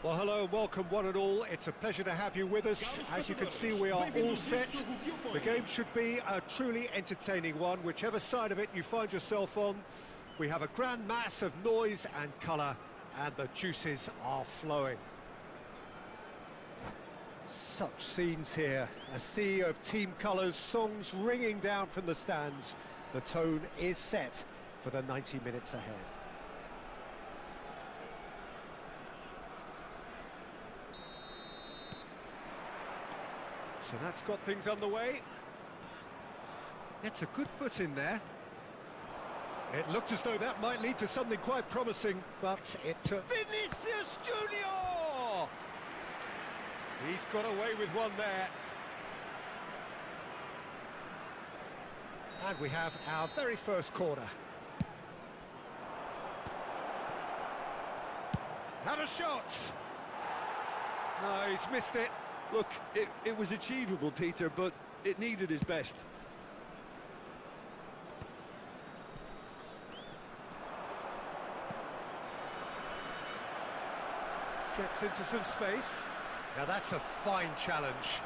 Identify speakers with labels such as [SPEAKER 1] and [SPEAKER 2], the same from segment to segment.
[SPEAKER 1] Well, hello and welcome one and all. It's a pleasure to have you with us. As you can see, we are all set. The game should be a truly entertaining one, whichever side of it you find yourself on. We have a grand mass of noise and colour, and the juices are flowing. Such scenes here, a sea of team colours, songs ringing down from the stands. The tone is set for the 90 minutes ahead. So that's got things underway. It's a good foot in there. It looked as though that might lead to something quite promising, but it took...
[SPEAKER 2] Vinicius Junior!
[SPEAKER 1] He's got away with one there. And we have our very first corner. Had a shot! No, he's missed it.
[SPEAKER 2] Look, it was achievable, Peter, but it needed his best.
[SPEAKER 1] Gets into some space. Now that's a fine challenge.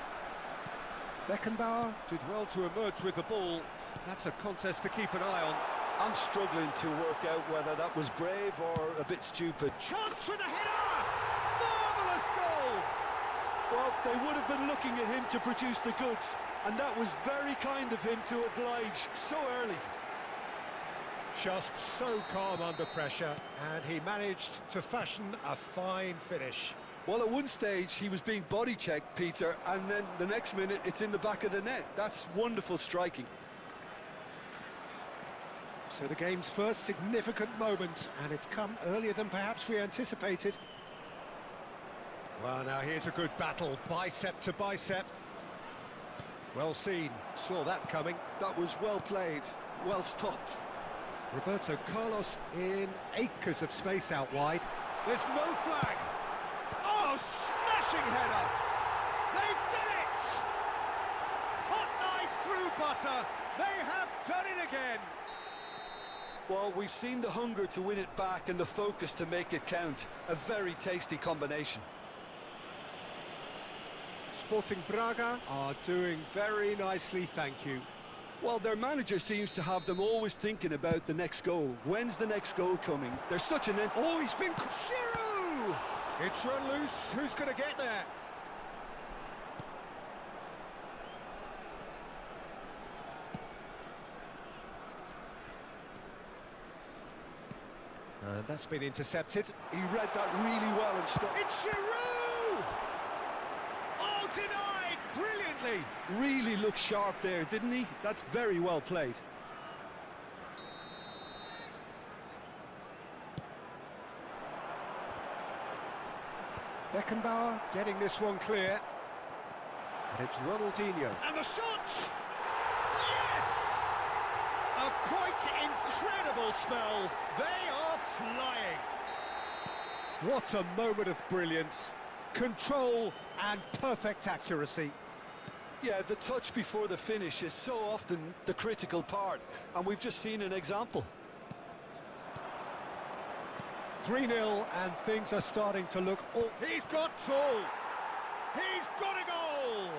[SPEAKER 1] Beckenbauer did well to emerge with the ball. That's a contest to keep an eye on.
[SPEAKER 2] I'm struggling to work out whether that was brave or a bit stupid.
[SPEAKER 1] Chance for the header! Marvellous goal!
[SPEAKER 2] Well, they would have been looking at him to produce the goods, and that was very kind of him to oblige so early.
[SPEAKER 1] Just so calm under pressure, and he managed to fashion a fine finish.
[SPEAKER 2] Well, at one stage, he was being body-checked, Peter, and then the next minute, it's in the back of the net. That's wonderful striking.
[SPEAKER 1] So the game's first significant moment, and it's come earlier than perhaps we anticipated. Well, now here's a good battle, bicep to bicep. Well seen, saw that coming.
[SPEAKER 2] That was well played, well stopped.
[SPEAKER 1] Roberto Carlos in acres of space out wide. There's no flag. Oh, smashing header. They've done it. Hot knife through butter. They have done it again.
[SPEAKER 2] Well, we've seen the hunger to win it back and the focus to make it count. A very tasty combination.
[SPEAKER 1] Sporting Braga are doing very nicely, thank you.
[SPEAKER 2] Well, their manager seems to have them always thinking about the next goal. When's the next goal coming? There's such an...
[SPEAKER 1] Oh, he's been... Giroud! It's run loose. Who's going to get there? That's been intercepted.
[SPEAKER 2] He read that really well and stopped.
[SPEAKER 1] It's Giroud! Oh, denied! Brilliantly!
[SPEAKER 2] Really looked sharp there, didn't he? That's very well played.
[SPEAKER 1] Beckenbauer getting this one clear. And it's Ronaldinho. And the shot! Yes! A quite incredible spell. They are flying. What a moment of brilliance. Control and perfect accuracy.
[SPEAKER 2] Yeah, the touch before the finish is so often the critical part, and we've just seen an example.
[SPEAKER 1] 3-0, and things are starting to look... Oh, he's got two! He's got a goal!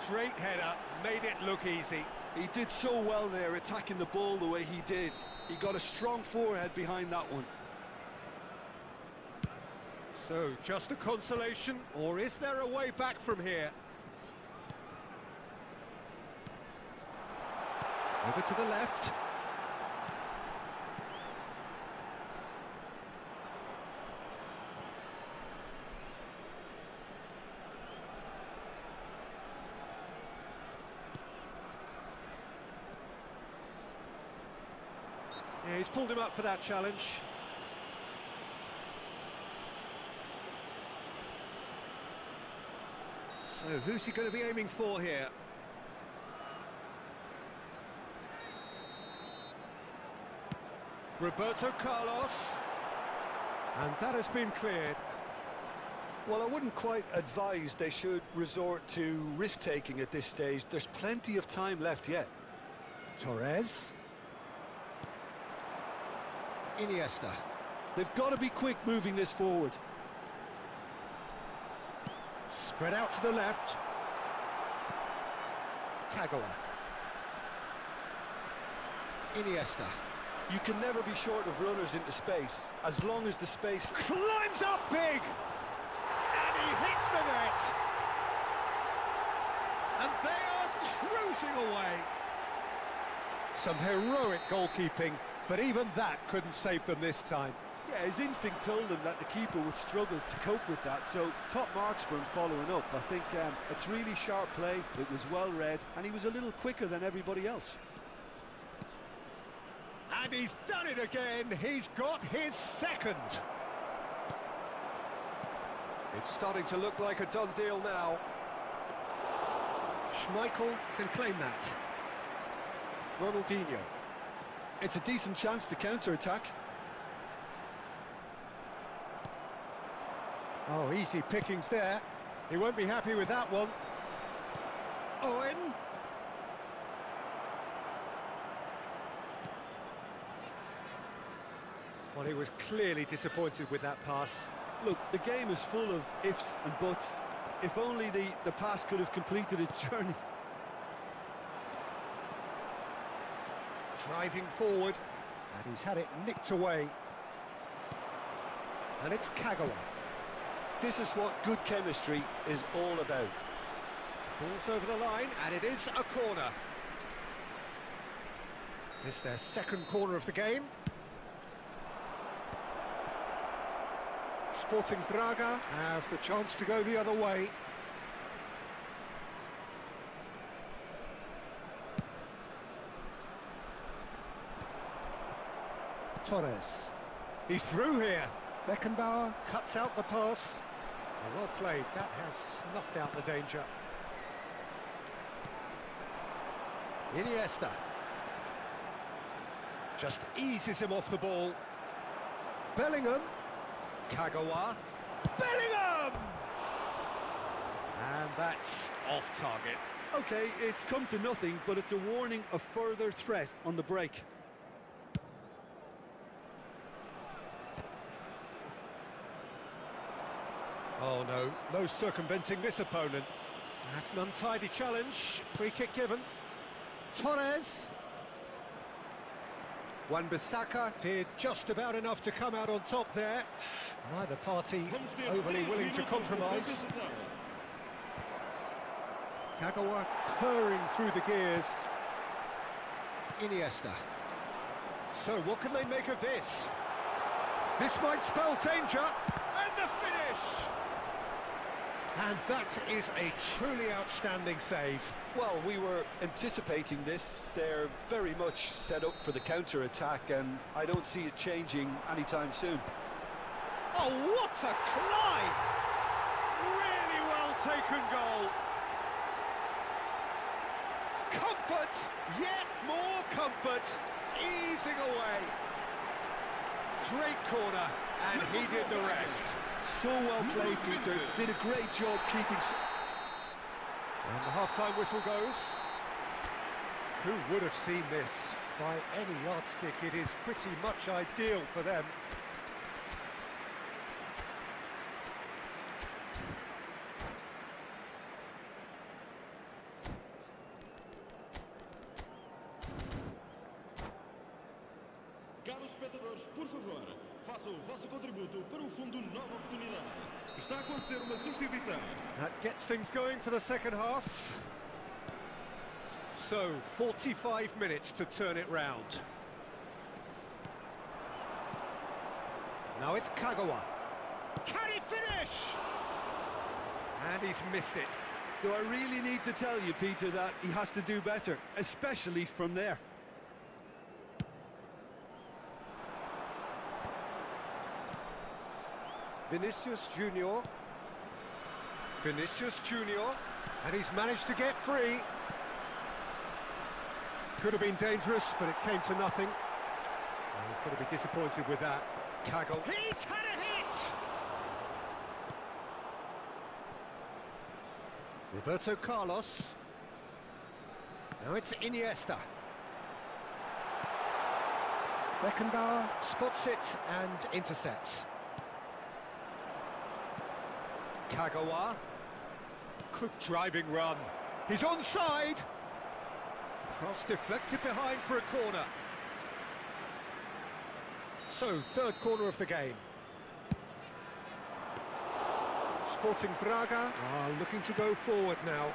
[SPEAKER 1] Great header, made it look easy.
[SPEAKER 2] He did so well there, attacking the ball the way he did. He got a strong forehead behind that one.
[SPEAKER 1] So, just a consolation, or is there a way back from here? Over to the left. Yeah, he's pulled him up for that challenge. So, who's he going to be aiming for here? Roberto Carlos. And that has been cleared.
[SPEAKER 2] Well, I wouldn't quite advise they should resort to risk-taking at this stage. There's plenty of time left yet.
[SPEAKER 1] Torres. Iniesta.
[SPEAKER 2] They've got to be quick moving this forward.
[SPEAKER 1] Spread out to the left. Kagawa. Iniesta.
[SPEAKER 2] You can never be short of runners into space, as long as the space...
[SPEAKER 1] Climbs up big! And he hits the net! And they are cruising away! Some heroic goalkeeping, but even that couldn't save them this time.
[SPEAKER 2] Yeah, his instinct told him that the keeper would struggle to cope with that, so top marks for him following up. I think it's really sharp play, it was well read, and he was a little quicker than everybody else.
[SPEAKER 1] And he's done it again, he's got his second. It's starting to look like a done deal now. Schmeichel can claim that. Ronaldinho.
[SPEAKER 2] It's a decent chance to counter-attack.
[SPEAKER 1] Oh, easy pickings there. He won't be happy with that one. Owen. Well, he was clearly disappointed with that pass.
[SPEAKER 2] Look, the game is full of ifs and buts. If only the pass could have completed its journey.
[SPEAKER 1] Driving forward, and he's had it nicked away. And it's Kagawa.
[SPEAKER 2] This is what good chemistry is all about.
[SPEAKER 1] Ball's over the line, and it is a corner. It's their second corner of the game. Sporting Braga have the chance to go the other way. Torres. He's through here. Beckenbauer cuts out the pass. Well played. That has snuffed out the danger. Iniesta. Just eases him off the ball. Bellingham. Kagawa. Bellingham! And that's off target.
[SPEAKER 2] Okay, it's come to nothing, but it's a warning of further threat on the break.
[SPEAKER 1] Oh no, no circumventing this opponent. That's an untidy challenge. Free kick given. Torres. Wan-Bissaka did just about enough to come out on top there. Neither party overly willing to compromise. Kagawa purring through the gears. Iniesta. So what can they make of this? This might spell danger. And the finish! And that is a truly outstanding save.
[SPEAKER 2] Well, we were anticipating this. They're very much set up for the counter-attack, and I don't see it changing anytime soon.
[SPEAKER 1] Oh, what a climb! Really well taken goal. Comfort, yet more comfort, easing away. Great corner, and he did the rest.
[SPEAKER 2] So well played, Peter. Did a great job keeping...
[SPEAKER 1] And the half-time whistle goes. Who would have seen this? By any yardstick, it is pretty much ideal for them.
[SPEAKER 3] Caros espectadores, por favor, façam o vosso contributo para o Fundo Nova Oportunidade. Está a acontecer uma substituição.
[SPEAKER 1] That gets things going for the second half. So, 45 minutes to turn it round. Now it's Kagawa. Can he finish? And he's missed it.
[SPEAKER 2] Do I really need to tell you, Peter, that he has to do better, especially from there?
[SPEAKER 1] Vinicius Junior. Vinicius Junior. And he's managed to get free. Could have been dangerous, but it came to nothing. And he's going to be disappointed with that. Kagawa. He's had a hit! Roberto Carlos. Now it's Iniesta. Beckenbauer spots it and intercepts. Kagawa. Good driving run. He's onside. Cross deflected behind for a corner. So, third corner of the game. Sporting Braga are looking to go forward now.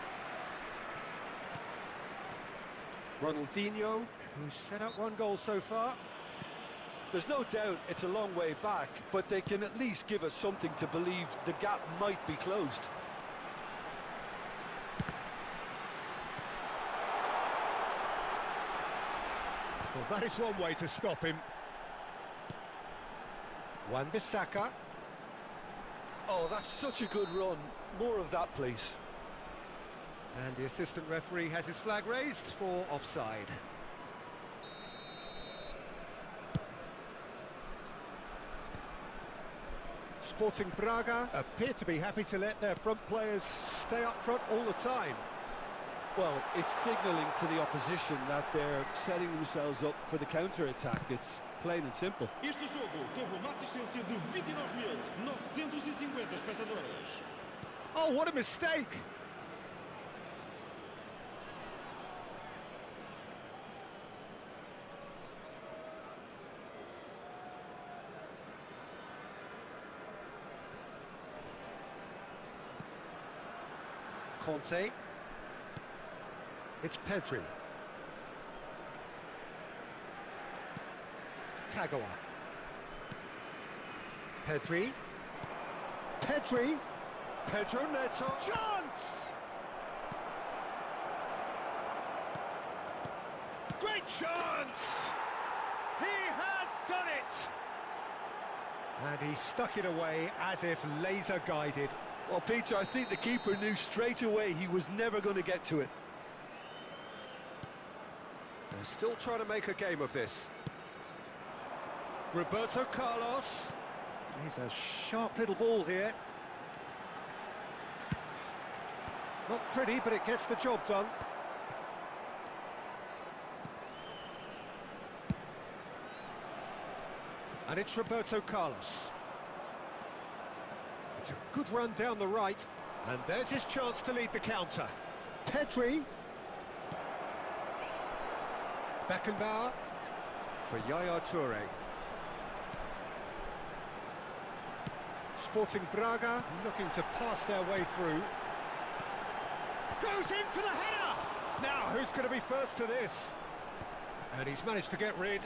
[SPEAKER 1] Ronaldinho, who's set up one goal so far.
[SPEAKER 2] There's no doubt it's a long way back, but they can at least give us something to believe the gap might be closed.
[SPEAKER 1] Well, that is one way to stop him. Wan-Bissaka.
[SPEAKER 2] Oh, that's such a good run. More of that, please.
[SPEAKER 1] And the assistant referee has his flag raised for offside. Sporting Braga appear to be happy to let their front players stay up front all the time.
[SPEAKER 2] Well, it's signalling to the opposition that they're setting themselves up for the counter-attack. It's plain and simple.
[SPEAKER 3] Este jogo teve uma assistência de 29.950 espectadores.
[SPEAKER 1] Oh, what a mistake! Conte. It's Pedri. Kagawa. Pedri. Pedri. Pedro Neto. Chance! Great chance! He has done it! And he stuck it away as if laser guided.
[SPEAKER 2] Well, Peter, I think the keeper knew straight away he was never going to get to it.
[SPEAKER 1] They're still trying to make a game of this. Roberto Carlos. He's a sharp little ball here. Not pretty, but it gets the job done. And it's Roberto Carlos. It's a good run down the right, and there's his chance to lead the counter. Pedri. Beckenbauer for Yaya Toure. Sporting Braga looking to pass their way through. Goes in for the header! Now, who's going to be first to this? And he's managed to get rid.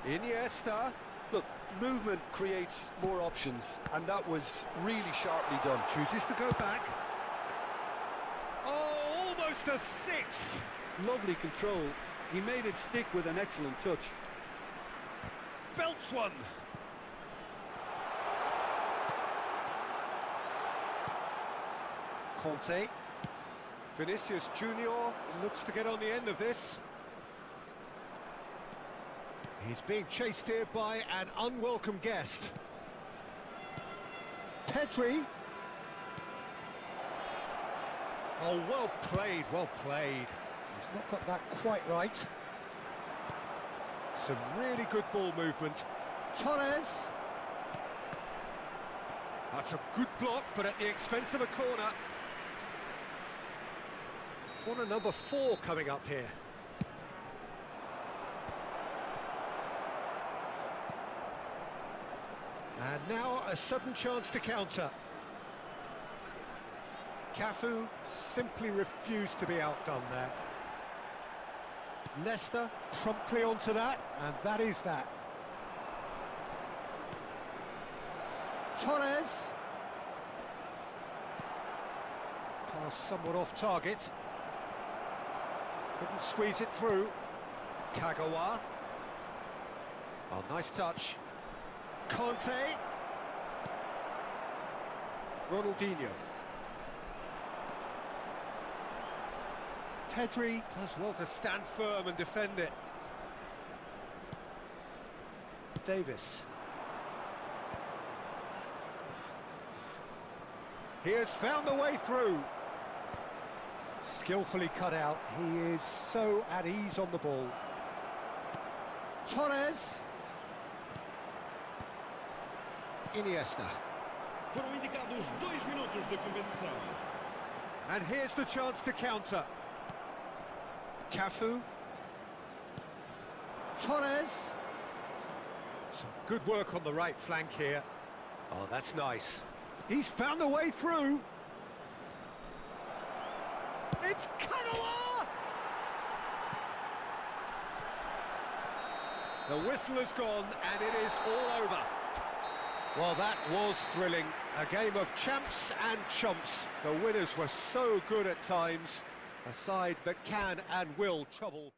[SPEAKER 1] Iniesta.
[SPEAKER 2] Look, movement creates more options, and that was really sharply done.
[SPEAKER 1] Chooses to go back. Oh, almost a sixth!
[SPEAKER 2] Lovely control. He made it stick with an excellent touch.
[SPEAKER 1] Belts one. Conte. Vinicius Junior looks to get on the end of this. He's being chased here by an unwelcome guest. Pedri. Oh, well played, well played. He's not got that quite right. Some really good ball movement. Torres. That's a good block, but at the expense of a corner. Corner number 4 coming up here. And now a sudden chance to counter. Cafu simply refused to be outdone there. Nesta promptly onto that, and that is that. Torres. Pass somewhat off target. Couldn't squeeze it through. Kagawa. Oh, nice touch. Conte. Ronaldinho. Pedri does well to stand firm and defend it. Davis. He has found the way through. Skillfully cut out. He is so at ease on the ball. Torres. Iniesta.
[SPEAKER 3] Foram indicados 2 minutos de compensação.
[SPEAKER 1] And here's the chance to counter. Cafu. Torres. Some good work on the right flank here. Oh, that's nice. He's found a way through. It's Canoa! The whistle has gone and it is all over. Well, that was thrilling. A game of champs and chumps. The winners were so good at times. A side that can and will trouble.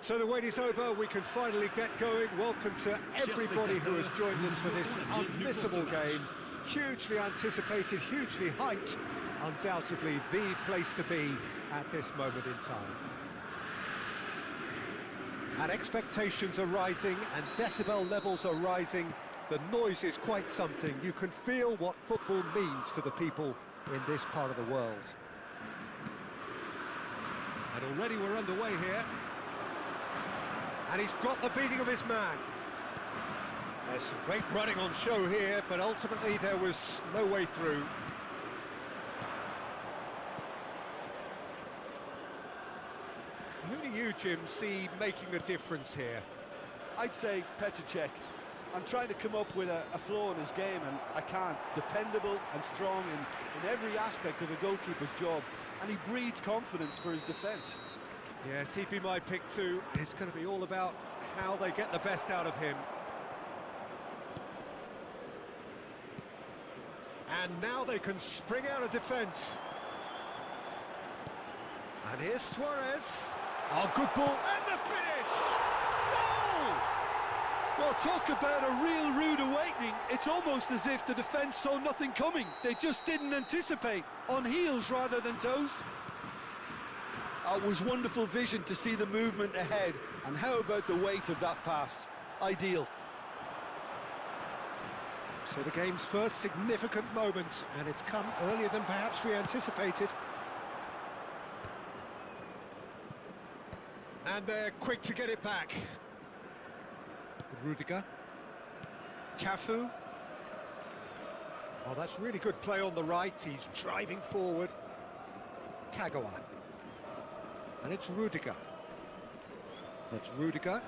[SPEAKER 1] So the wait is over, we can finally get going. Welcome to everybody who has joined us for this unmissable game. Hugely anticipated, hugely hyped. Undoubtedly the place to be at this moment in time. And expectations are rising and decibel levels are rising. The noise is quite something. You can feel what football means to the people in this part of the world. And already we're underway here. And he's got the beating of his man. There's some great running on show here, but ultimately there was no way through. Who do you, Jim, see making a difference here?
[SPEAKER 2] I'd say Petr Cech. I'm trying to come up with a flaw in his game, and I can't. Dependable and strong in every aspect of a goalkeeper's job, and he breeds confidence for his defence.
[SPEAKER 1] Yes, he'd be my pick too. It's going to be all about how they get the best out of him. And now they can spring out of defence. And here's Suarez. Oh, good ball. And the finish! Goal!
[SPEAKER 2] Well, talk about a real rude awakening. It's almost as if the defence saw nothing coming. They just didn't anticipate. On heels rather than toes. It was wonderful vision to see the movement ahead, and how about the weight of that pass? Ideal.
[SPEAKER 1] So the game's first significant moment, and it's come earlier than perhaps we anticipated. And they're quick to get it back. Rudiger. Cafu. Oh, that's really good play on the right. He's driving forward. Kagawa. And it's Rudiger. That's Rudiger.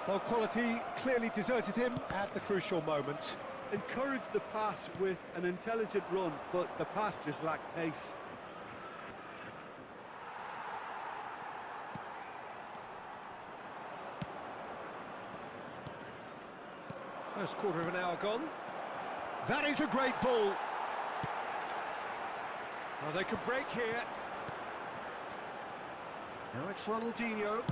[SPEAKER 1] Well, quality clearly deserted him at the crucial moment.
[SPEAKER 2] Encouraged the pass with an intelligent run, but the pass just lacked pace.
[SPEAKER 1] First quarter of an hour gone. That is a great ball. Well, they could break here. Now it's Ronaldinho.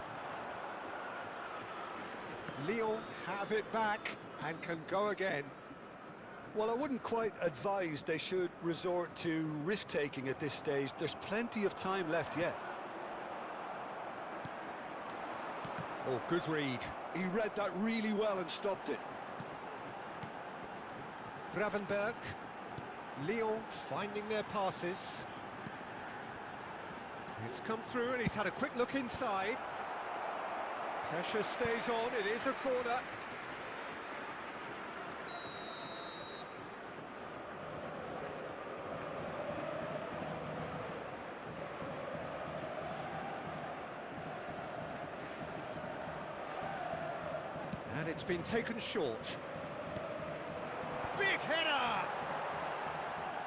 [SPEAKER 1] Lyon have it back and can go again.
[SPEAKER 2] Well, I wouldn't quite advise they should resort to risk-taking at this stage. There's plenty of time left yet.
[SPEAKER 1] Oh, good read.
[SPEAKER 2] He read that really well and stopped it.
[SPEAKER 1] Gravenberg. Lyon finding their passes. It's come through and he's had a quick look inside. Pressure stays on, it is a corner. And it's been taken short. Big header!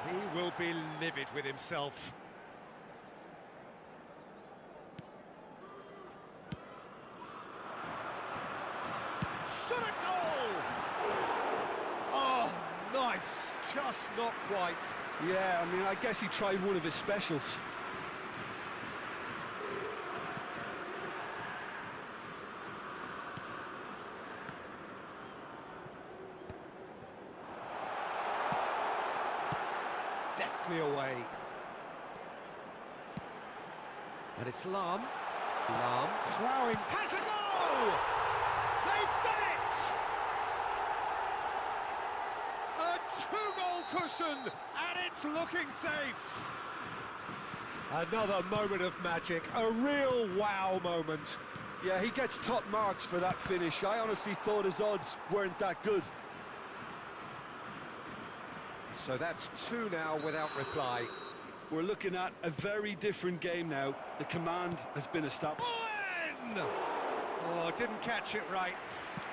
[SPEAKER 1] He will be livid with himself. Shot a goal! Oh, nice, just not quite.
[SPEAKER 2] Yeah, I mean, I guess he tried one of his specials.
[SPEAKER 1] Deftly away. And it's Lam. Lam ploughing. Has a goal! They've done it! A two-goal cushion, and it's looking safe. Another moment of magic, a real wow moment.
[SPEAKER 2] Yeah, he gets top marks for that finish. I honestly thought his odds weren't that good.
[SPEAKER 1] So that's two now without reply.
[SPEAKER 2] We're looking at a very different game now. The command has been established.
[SPEAKER 1] Owen! Oh, didn't catch it right.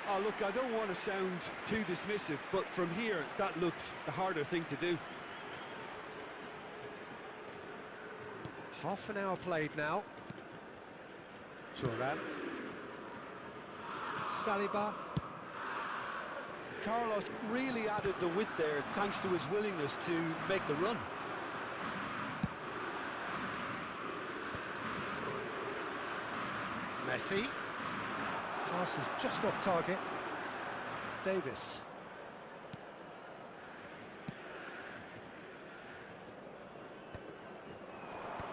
[SPEAKER 2] Oh, look, I don't want to sound too dismissive, but from here, that looked the harder thing to do.
[SPEAKER 1] Half an hour played now. Turan. Saliba.
[SPEAKER 2] Carlos really added the width there thanks to his willingness to make the run.
[SPEAKER 1] Messi. Pass is just off target. Davis.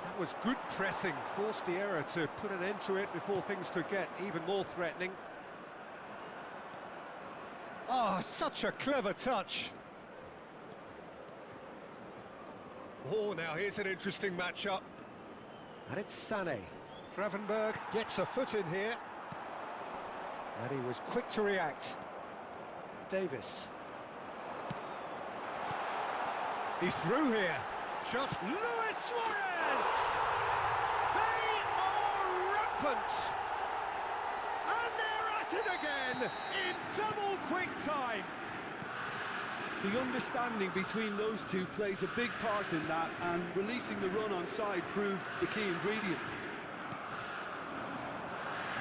[SPEAKER 1] That was good pressing, forced the error to put an end to it before things could get even more threatening. Oh, such a clever touch. Oh, now here's an interesting matchup. And it's Sané. Gravenberg gets a foot in here. And he was quick to react. Davis. He's through here. Just Luis Suarez! They are rampant! And they're at it again in double quick time.
[SPEAKER 2] The understanding between those two plays a big part in that, and releasing the run on side proved the key ingredient.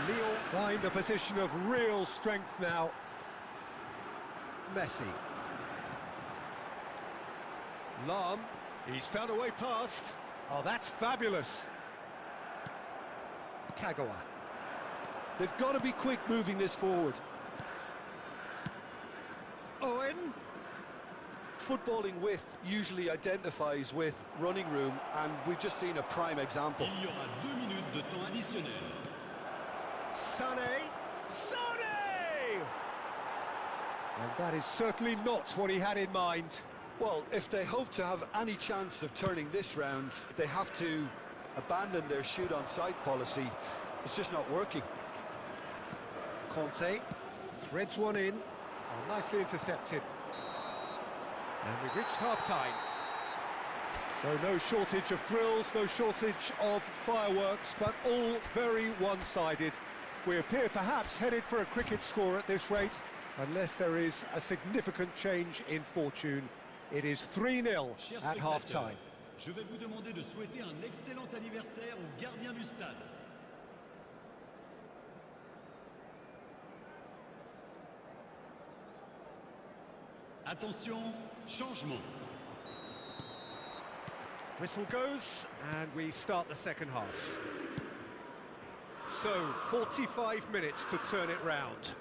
[SPEAKER 1] Lyon find a position of real strength now. Messi. Lam, he's found a way past. Oh, that's fabulous. Kagawa.
[SPEAKER 2] They've got to be quick moving this forward.
[SPEAKER 1] Owen.
[SPEAKER 2] Footballing width usually identifies with running room, and we've just seen a prime example.
[SPEAKER 3] Il y aura 2 minutes de temps additionnel.
[SPEAKER 1] Sané. Sané! And that is certainly not what he had in mind.
[SPEAKER 2] Well, if they hope to have any chance of turning this round, they have to abandon their shoot on sight policy. It's just not working.
[SPEAKER 1] Conte threads one in. Oh, nicely intercepted. And we've reached half-time. So no shortage of thrills, no shortage of fireworks, but all very one-sided. We appear perhaps headed for a cricket score at this rate, unless there is a significant change in fortune. It is 3-0 at half-time.
[SPEAKER 3] Je vais vous demander de souhaiter un excellent anniversaire au gardien du stade. Attention, changement.
[SPEAKER 1] Whistle goes, and we start the second half. So, 45 minutes to turn it round.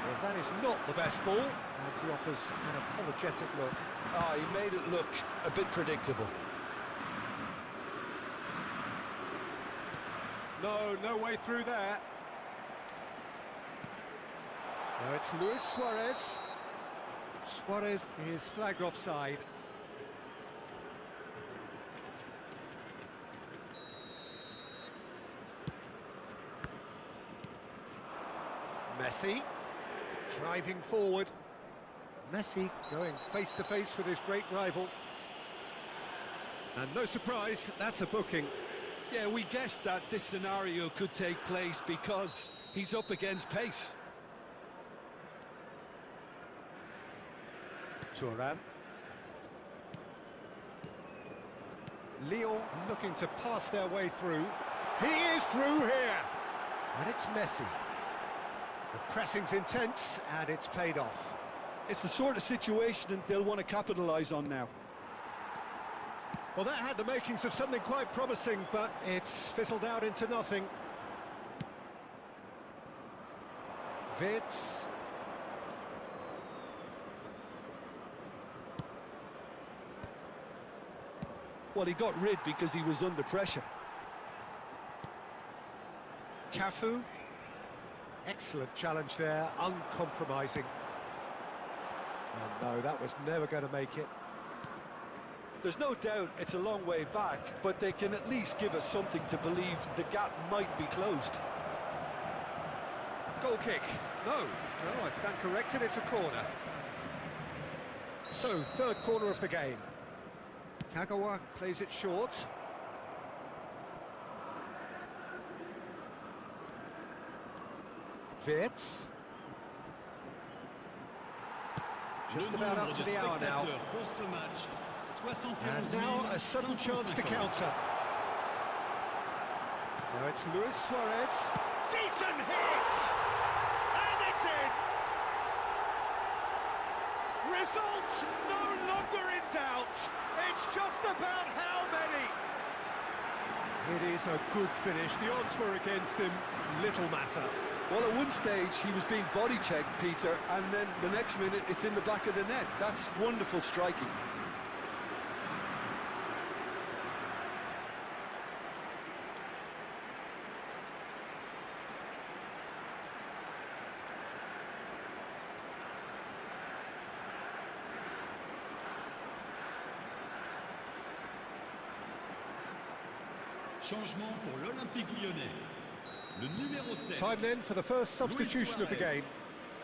[SPEAKER 1] Well, that is not the best ball, and he offers an apologetic look.
[SPEAKER 2] Ah, he made it look a bit predictable.
[SPEAKER 1] No way through there. Now it's Luis Suarez. Suarez is flagged offside. Messi, driving forward. Messi going face-to-face with his great rival. And no surprise, that's a booking.
[SPEAKER 2] Yeah, we guessed that this scenario could take place because he's up against pace.
[SPEAKER 1] Thuram. Lyon looking to pass their way through. He is through here! And it's Messi. The pressing's intense, and it's paid off.
[SPEAKER 2] It's the sort of situation they'll want to capitalise on now.
[SPEAKER 1] Well, that had the makings of something quite promising, but it's fizzled out into nothing. Vitz.
[SPEAKER 2] Well, he got rid because he was under pressure.
[SPEAKER 1] Cafu. Excellent challenge there, uncompromising. And no, that was never going to make it.
[SPEAKER 2] There's no doubt it's a long way back, but they can at least give us something to believe the gap might be closed.
[SPEAKER 1] Goal kick. No, I stand corrected, it's a corner. So, third corner of the game. Kagawa plays it short. Vitz. Just about up to the hour now. And now a sudden chance to counter. Now it's Luis Suarez. Decent hit! And it's in! Result no longer in doubt. It's just about how many. It is a good finish. The odds were against him. Little matter.
[SPEAKER 2] Well, at one stage he was being body checked, Peter, and then the next minute it's in the back of the net. That's wonderful striking.
[SPEAKER 3] Changement pour l'Olympique Lyonnais. Le numéro 7.
[SPEAKER 1] Time then for the first substitution of the game.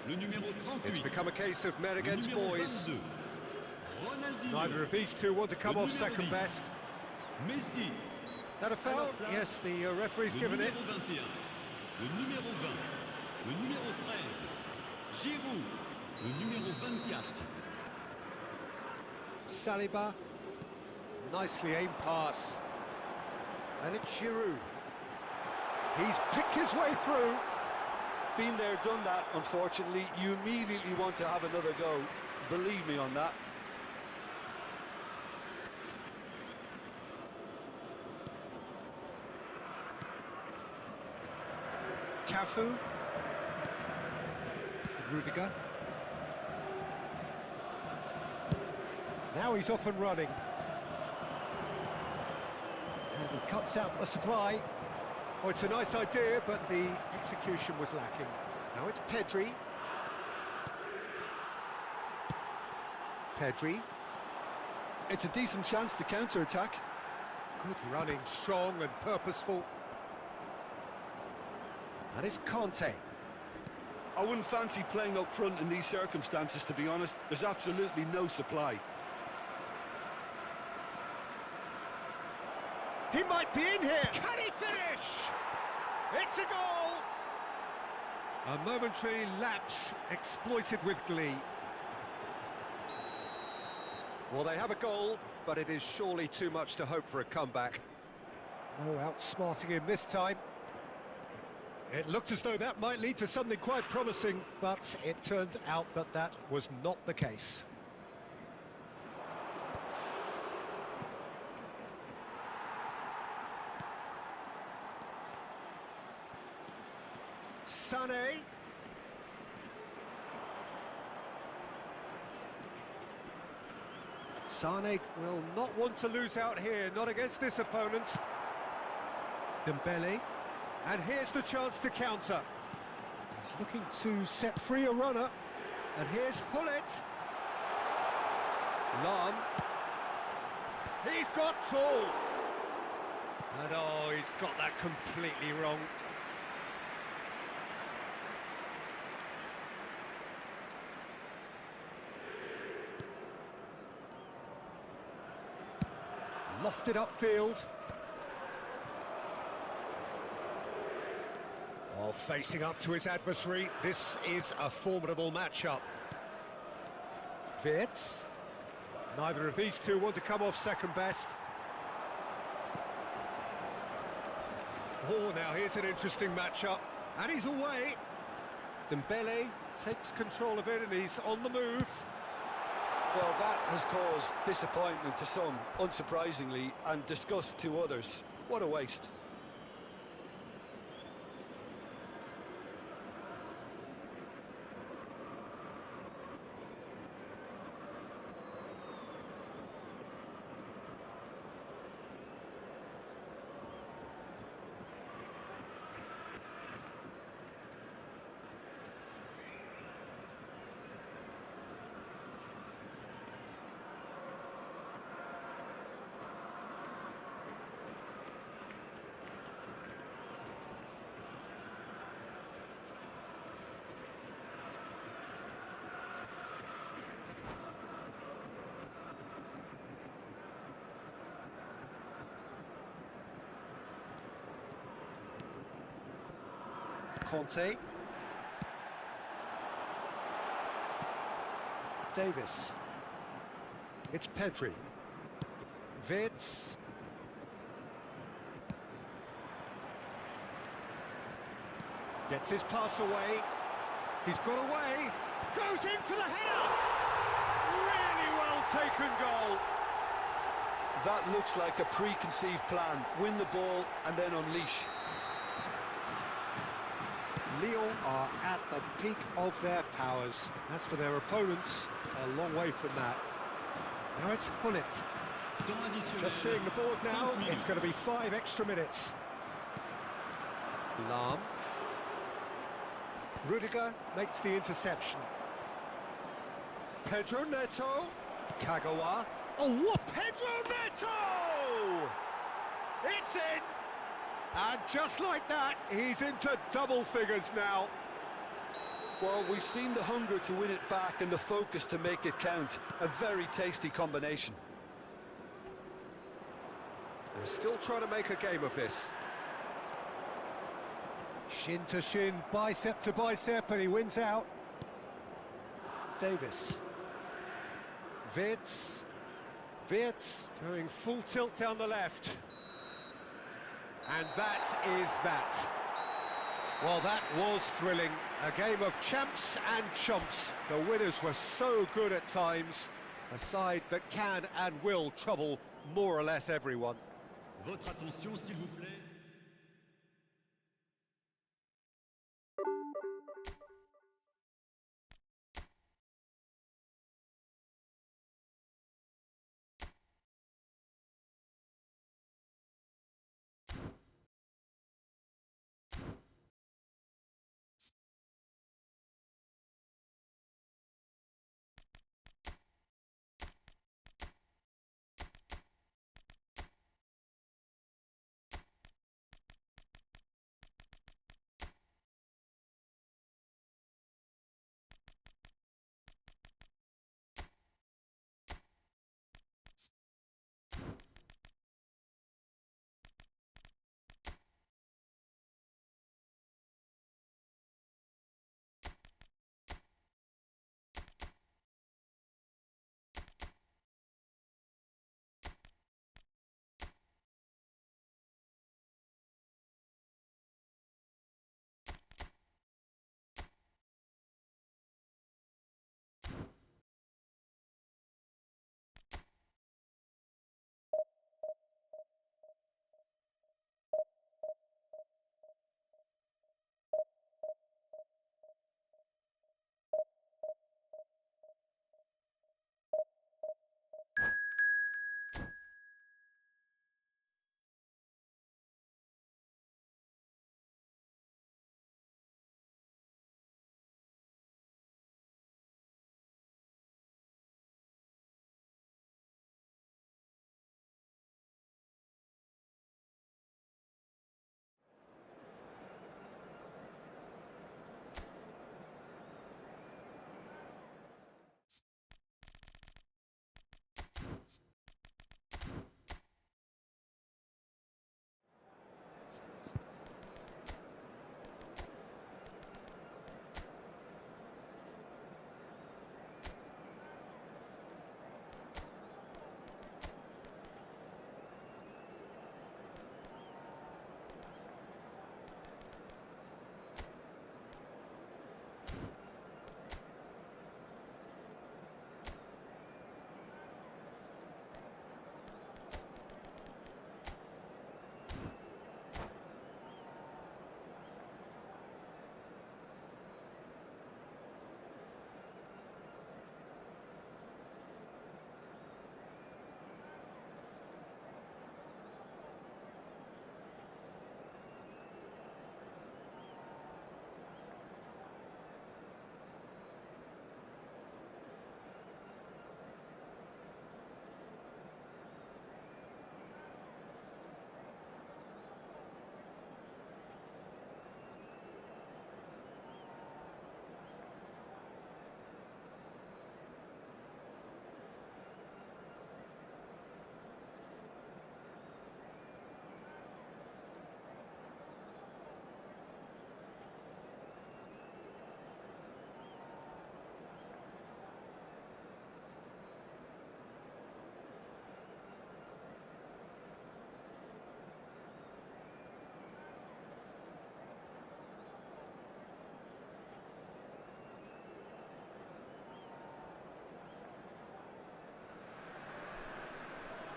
[SPEAKER 3] Le numéro 38.
[SPEAKER 1] It's become a case of men against
[SPEAKER 3] Le numéro
[SPEAKER 1] boys.
[SPEAKER 3] 22. Ronaldinho.
[SPEAKER 1] Neither of these two want to come
[SPEAKER 3] Le
[SPEAKER 1] off
[SPEAKER 3] numéro
[SPEAKER 1] second
[SPEAKER 3] 10.
[SPEAKER 1] best.
[SPEAKER 3] Messi.
[SPEAKER 1] That a foul? Yes, the referee's
[SPEAKER 3] Le
[SPEAKER 1] given it.
[SPEAKER 3] numéro 21. Le numéro 20. Le numéro 13. Giroud. Le numéro 24.
[SPEAKER 1] Saliba. Nicely aimed pass. And it's Giroud. He's picked his way through.
[SPEAKER 2] Been there, done that, unfortunately. You immediately want to have another go. Believe me on that.
[SPEAKER 1] Cafu. Rudiger. Now he's off and running. And he cuts out the supply. Oh, it's a nice idea, but the execution was lacking. Now it's Pedri. Pedri.
[SPEAKER 2] It's a decent chance to counter-attack.
[SPEAKER 1] Good running, strong and purposeful. And it's Conte.
[SPEAKER 2] I wouldn't fancy playing up front in these circumstances, to be honest. There's absolutely no supply.
[SPEAKER 1] He might be in here. Can he finish? It's a goal. A momentary lapse exploited with glee. Well, they have a goal, but it is surely too much to hope for a comeback. No outsmarting him this time. It looked as though that might lead to something quite promising, but it turned out that that was not the case. Sané. Sané will not want to lose out here, not against this opponent. Dembele. And here's the chance to counter. He's looking to set free a runner. And here's Hullet. Lam. He's got Tool. And oh, he's got that completely wrong. Lofted upfield. Oh, facing up to his adversary, this is a formidable matchup. Wirtz. Neither of these two want to come off second best. Oh, now here's an interesting matchup. And he's away. Dembele takes control of it and he's on the move.
[SPEAKER 2] Well, that has caused disappointment to some, unsurprisingly, and disgust to others. What a waste.
[SPEAKER 1] Conte. Davis. It's Pedri. Wirtz. Gets his pass away. He's got away. Goes in for the header. Really well taken goal.
[SPEAKER 2] That looks like a preconceived plan. Win the ball and then unleash.
[SPEAKER 1] Lyon are at the peak of their powers. As for their opponents, a long way from that. Now it's Hullet. Just seeing the board now, it's going to be 5 extra minutes. Lam. Rudiger makes the interception. Pedro Neto. Kagawa. Oh, what? Pedro Neto! It's in! And just like that, he's into double figures now.
[SPEAKER 2] Well, we've seen the hunger to win it back and the focus to make it count. A very tasty combination.
[SPEAKER 1] They're still trying to make a game of this. Shin to shin, bicep to bicep, and he wins out. Davis. Wirtz. Wirtz going full tilt down the left. And that is that. Well, that was thrilling. A game of champs and chumps. The winners were so good at times. A side that can and will trouble more or less everyone.
[SPEAKER 3] Votre attention, s'il vous plaît.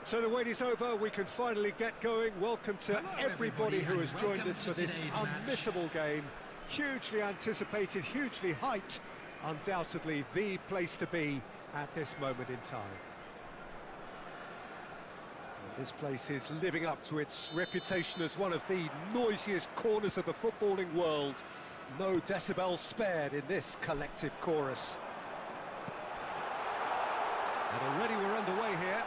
[SPEAKER 1] So the wait is over, we can finally get going. Welcome to everybody who has joined us for this unmissable game. Hugely anticipated, hugely hyped, undoubtedly the place to be at this moment in time. And this place is living up to its reputation as one of the noisiest corners of the footballing world. No decibels spared in this collective chorus. And already we're underway here.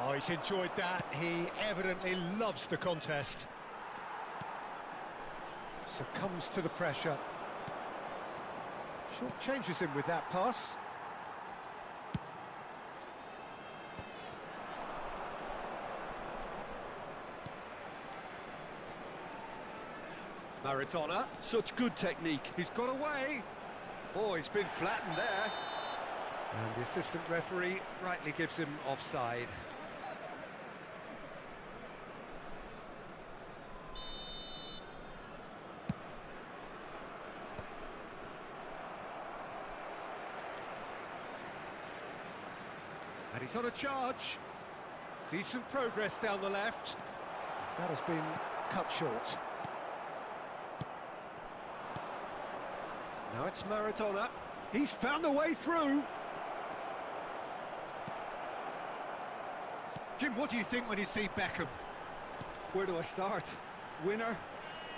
[SPEAKER 1] Oh, he's enjoyed that. He evidently loves the contest. Succumbs to the pressure. Short changes him with that pass. Maradona.
[SPEAKER 2] Such good technique.
[SPEAKER 1] He's got away. Oh, he's been flattened there. And the assistant referee rightly gives him offside. And he's on a charge. Decent progress down the left. That has been cut short. Now it's Maradona. He's found a way through. Jim, what do you think when you see Beckham?
[SPEAKER 2] Where do I start? Winner,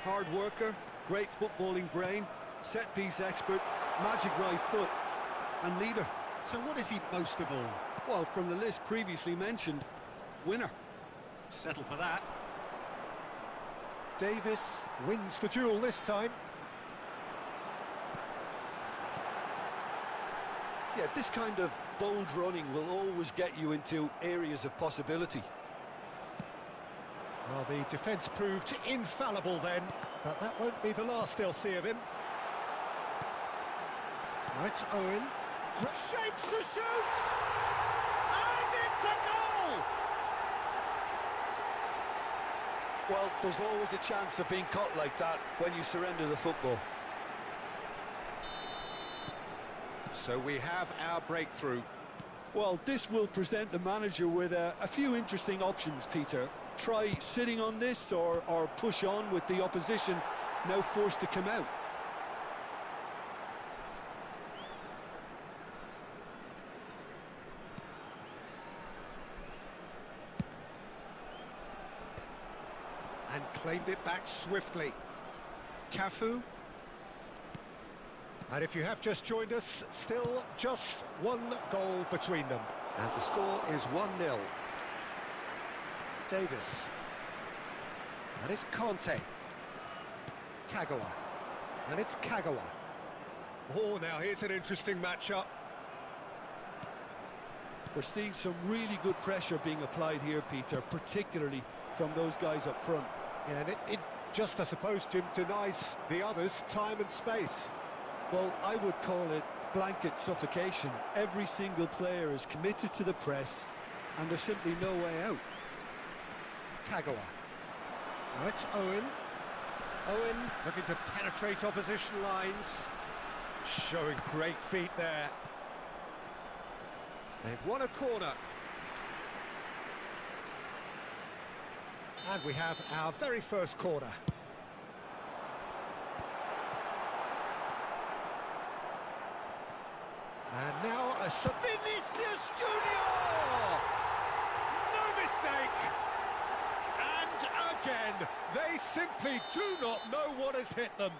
[SPEAKER 2] hard worker, great footballing brain, set-piece expert, magic right foot, and leader.
[SPEAKER 1] So what is he most of all?
[SPEAKER 2] Well, from the list previously mentioned, winner.
[SPEAKER 1] Settle for that. Davis wins the duel this time.
[SPEAKER 2] Yeah, this kind of bold running will always get you into areas of possibility.
[SPEAKER 1] Well, the defence proved infallible then, but that won't be the last they'll see of him. Now it's Owen. Shapes to shoot! And it's a goal!
[SPEAKER 2] Well, there's always a chance of being caught like that when you surrender the football.
[SPEAKER 1] So we have our breakthrough.
[SPEAKER 2] Well, this will present the manager with a few interesting options, Peter. Try sitting on this or push on with the opposition now forced to come out.
[SPEAKER 1] And claimed it back swiftly. Cafu. And if you have just joined us, still just one goal between them. And the score is 1-0. Davis. And it's Conte. Kagawa. And it's Kagawa. Oh, now here's an interesting matchup.
[SPEAKER 2] We're seeing some really good pressure being applied here, Peter, particularly from those guys up front.
[SPEAKER 1] Yeah, and it just, I suppose, Jim, denies the others time and space.
[SPEAKER 2] Well, I would call it blanket suffocation. Every single player is committed to the press, and there's simply no way out.
[SPEAKER 1] Kagawa. Now it's Owen. Owen looking to penetrate opposition lines. Showing great feet there. They've won a corner. And we have our very first corner. And now a Vinicius Junior! No mistake! And again, they simply do not know what has hit them.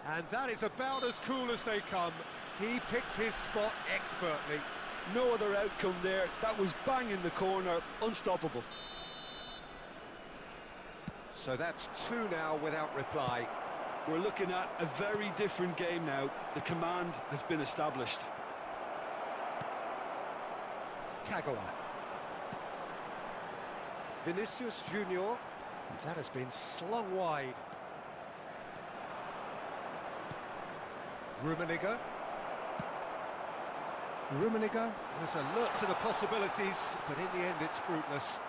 [SPEAKER 1] And that is about as cool as they come. He picked his spot expertly.
[SPEAKER 2] No other outcome there. That was bang in the corner, unstoppable.
[SPEAKER 1] So that's 2 now without reply.
[SPEAKER 2] We're looking at a very different game now. The command has been established.
[SPEAKER 1] Kagawa. Vinicius Junior. That has been slung wide. Rummenigge. Rummenigge was alert to the possibilities, but in the end it's fruitless.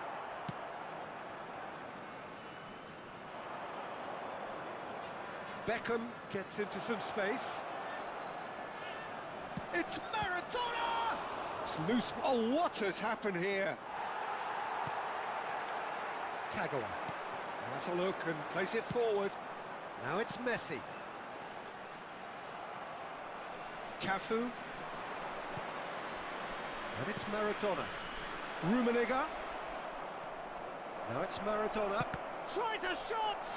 [SPEAKER 1] Beckham gets into some space. It's Maradona! It's loose. Oh, what has happened here? Kagawa. Has a look and plays it forward. Now it's Messi. Cafu. And it's Maradona. Rummenigge. Now it's Maradona. Tries a shot!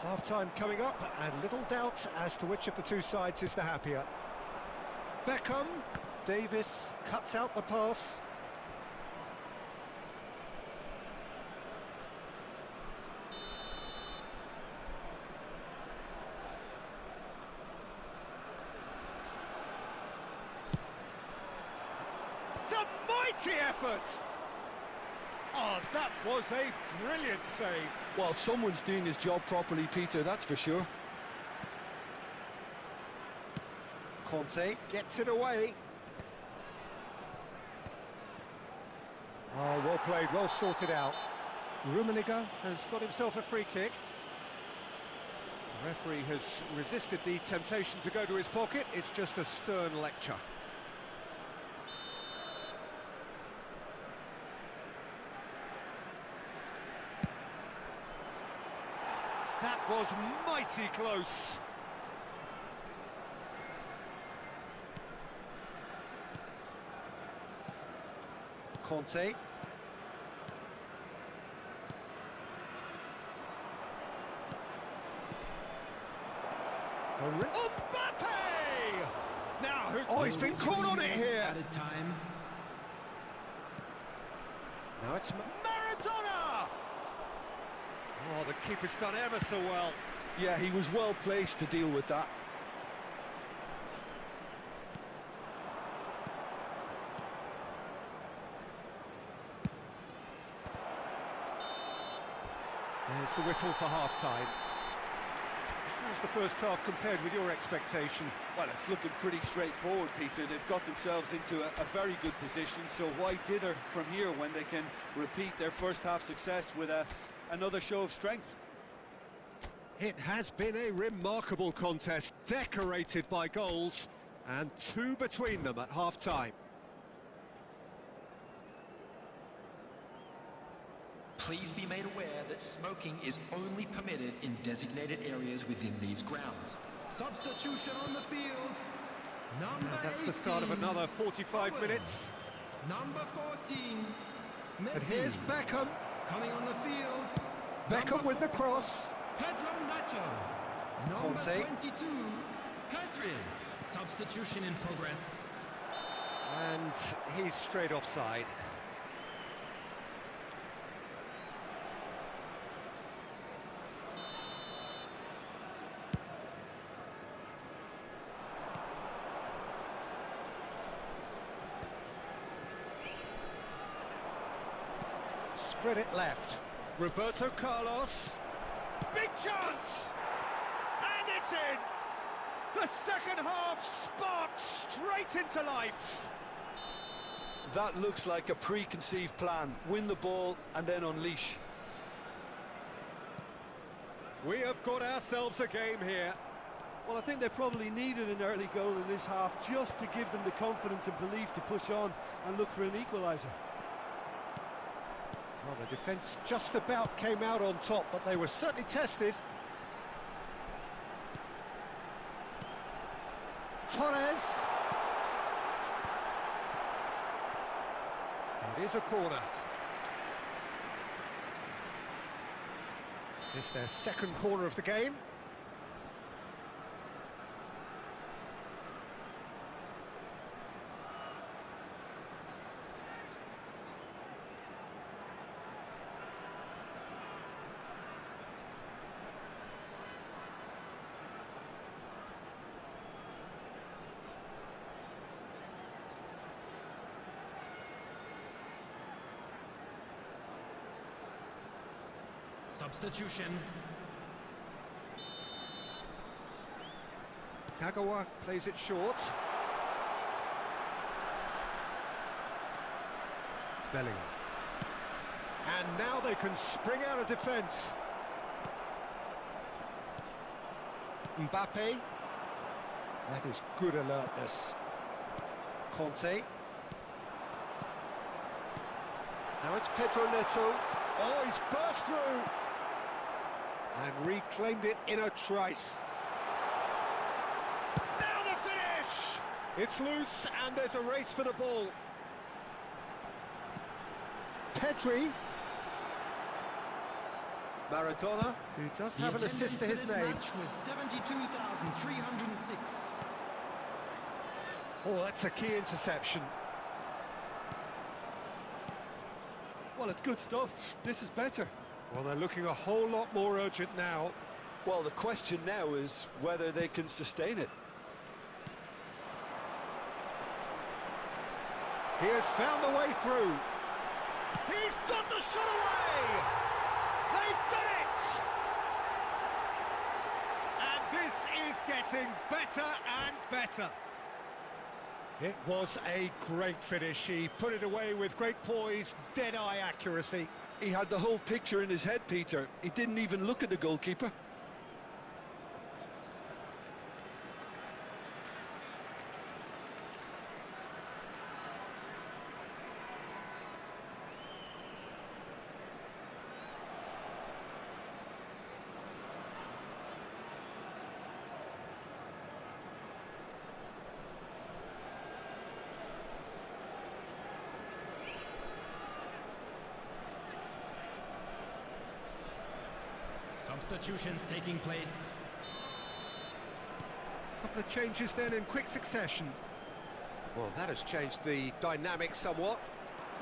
[SPEAKER 1] Half-time coming up, and little doubt as to which of the two sides is the happier. Beckham. Davis cuts out the pass. It's a mighty effort! Oh, that was a brilliant save.
[SPEAKER 2] Well, someone's doing his job properly, Peter, that's for sure.
[SPEAKER 1] Conte gets it away. Oh, well played, well sorted out. Rummenigge has got himself a free kick. The referee has resisted the temptation to go to his pocket. It's just a stern lecture. That was mighty close. Conte. Mbappe! Now, oh, he's been caught on it here. Now it's Maradona! Oh, the keeper's done ever so well.
[SPEAKER 2] Yeah, he was well placed to deal with that.
[SPEAKER 1] There's the whistle for half-time. How's the first half compared with your expectation?
[SPEAKER 2] Well, it's looking pretty straightforward, Peter. They've got themselves into a very good position, so why dither from here when they can repeat their first half success with another show of strength?
[SPEAKER 1] It has been a remarkable contest, decorated by goals, and two between them at half-time.
[SPEAKER 4] Please be made aware that smoking is only permitted in designated areas within these grounds. Substitution on the field. Number
[SPEAKER 1] And that's the start of
[SPEAKER 4] 18,
[SPEAKER 1] another 45
[SPEAKER 4] Owen.
[SPEAKER 1] minutes.
[SPEAKER 4] Number 14,
[SPEAKER 1] And
[SPEAKER 4] Messi.
[SPEAKER 1] here's Beckham.
[SPEAKER 4] Coming on the field.
[SPEAKER 1] Beckham
[SPEAKER 4] Number
[SPEAKER 1] with the cross.
[SPEAKER 4] Pedro Nacho. Number
[SPEAKER 1] Conte.
[SPEAKER 4] 22, Pedri. Substitution in progress.
[SPEAKER 1] And he's straight offside. Spread it left. Roberto Carlos. Big chance! And it's in! The second half sparked straight into life.
[SPEAKER 2] That looks like a preconceived plan. Win the ball and then unleash.
[SPEAKER 1] We have got ourselves a game here.
[SPEAKER 2] Well, I think they probably needed an early goal in this half just to give them the confidence and belief to push on and look for an equaliser.
[SPEAKER 1] Well, the defence just about came out on top, but they were certainly tested. Torres. It is a corner. It's their second corner of the game.
[SPEAKER 4] Substitution.
[SPEAKER 1] Kagawa plays it short. Bellingham. And now they can spring out of defence. Mbappe. That is good alertness. Conte. Now it's Pedro Neto. Oh, he's burst through. And reclaimed it in a trice. Now the finish! It's loose and there's a race for the ball. Pedri. Maradona, who does have an assist to his name.
[SPEAKER 4] Match was 72,306.
[SPEAKER 1] Oh, that's a key interception.
[SPEAKER 2] Well, it's good stuff. This is better.
[SPEAKER 1] Well, they're looking a whole lot more urgent now.
[SPEAKER 2] Well, the question now is whether they can sustain it.
[SPEAKER 1] He has found the way through. He's got the shot away! They've done it! And this is getting better and better. It was a great finish. He put it away with great poise, dead-eye accuracy.
[SPEAKER 2] He had the whole picture in his head, Peter. He didn't even look at the goalkeeper.
[SPEAKER 4] Substitutions taking place.
[SPEAKER 1] A couple of changes then in quick succession. Well, that has changed the dynamic somewhat.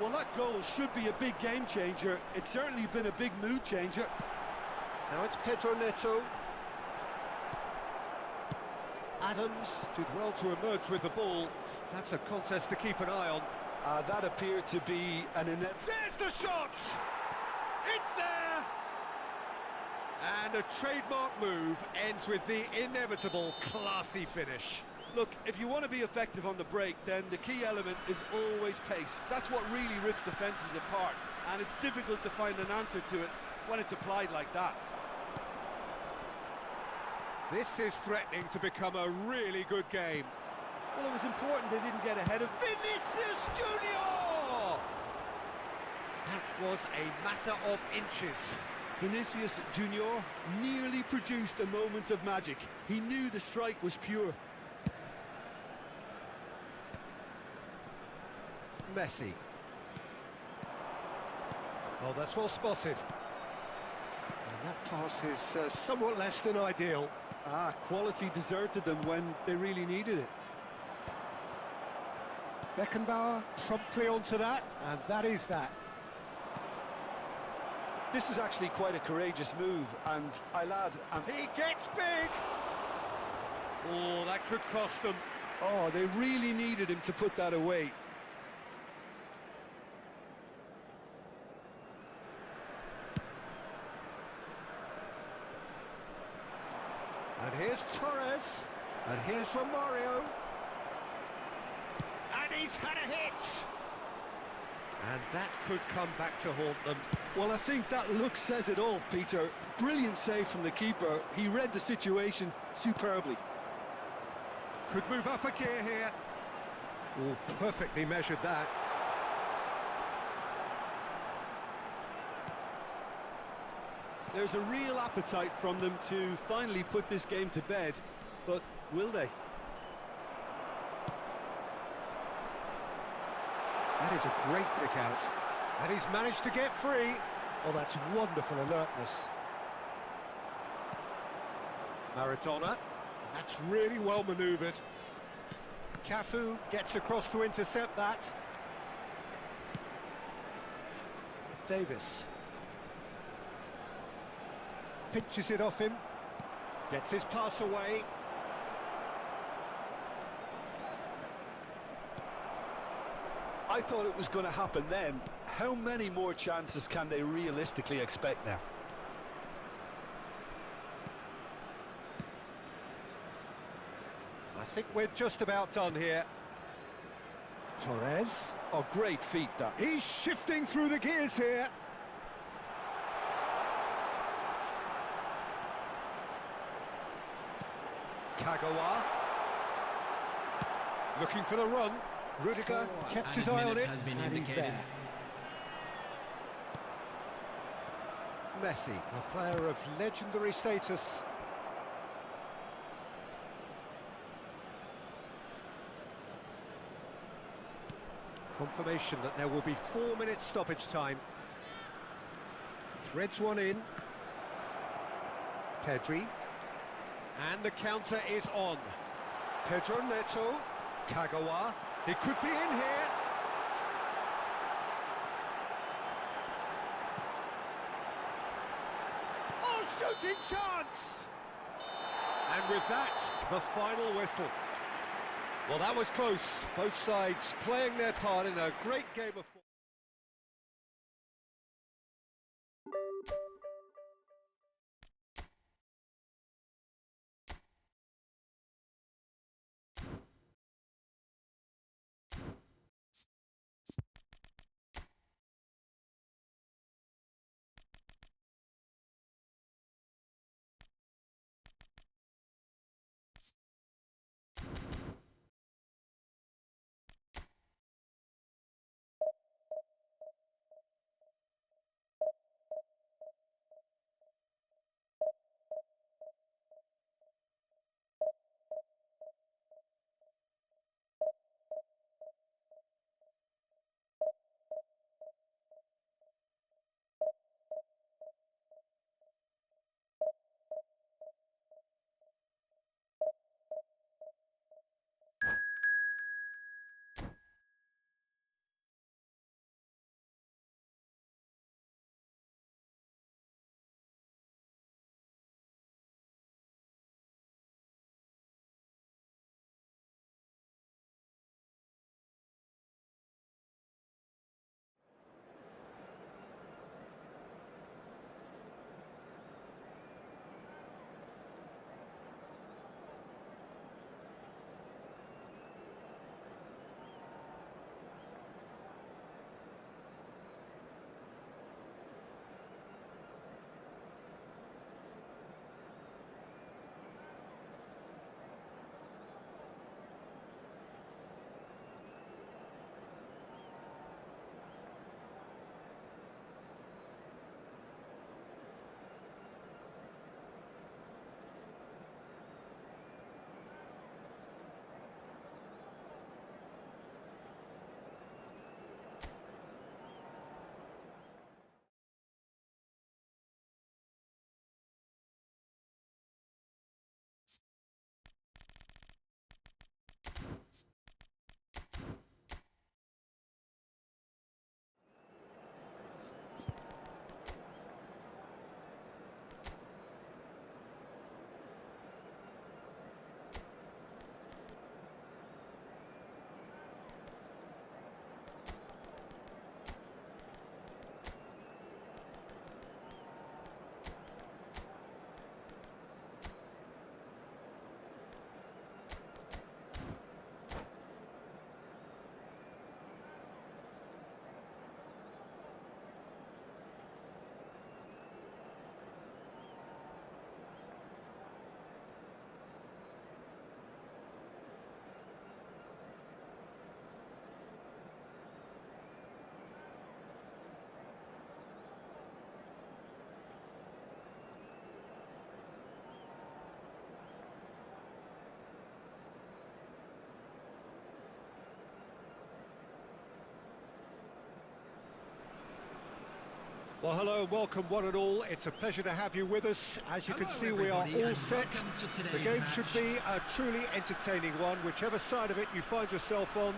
[SPEAKER 2] Well, that goal should be a big game changer. It's certainly been a big mood changer.
[SPEAKER 1] Now it's Pedro Neto. Adams did well to emerge with the ball. That's a contest to keep an eye on.
[SPEAKER 2] That appeared to be an
[SPEAKER 1] There's the shot! It's there! And a trademark move ends with the inevitable classy finish.
[SPEAKER 2] Look, if you want to be effective on the break, then the key element is always pace. That's what really rips defences apart, and it's difficult to find an answer to it when it's applied like that.
[SPEAKER 1] This is threatening to become a really good game.
[SPEAKER 2] Well, it was important they didn't get ahead of
[SPEAKER 1] Vinicius Junior! That was a matter of inches.
[SPEAKER 2] Vinicius Junior nearly produced a moment of magic. He knew the strike was pure.
[SPEAKER 1] Messi. Oh, that's well spotted. And that pass is somewhat less than ideal.
[SPEAKER 2] Quality deserted them when they really needed it.
[SPEAKER 1] Beckenbauer promptly onto that, and that is that.
[SPEAKER 2] This is actually quite a courageous move, and
[SPEAKER 1] He gets big! Oh, that could cost them.
[SPEAKER 2] Oh, they really needed him to put that away.
[SPEAKER 1] And here's Torres. And here's Romario. And he's had a hit! And that could come back to haunt them.
[SPEAKER 2] Well, I think that look says it all, Peter. Brilliant save from the keeper. He read the situation superbly.
[SPEAKER 1] Could move up a gear here. Oh, perfectly measured that.
[SPEAKER 2] There's a real appetite from them to finally put this game to bed, but will they?
[SPEAKER 1] That is a great pick out. And he's managed to get free. Oh, that's wonderful alertness. Maradona. That's really well manoeuvred. Cafu gets across to intercept that. Davis. Pinches it off him. Gets his pass away.
[SPEAKER 2] I thought it was going to happen then. How many more chances can they realistically expect now?
[SPEAKER 1] I think we're just about done here. Torres.
[SPEAKER 2] Oh, great feat, that.
[SPEAKER 1] He's shifting through the gears here. Kagawa. Looking for the run. Rudiger kept his eye on it, and he's there. Messi, a player of legendary status. Confirmation that there will be 4 minutes stoppage time. Threads one in. Pedri. And the counter is on. Pedro Neto. Kagawa. He could be in here. Oh, shooting chance! And with that, the final whistle. Well, that was close. Both sides playing their part in a great game of football. Well, hello and welcome one and all. It's a pleasure to have you with us. As you can see, we are all set. The game should be a truly entertaining one, whichever side of it you find yourself on.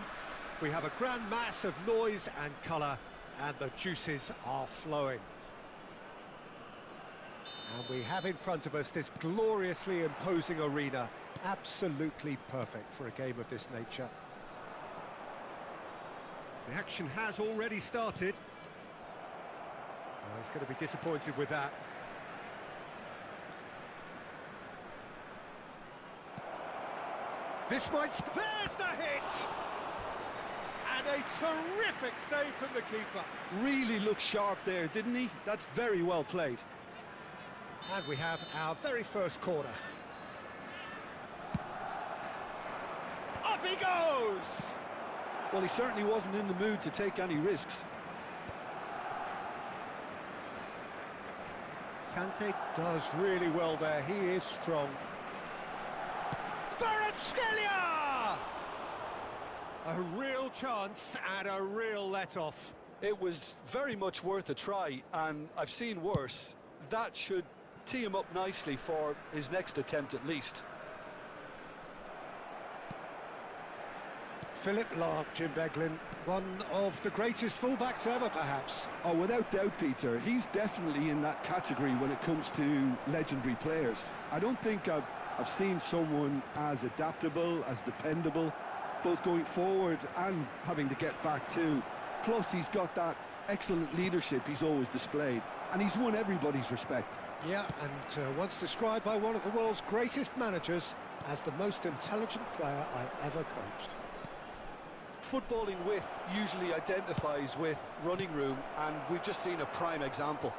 [SPEAKER 1] We have a grand mass of noise and colour, and the juices are flowing. And we have in front of us this gloriously imposing arena, absolutely perfect for a game of this nature. The action has already started. He's going to be disappointed with that. This might... There's the hit! And a terrific save from the keeper.
[SPEAKER 2] Really looked sharp there, didn't he? That's very well played.
[SPEAKER 1] And we have our very first corner. he goes!
[SPEAKER 2] Well, he certainly wasn't in the mood to take any risks.
[SPEAKER 1] Kante does really well there, he is strong. Kvaratskhelia! A real chance and a real let-off.
[SPEAKER 2] It was very much worth a try, and I've seen worse. That should tee him up nicely for his next attempt at least.
[SPEAKER 1] Philip Lahm, Jim Beglin, one of the greatest fullbacks ever, perhaps.
[SPEAKER 2] Oh, without doubt, Peter. He's definitely in that category when it comes to legendary players. I don't think I've seen someone as adaptable, as dependable, both going forward and having to get back too. Plus, he's got that excellent leadership he's always displayed, and he's won everybody's respect.
[SPEAKER 1] Yeah, and once described by one of the world's greatest managers as the most intelligent player I ever coached.
[SPEAKER 2] Footballing width usually identifies with running room, and we've just seen a prime example.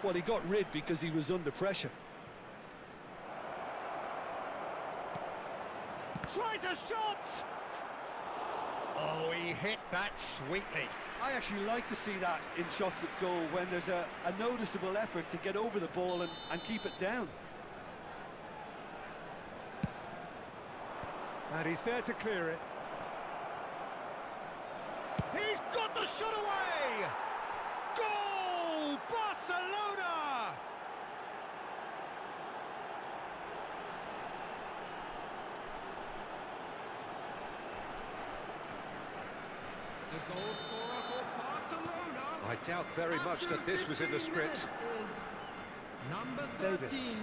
[SPEAKER 2] Well, he got rid because he was under pressure.
[SPEAKER 1] Tries a shot! Oh, he hit that sweetly.
[SPEAKER 2] I actually like to see that in shots at goal, when there's a noticeable effort to get over the ball and keep it down.
[SPEAKER 1] And he's there to clear it. He's got the shot away! Goal! Barcelona!
[SPEAKER 3] The goal scorer for Barcelona.
[SPEAKER 1] I doubt very much that this was in the script.
[SPEAKER 3] Number
[SPEAKER 1] Davis.
[SPEAKER 3] 13.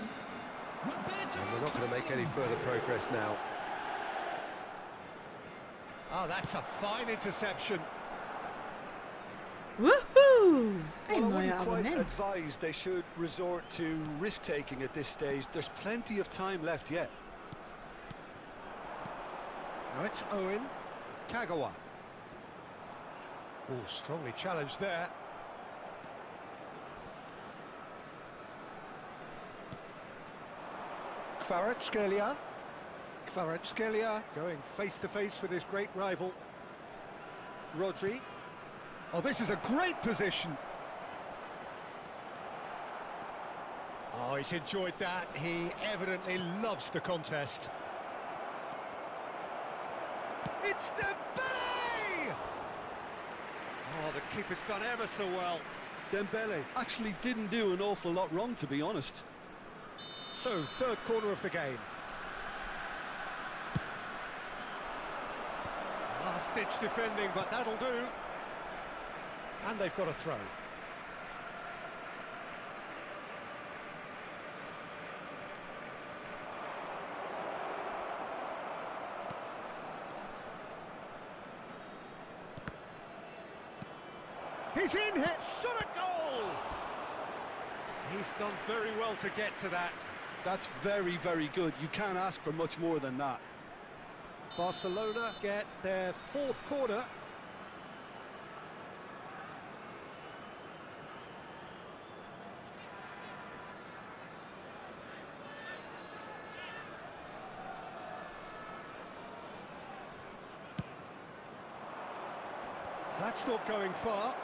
[SPEAKER 1] And they're not going to make any further progress now. Oh, that's a fine interception.
[SPEAKER 5] Woohoo!
[SPEAKER 2] Well, I
[SPEAKER 5] Een mooie
[SPEAKER 2] wouldn't quite
[SPEAKER 5] abonnement.
[SPEAKER 2] advise they should resort to risk-taking at this stage. There's plenty of time left yet.
[SPEAKER 1] Now it's Owen Kagawa. Oh, strongly challenged there. Kvaratskhelia. Kvaratskhelia going face-to-face with his great rival. Rodri. Oh, this is a great position. Oh, he's enjoyed that. He evidently loves the contest. It's Dembele! Oh, the keeper's done ever so well.
[SPEAKER 2] Dembele actually didn't do an awful lot wrong, to be honest.
[SPEAKER 1] So, third corner of the game. Last-ditch defending, but that'll do. And they've got a throw. He's in here, shot a goal! He's done very well to get to that.
[SPEAKER 2] That's very, very good. You can't ask for much more than that.
[SPEAKER 1] Barcelona get their fourth corner. That's not going far.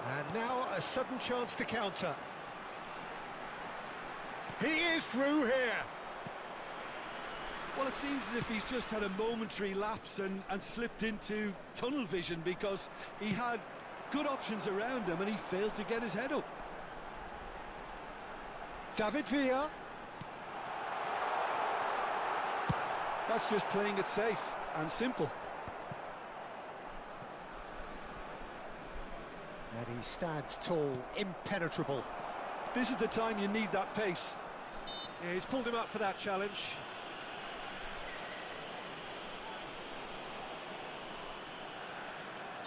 [SPEAKER 1] And now a sudden chance to counter. He is through here.
[SPEAKER 2] Well, it seems as if he's just had a momentary lapse and slipped into tunnel vision, because he had good options around him and he failed to get his head up.
[SPEAKER 1] David Villa.
[SPEAKER 2] That's just playing it safe and simple.
[SPEAKER 1] And he stands tall, impenetrable.
[SPEAKER 2] This is the time you need that pace.
[SPEAKER 1] Yeah, he's pulled him up for that challenge.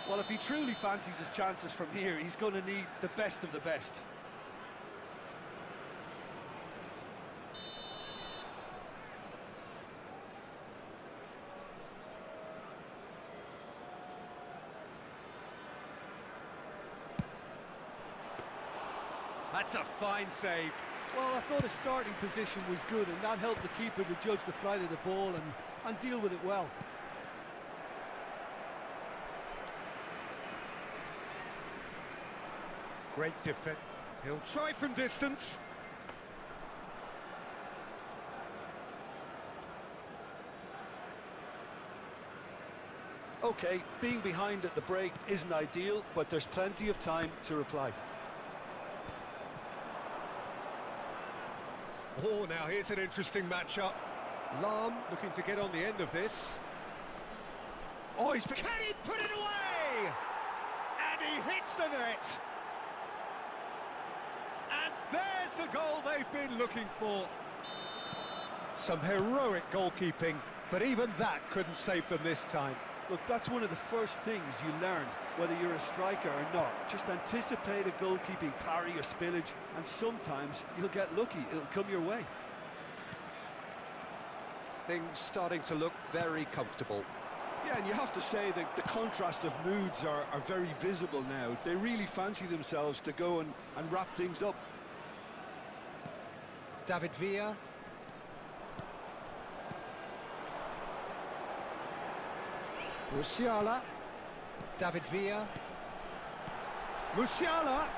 [SPEAKER 2] Well, if he truly fancies his chances from here, he's going to need the best of the best.
[SPEAKER 1] That's a fine save.
[SPEAKER 2] Well, I thought his starting position was good, and that helped the keeper to judge the flight of the ball and deal with it well.
[SPEAKER 1] Great defense. He'll try from distance.
[SPEAKER 2] Okay, being behind at the break isn't ideal, but there's plenty of time to reply.
[SPEAKER 1] Oh, now here's an interesting matchup. Lam looking to get on the end of this. Oh, can he put it away? And he hits the net. And there's the goal they've been looking for. Some heroic goalkeeping, but even that couldn't save them this time.
[SPEAKER 2] Look, that's one of the first things you learn, whether you're a striker or not. Just anticipate a goalkeeping parry or spillage, and sometimes you'll get lucky, it'll come your way.
[SPEAKER 1] Things starting to look very comfortable.
[SPEAKER 2] Yeah, and you have to say that the contrast of moods are very visible now. They really fancy themselves to go and wrap things up.
[SPEAKER 1] David Villa. Musiala. David Villa. Musiala.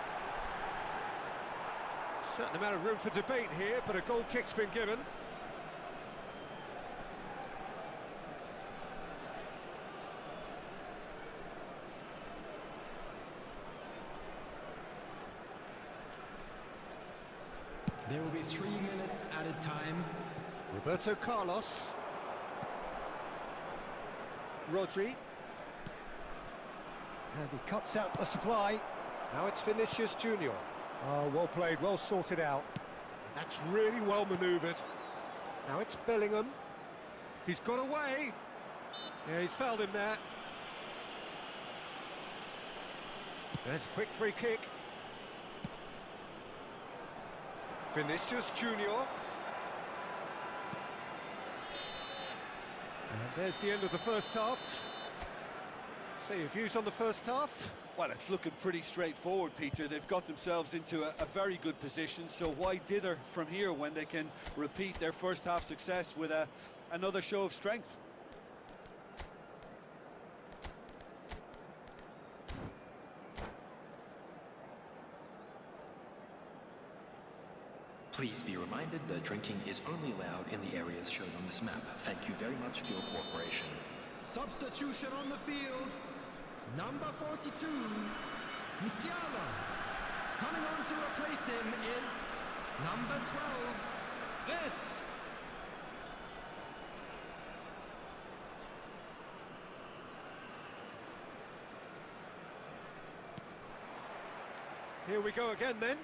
[SPEAKER 1] Certain amount of room for debate here, but a goal kick's been given.
[SPEAKER 4] There will be 3 minutes added time.
[SPEAKER 1] Roberto Carlos. Rodri. And he cuts out the supply. Now it's Vinicius Junior. Oh, well played, well sorted out. That's really well manoeuvred. Now it's Bellingham. He's got away. Yeah, he's fouled him there. There's a quick free kick. Vinicius Junior. And there's the end of the first half. So your views on the first half?
[SPEAKER 2] Well, it's looking pretty straightforward, Peter. They've got themselves into a very good position, so why dither from here when they can repeat their first half success with another show of strength?
[SPEAKER 4] Please be reminded that drinking is only allowed in the areas shown on this map. Thank you very much for your cooperation. Substitution on the field. Number 42, Musiala. Coming on to replace him is number 12, Vitz.
[SPEAKER 1] Here we go again then.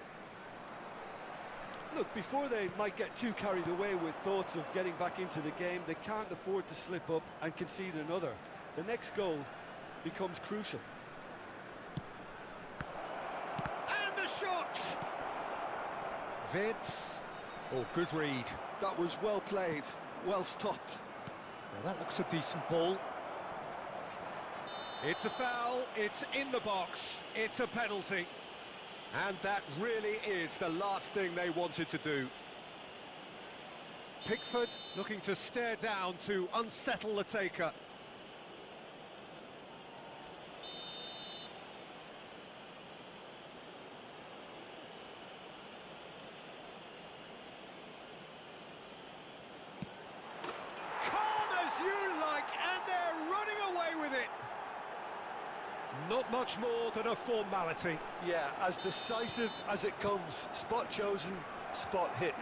[SPEAKER 2] Look, before they might get too carried away with thoughts of getting back into the game, they can't afford to slip up and concede another. The next goal becomes crucial.
[SPEAKER 1] And the shot! Vitz. Oh, good read.
[SPEAKER 2] That was well played, well stopped.
[SPEAKER 1] Now that looks a decent ball. It's a foul, it's in the box, it's a penalty. And that really is the last thing they wanted to do. Pickford looking to stare down to unsettle the taker. Calm as you like, and they're running away with it. Not much more than a formality.
[SPEAKER 2] Yeah, as decisive as it comes. Spot chosen, spot hit.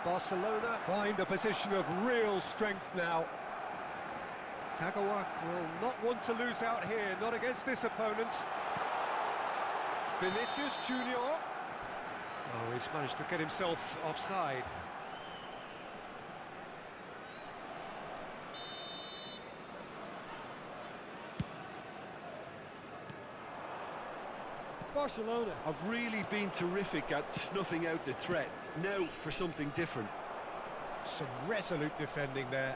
[SPEAKER 1] Barcelona find a position of real strength now. Kagawa will not want to lose out here, not against this opponent. Vinicius Junior. Oh, he's managed to get himself offside.
[SPEAKER 2] Barcelona have really been terrific at snuffing out the threat. Now for something different.
[SPEAKER 1] Some resolute defending there.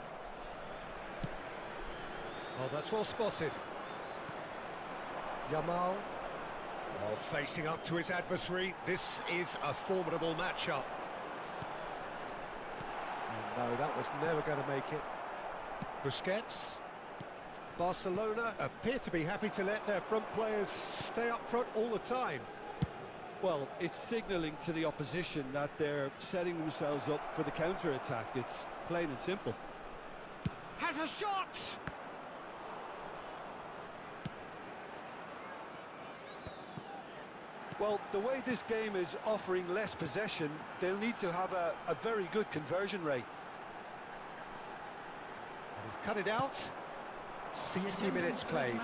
[SPEAKER 1] Oh, that's well spotted. Yamal. Well, facing up to his adversary, this is a formidable matchup. And no, that was never going to make it. Busquets. Barcelona appear to be happy to let their front players stay up front all the time.
[SPEAKER 2] Well, it's signalling to the opposition that they're setting themselves up for the counter-attack. It's plain and simple.
[SPEAKER 1] Has a shot!
[SPEAKER 2] Well, the way this game is offering less possession, they'll need to have a very good conversion rate.
[SPEAKER 1] And he's cut it out. 60 minutes played.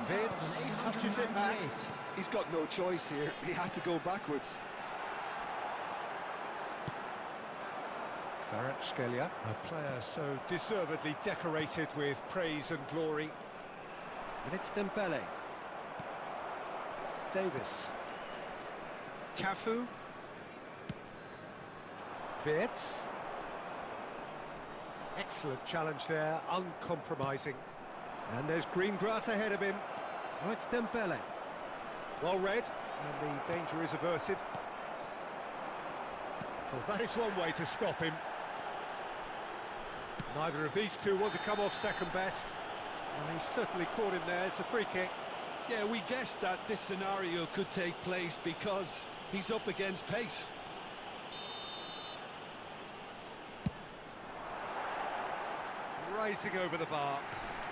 [SPEAKER 1] Vids touches it back.
[SPEAKER 2] He's got no choice here. He had to go backwards.
[SPEAKER 1] Kvaratskhelia, a player so deservedly decorated with praise and glory. And it's Dembele. Davis. Cafu. Vids. Excellent challenge there, uncompromising. And there's green grass ahead of him. Oh, it's Dembele. Well read, and the danger is averted. Well, that is one way to stop him. Neither of these two want to come off second best. And he certainly caught him there. It's a free kick.
[SPEAKER 2] Yeah, we guessed that this scenario could take place because he's up against pace.
[SPEAKER 1] Rising over the bar.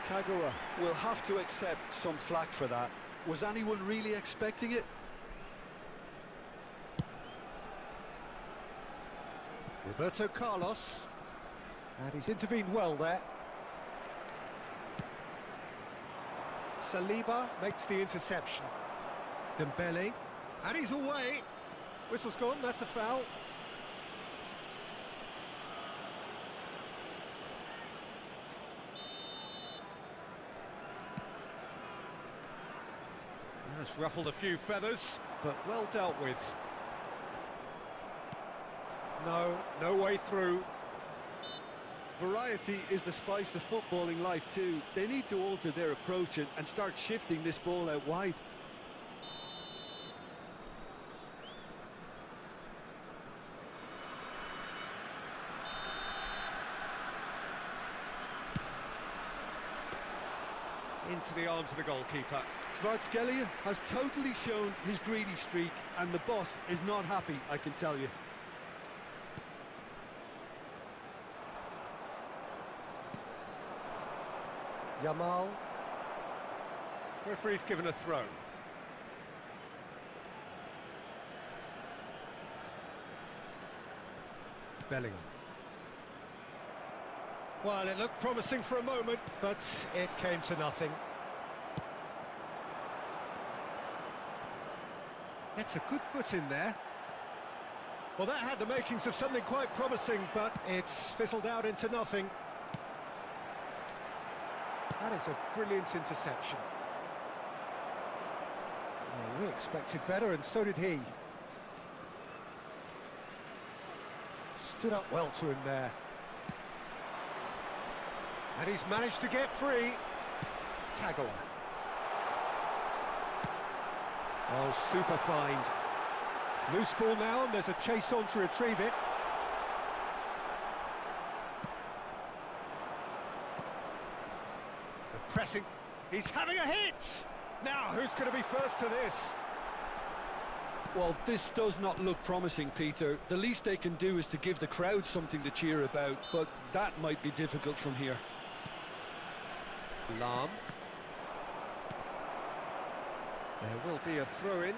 [SPEAKER 2] Kagawa will have to accept some flack for that. Was anyone really expecting it?
[SPEAKER 1] Roberto Carlos. And he's intervened well there. Saliba makes the interception. Dembele. And he's away. Whistle's gone, that's a foul. That's ruffled a few feathers, but well dealt with. No way through.
[SPEAKER 2] Variety is the spice of footballing life too. They need to alter their approach and start shifting this ball out wide.
[SPEAKER 1] Into the arms of the goalkeeper.
[SPEAKER 2] Kvaratskhelia has totally shown his greedy streak, and the boss is not happy, I can tell you.
[SPEAKER 1] Yamal. Referee's given a throw. Bellingham. Well, it looked promising for a moment, but it came to nothing. It's a good foot in there. Well, that had the makings of something quite promising, but it's fizzled out into nothing. That is a brilliant interception. Well, we expected better, and so did he. Stood up well to him there. And he's managed to get free. Kagawa. Oh, super find. Loose ball now, and there's a chase on to retrieve it. The pressing. He's having a hit! Now, who's going to be first to this?
[SPEAKER 2] Well, this does not look promising, Peter. The least they can do is to give the crowd something to cheer about, but that might be difficult from here.
[SPEAKER 1] Lahm. There will be a throw-in.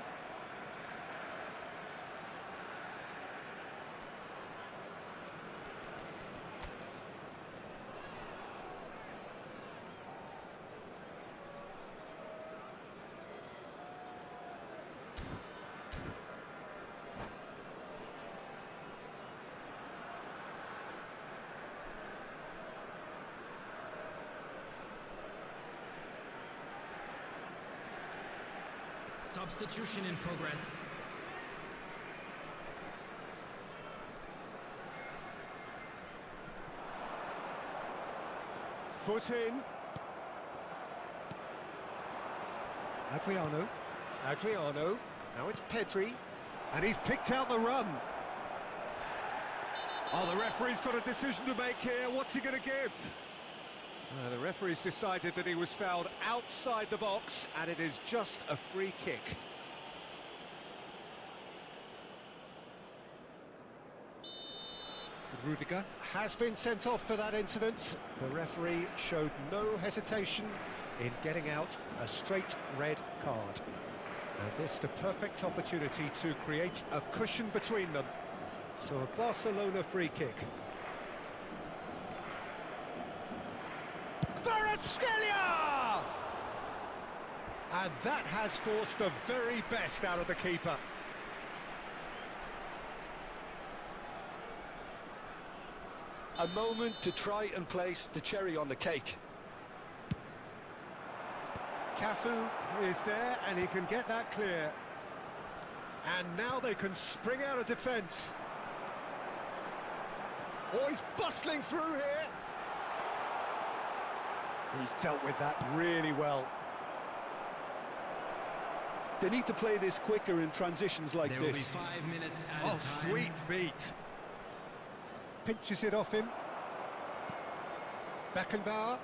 [SPEAKER 4] Substitution in progress.
[SPEAKER 1] Foot in. Adriano. Adriano, now it's Pedri, and he's picked out the run. Oh, the referee's got a decision to make here. What's he going to give? The referee's decided that he was fouled outside the box, and it is just a free kick. Rudiger has been sent off for that incident. The referee showed no hesitation in getting out a straight red card. And this the perfect opportunity to create a cushion between them. So a Barcelona free kick. Kvaratskhelia! And that has forced the very best out of the keeper.
[SPEAKER 2] A moment to try and place the cherry on the cake.
[SPEAKER 1] Cafu is there and he can get that clear. And now they can spring out of defence. Oh, he's bustling through here. He's dealt with that really well.
[SPEAKER 2] They need to play this quicker in transitions like
[SPEAKER 4] There will be
[SPEAKER 2] this.
[SPEAKER 4] 5 minutes at
[SPEAKER 1] Oh,
[SPEAKER 4] a time.
[SPEAKER 1] sweet feet. Pinches it off him. Beckenbauer.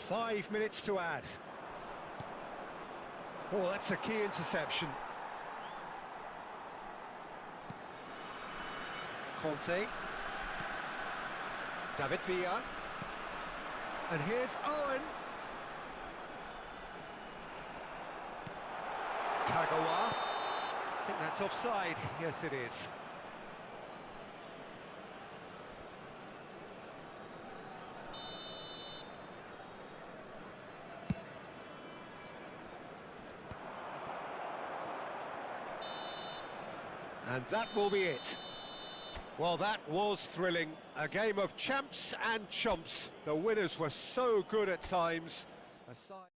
[SPEAKER 1] 5 minutes to add. Oh, that's a key interception. Conte. David Villa. And here's Owen. Kagawa. I think that's offside. Yes, it is. And that will be it. Well, that was thrilling. A game of champs and chumps. The winners were so good at times. Aside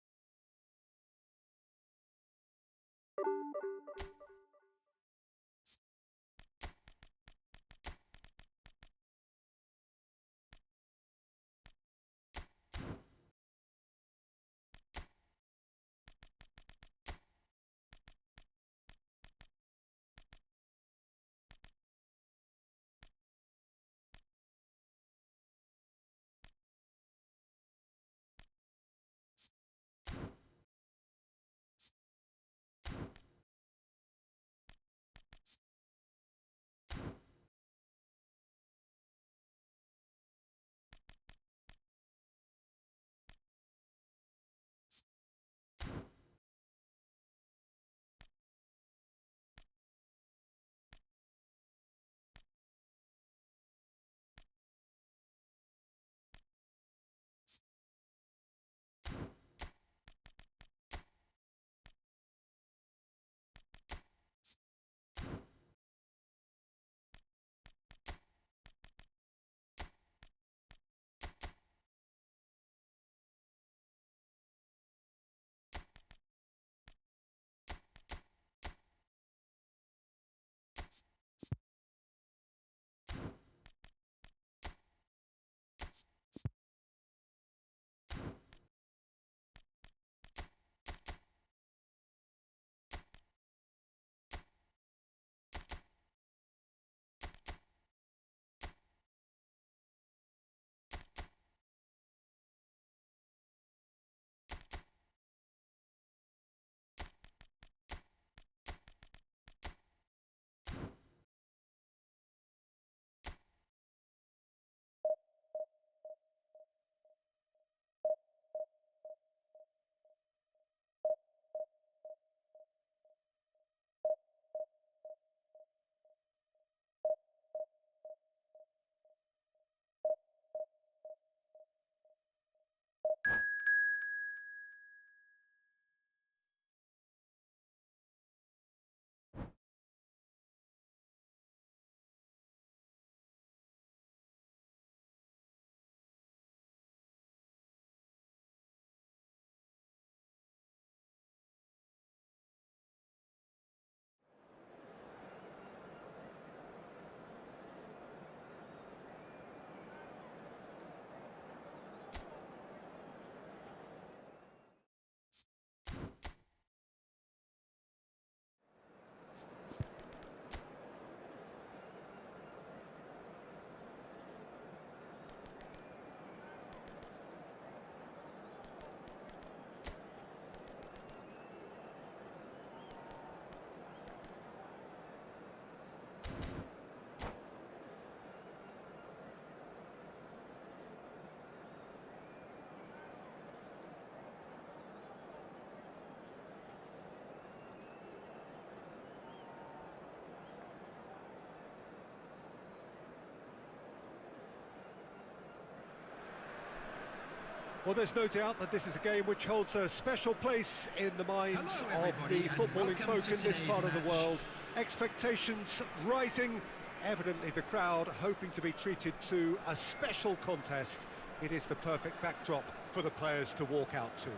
[SPEAKER 1] Well, there's no doubt that this is a game which holds a special place in the minds
[SPEAKER 4] Hello,
[SPEAKER 1] of the
[SPEAKER 4] everybody, and
[SPEAKER 1] footballing
[SPEAKER 4] welcome
[SPEAKER 1] folk in
[SPEAKER 4] to
[SPEAKER 1] this
[SPEAKER 4] today's
[SPEAKER 1] part of the
[SPEAKER 4] match.
[SPEAKER 1] world. Expectations rising, evidently the crowd hoping to be treated to a special contest. It is the perfect backdrop for the players to walk out to.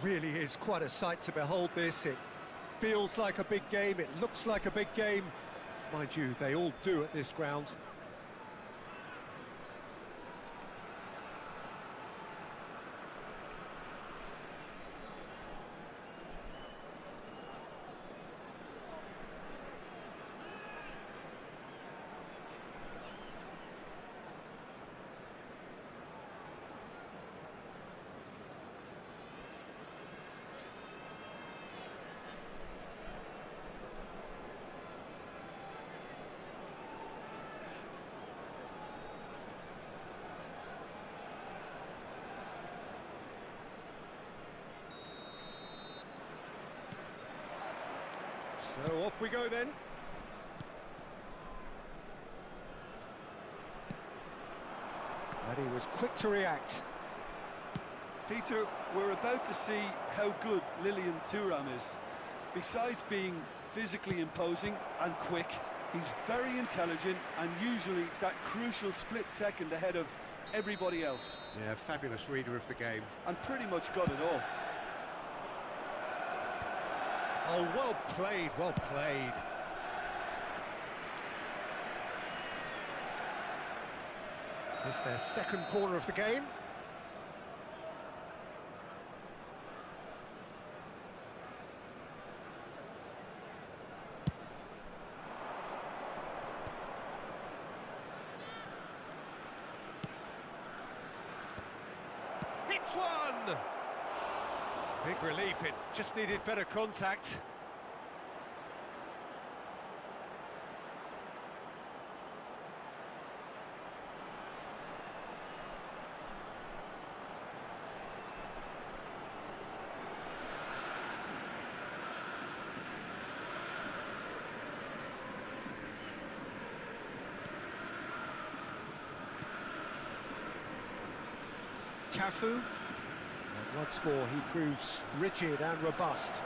[SPEAKER 1] Really is quite a sight to behold this. It feels like a big game, it looks like a big game. Mind you, they all do at this ground. So off we go then. And he was quick to react.
[SPEAKER 2] Peter, we're about to see how good Lilian Thuram is. Besides being physically imposing and quick, he's very intelligent and usually that crucial split second ahead of everybody else.
[SPEAKER 1] Yeah, fabulous reader of the game.
[SPEAKER 2] And pretty much got it all.
[SPEAKER 1] Oh, well played, well played. This is their second corner of the game. Hits one! Big relief, it just needed better contact. Cafu, and once more he proves rigid and robust.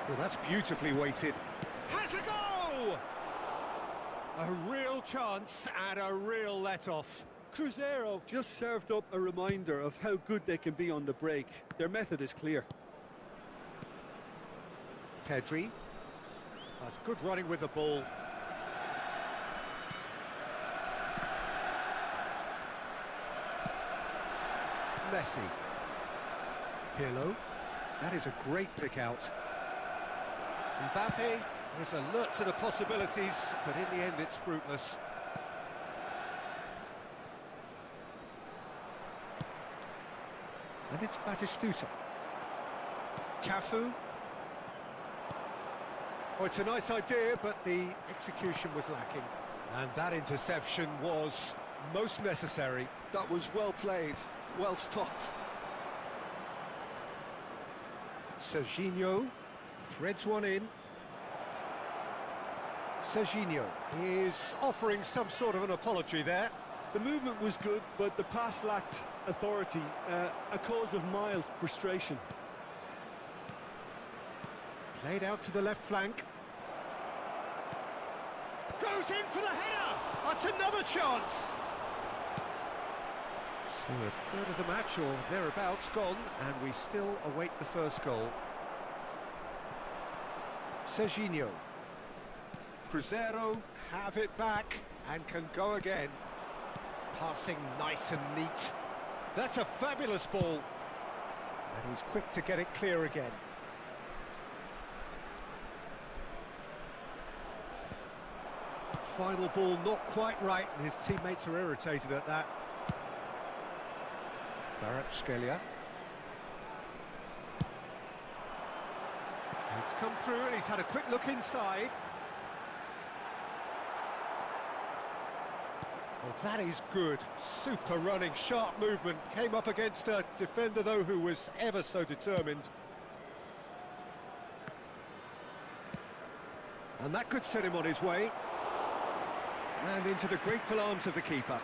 [SPEAKER 1] Well, that's beautifully weighted. Has a go! A real chance and a real let-off.
[SPEAKER 2] Cruzeiro just served up a reminder of how good they can be on the break. Their method is clear.
[SPEAKER 1] Pedri. That's good running with the ball. Messi. Pirlo. That is a great pick out. Mbappe is alert to the possibilities, but in the end it's fruitless. And it's Batistuta. Cafu. Oh, it's a nice idea, but the execution was lacking. And that interception was most necessary.
[SPEAKER 2] That was well played, well stopped.
[SPEAKER 1] Serginho threads one in. Serginho is offering some sort of an apology there.
[SPEAKER 2] The movement was good, but the pass lacked authority, a cause of mild frustration.
[SPEAKER 1] Played out to the left flank. Goes in for the header! That's another chance! So a third of the match, or thereabouts, gone, and we still await the first goal. Serginho. Cruzeiro have it back and can go again. Passing nice and neat. That's a fabulous ball. And he's quick to get it clear again. Final ball not quite right, and his teammates are irritated at that. Kvaratskhelia. It's come through and he's had a quick look inside. Well, that is good. Super running, sharp movement. Came up against a defender, though, who was ever so determined. And that could set him on his way. And into the grateful arms of the keeper.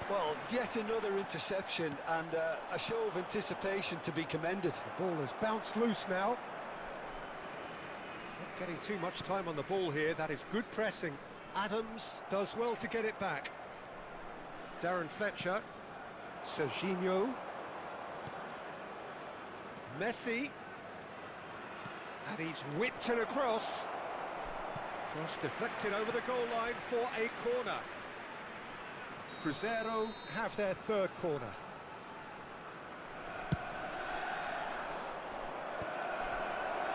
[SPEAKER 2] Well, yet another interception and a show of anticipation to be commended.
[SPEAKER 1] The ball has bounced loose now. Not getting too much time on the ball here. That is good pressing. Adams does well to get it back. Darren Fletcher. Serginho. Messi. And he's whipped it across. Cross deflected over the goal line for a corner. Cruzeiro have their third corner.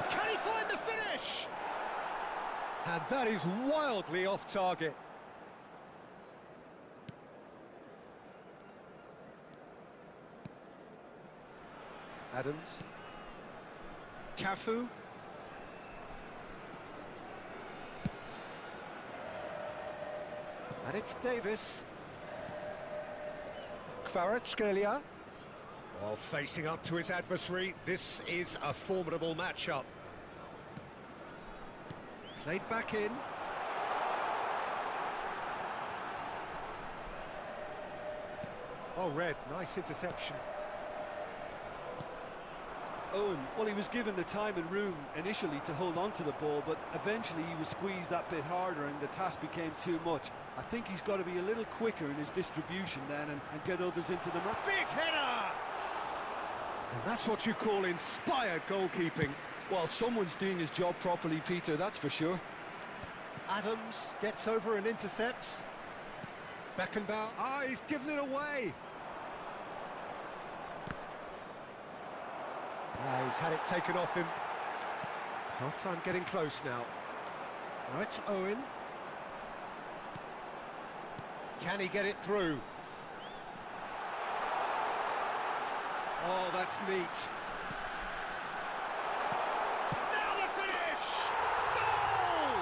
[SPEAKER 1] Can he find the finish? And that is wildly off target. Adams. Cafu. And it's Davis. Kvaratskhelia. While facing up to his adversary, this is a formidable matchup. Played back in. Oh, Red, nice interception.
[SPEAKER 2] Owen, well, he was given the time and room initially to hold on to the ball, but eventually he was squeezed that bit harder and the task became too much. I think he's got to be a little quicker in his distribution then and get others into the match.
[SPEAKER 1] Big header! And that's what you call inspired goalkeeping.
[SPEAKER 2] Well, someone's doing his job properly, Peter, that's for sure.
[SPEAKER 1] Adams gets over and intercepts. Beckenbauer, he's given it away. He's had it taken off him. Half-time getting close now. Now it's Owen. Can he get it through? Oh, that's neat. Now the finish! Goal!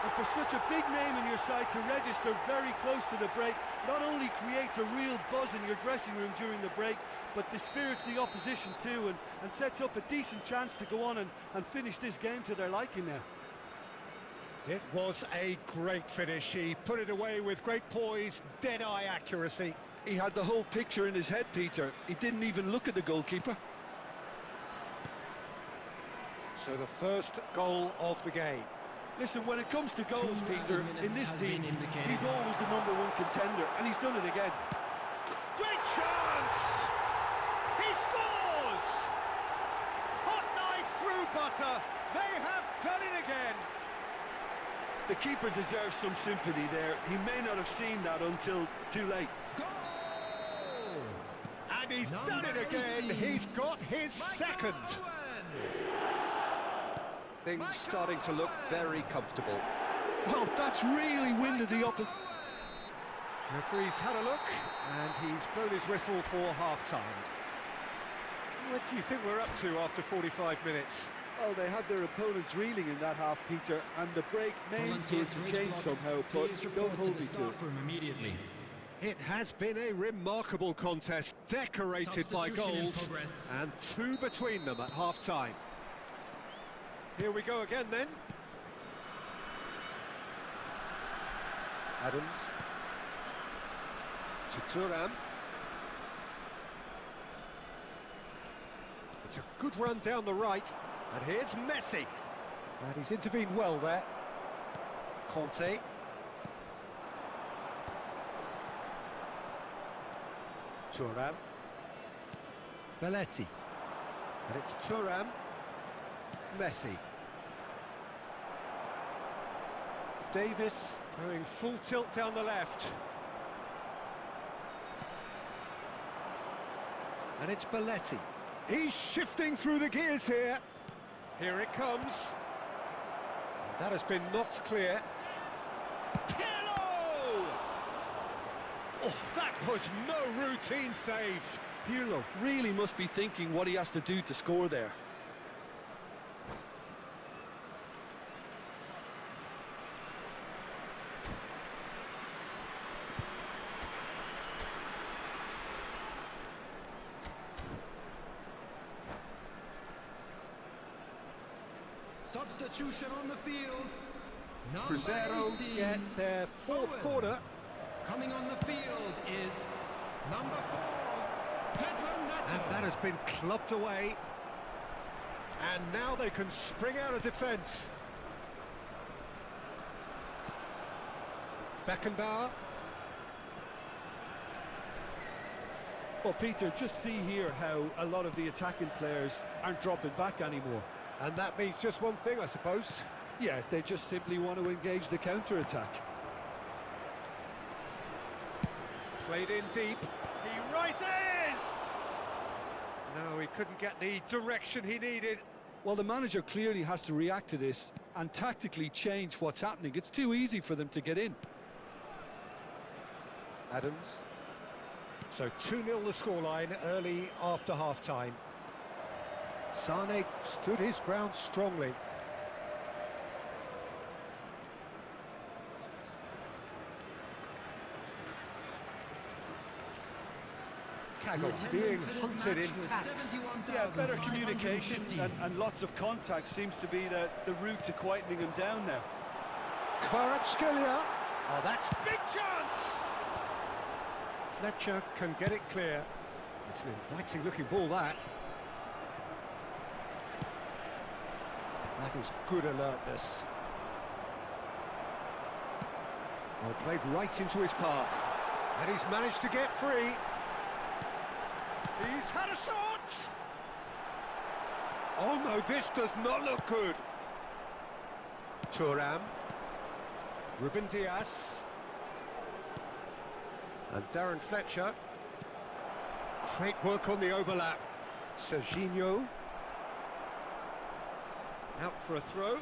[SPEAKER 2] And for such a big name in your side to register very close to the break, not only creates a real buzz in your dressing room during the break, but dispirits the opposition too and sets up a decent chance to go on and finish this game to their liking now.
[SPEAKER 1] It was a great finish. He put it away with great poise, dead-eye accuracy.
[SPEAKER 2] He had the whole picture in his head, Peter. He didn't even look at the goalkeeper.
[SPEAKER 1] So the first goal of the game.
[SPEAKER 2] Listen, when it comes to goals, Peter, in this team, he's always the #1 contender, and he's done it again.
[SPEAKER 1] Great chance! He scores! Hot knife through butter. They have done it again.
[SPEAKER 2] The keeper deserves some sympathy there. He may not have seen that until too late.
[SPEAKER 4] Goal!
[SPEAKER 1] And he's done it again. He's got his second. Things starting to look very comfortable.
[SPEAKER 2] Well, that's really winded the opposition.
[SPEAKER 1] Referee's had a look, and he's blown his whistle for half-time. What do you think we're up to after 45 minutes?
[SPEAKER 2] Well, they had their opponents reeling in that half, Peter, and the break may influence a change somehow, but don't hold me to it.
[SPEAKER 4] Immediately.
[SPEAKER 1] It has been a remarkable contest, decorated by goals, and 2 between them at half-time. Here we go again then. Adams. To Thuram. It's a good run down the right. And here's Messi. And he's intervened well there. Conte. Thuram. Belletti. And it's Thuram. Messi. Davis going full tilt down the left. And it's Belletti. He's shifting through the gears here. Here it comes. And that has been knocked clear. Pirlo! Oh, that was no routine save.
[SPEAKER 2] Pirlo really must be thinking what he has to do to score there.
[SPEAKER 4] Substitution on the field. Number
[SPEAKER 1] Cruzeiro
[SPEAKER 4] 18.
[SPEAKER 1] get their 4th
[SPEAKER 4] Owen.
[SPEAKER 1] corner.
[SPEAKER 4] Coming on the field is number 4, Pedro Neto.
[SPEAKER 1] And that has been clubbed away. And now they can spring out of defence. Beckenbauer.
[SPEAKER 2] Well, Peter, just see here how a lot of the attacking players aren't dropping back anymore.
[SPEAKER 1] And that means just one thing, I suppose.
[SPEAKER 2] Yeah, they just simply want to engage the counter-attack.
[SPEAKER 1] Played in deep. He rises! No, he couldn't get the direction he needed.
[SPEAKER 2] Well, the manager clearly has to react to this and tactically change what's happening. It's too easy for them to get in.
[SPEAKER 1] Adams. So 2-0 the scoreline early after half-time. Sane stood his ground strongly. Kagawa being hunted in packs.
[SPEAKER 2] Yeah, better communication and lots of contact seems to be the route to quietening him down now.
[SPEAKER 1] Kvaratskhelia. Oh, that's big chance! Fletcher can get it clear. It's an inviting looking ball, that. That is good alertness. Oh, played right into his path. And he's managed to get free. He's had a shot! Oh no, this does not look good. Thuram. Ruben Diaz. And Darren Fletcher. Great work on the overlap. Serginho. Out for a throw.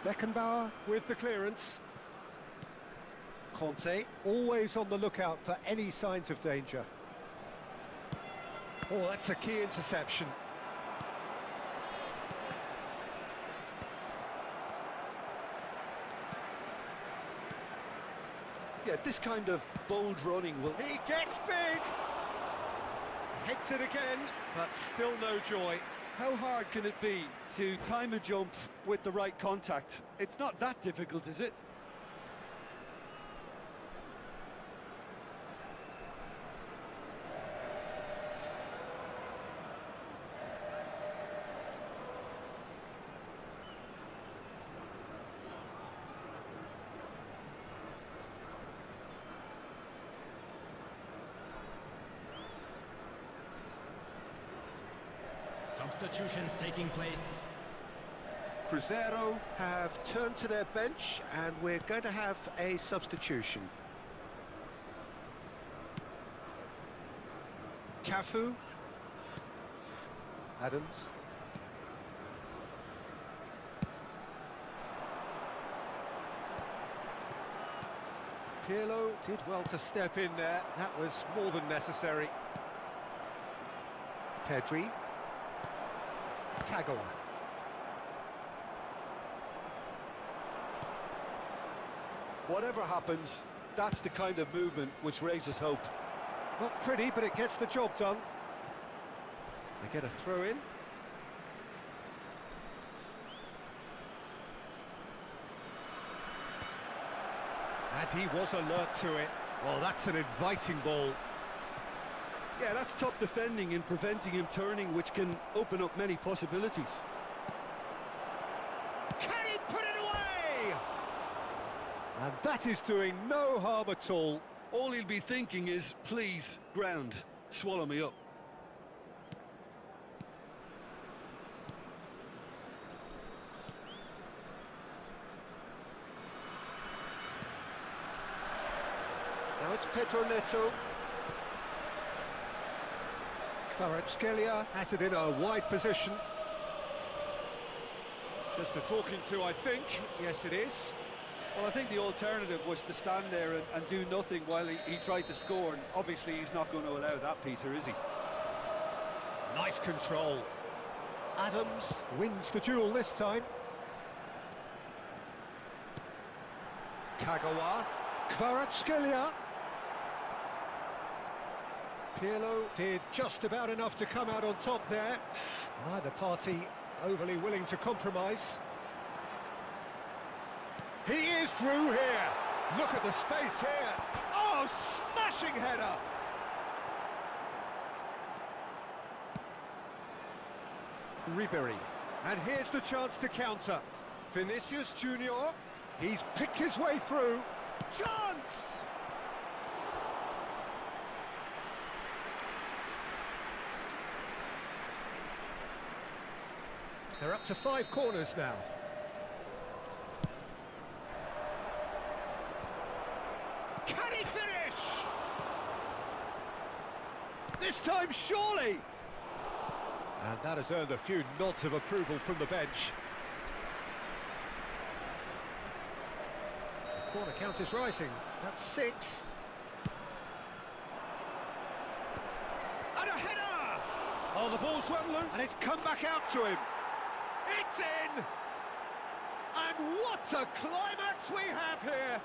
[SPEAKER 1] Beckenbauer with the clearance. Conte always on the lookout for any signs of danger. Oh, that's a key interception.
[SPEAKER 2] Yeah, this kind of bold running will...
[SPEAKER 1] He gets big! Hits it again, but still no joy.
[SPEAKER 2] How hard can it be to time a jump with the right contact? It's not that difficult, is it?
[SPEAKER 4] Substitutions taking place.
[SPEAKER 1] Cruzeiro have turned to their bench and we're going to have a substitution. Cafu. Adams. Pirlo did well to step in there. That was more than necessary. Pedri. Kagawa.
[SPEAKER 2] Whatever happens, that's the kind of movement which raises hope.
[SPEAKER 1] Not pretty, but it gets the job done. They get a throw in. And he was alert to it. Well, that's an inviting ball.
[SPEAKER 2] Yeah, that's top defending and preventing him turning, which can open up many possibilities.
[SPEAKER 1] Can he put it away? And that is doing no harm at all.
[SPEAKER 2] All he'll be thinking is, please, ground, swallow me up.
[SPEAKER 1] Now it's Pedro Neto. Kvaratskhelia has it in a wide position. Just a talking to, I think. Yes, it is.
[SPEAKER 2] Well, I think the alternative was to stand there and do nothing while he tried to score, and obviously he's not going to allow that, Peter, is he?
[SPEAKER 1] Nice control. Adams wins the duel this time. Kagawa. Kvaratskhelia. Pirlo did just about enough to come out on top there. Neither party overly willing to compromise. He is through here. Look at the space here. Oh, smashing header. Ribery. And here's the chance to counter. Vinicius Junior. He's picked his way through. Chance! They're up to 5 corners now. Can he finish? This time, surely! And that has earned a few nods of approval from the bench. The corner count is rising. That's 6. And a header! Oh, the ball's run loose. And it's come back out to him. It's in! And what a climax we have here!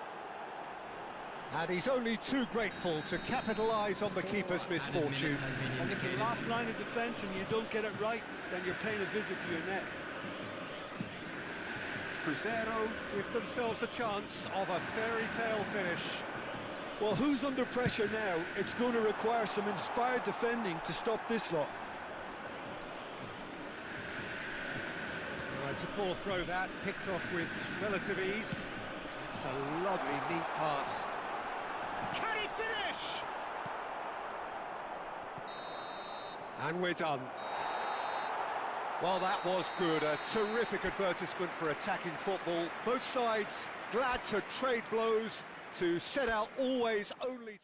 [SPEAKER 1] And he's only too grateful to capitalise on the keeper's misfortune.
[SPEAKER 2] And it's the last line of defence, and you don't get it right, then you're paying a visit to your net.
[SPEAKER 1] Cruzeiro give themselves a chance of a fairy tale finish.
[SPEAKER 2] Well, who's under pressure now? It's going to require some inspired defending to stop this lot.
[SPEAKER 1] Well, it's a poor throw that, picked off with relative ease. It's a lovely, neat pass. Can he finish? And we're done. Well, that was good. A terrific advertisement for attacking football. Both sides glad to trade blows, to set out always only to...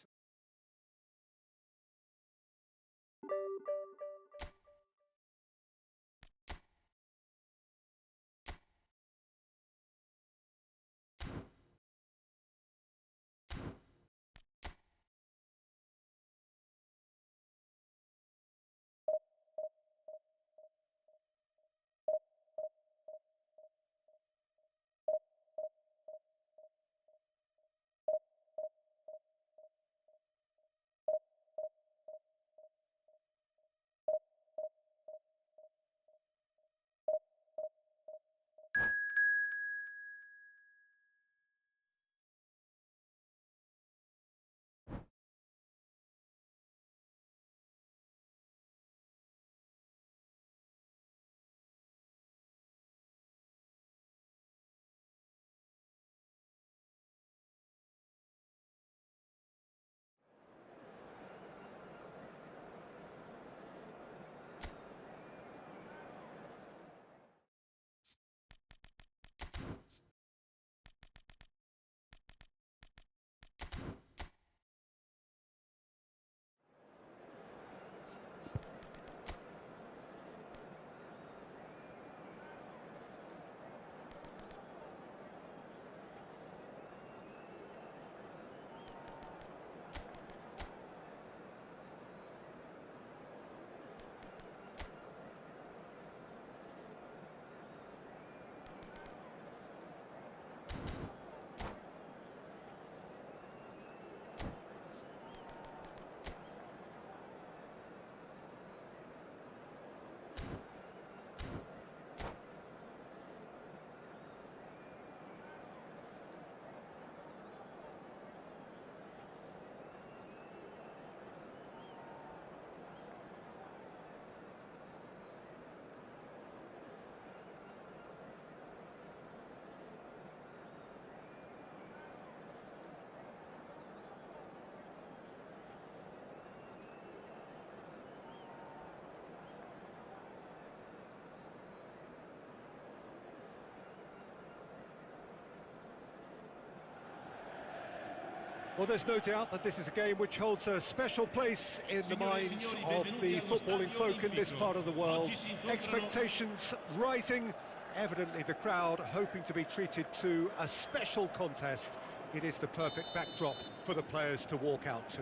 [SPEAKER 1] Well, there's no doubt that this is a game which holds a special place in the minds of the footballing folk in this part of the world. Expectations rising, evidently the crowd hoping to be treated to a special contest. It is the perfect backdrop for the players to walk out to.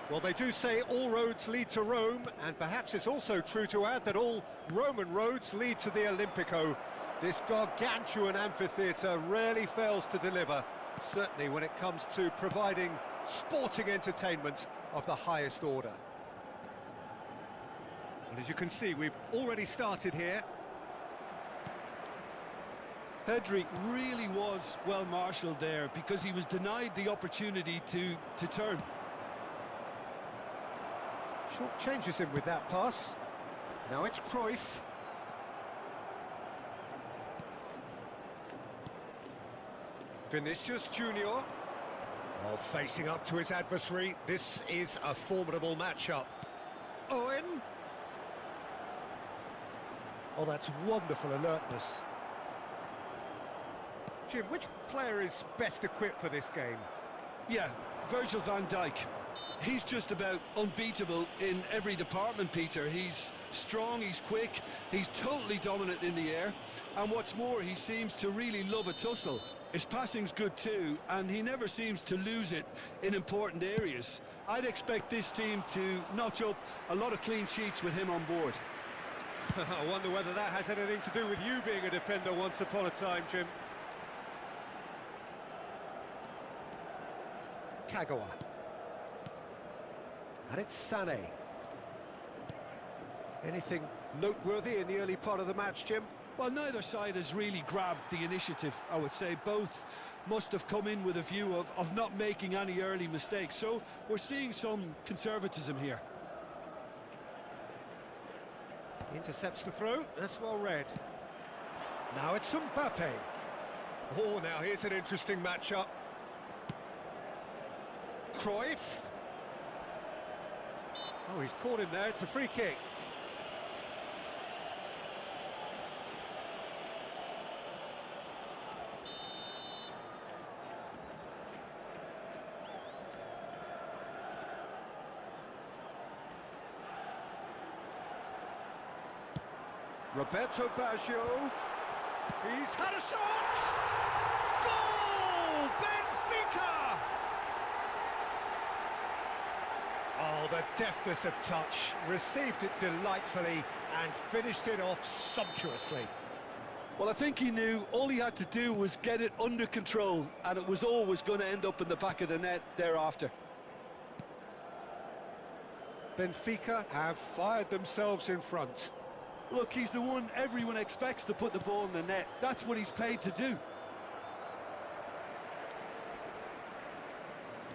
[SPEAKER 1] Well, they do say all roads lead to Rome, and perhaps it's also true to add that all Roman roads lead to the Olimpico. This gargantuan amphitheatre rarely fails to deliver. Certainly when it comes to providing sporting entertainment of the highest order. And as you can see, we've already started here.
[SPEAKER 2] Pedri really was well marshalled there because he was denied the opportunity to turn.
[SPEAKER 1] Short changes him with that pass. Now it's Cruyff. Vinicius Junior. Oh, facing up to his adversary. This is a formidable matchup. Owen. Oh, that's wonderful alertness. Jim, which player is best equipped for this game?
[SPEAKER 2] Yeah, Virgil van Dijk. He's just about unbeatable in every department, Peter. He's strong, he's quick, he's totally dominant in the air, and what's more, he seems to really love a tussle. His passing's good too, and he never seems to lose it in important areas. I'd expect this team to notch up a lot of clean sheets with him on board.
[SPEAKER 1] I wonder whether that has anything to do with you being a defender once upon a time, Jim. Kagawa. And it's Sané. Anything noteworthy in the early part of the match, Jim?
[SPEAKER 2] Well, neither side has really grabbed the initiative, I would say. Both must have come in with a view of not making any early mistakes. So we're seeing some conservatism here.
[SPEAKER 1] He intercepts the throw. That's well read. Now it's Mbappe. Oh, now here's an interesting matchup. Cruyff. Oh, he's caught him there. It's a free kick. Roberto Baggio. He's had a shot! Goal! Benfica! Oh, the deftness of touch. Received it delightfully and finished it off sumptuously.
[SPEAKER 2] Well, I think he knew all he had to do was get it under control, and it was always going to end up in the back of the net thereafter.
[SPEAKER 1] Benfica have fired themselves in front.
[SPEAKER 2] Look, he's the one everyone expects to put the ball in the net. That's what he's paid to do.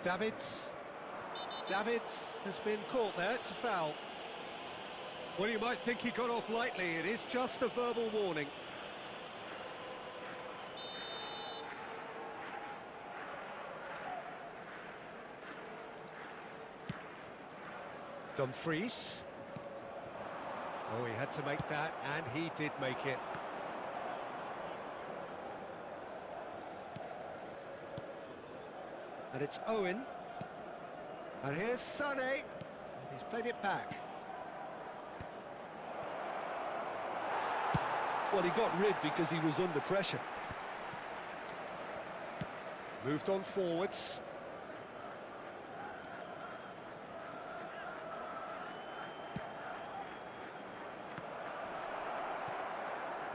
[SPEAKER 1] Davids has been caught there. It's a foul. Well, you might think he got off lightly. It is just a verbal warning. Dumfries. Oh, he had to make that, and he did make it. And it's Owen. And here's Sané. He's played it back.
[SPEAKER 2] Well, he got rid because he was under pressure.
[SPEAKER 1] Moved on forwards.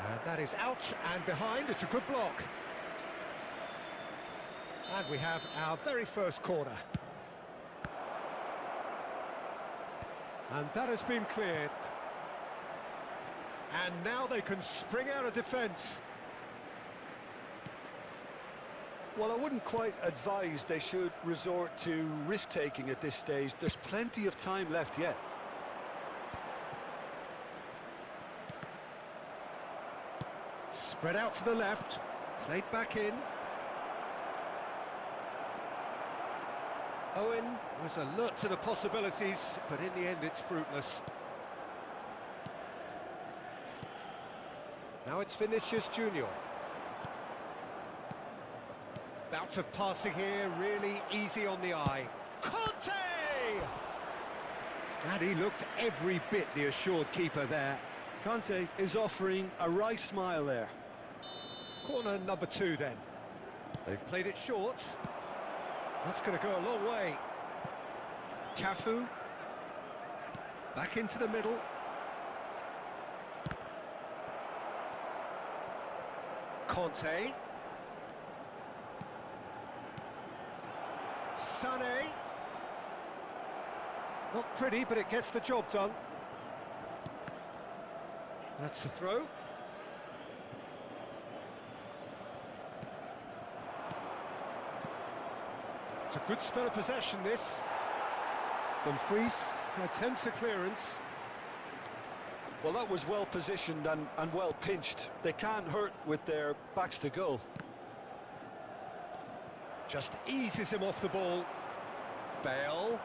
[SPEAKER 1] And that is out and behind. It's a good block. And we have our very first corner. And that has been cleared. And now they can spring out of defence.
[SPEAKER 2] Well, I wouldn't quite advise they should resort to risk-taking at this stage. There's plenty of time left yet.
[SPEAKER 1] Spread out to the left, played back in. Owen was alert to the possibilities, but in the end it's fruitless. Now it's Vinicius Junior. Bout of passing here, really easy on the eye. Conte! And he looked every bit the assured keeper there.
[SPEAKER 2] Conte is offering a right smile there.
[SPEAKER 1] Corner number 2 then. They've played it short. That's going to go a long way. Cafu. Back into the middle. Conte. Sané. Not pretty, but it gets the job done. That's the throw. It's a good spell of possession, this. Dumfries attempts a clearance.
[SPEAKER 2] Well, that was well positioned and well pinched. They can't hurt with their backs to goal.
[SPEAKER 1] Just eases him off the ball. Bale.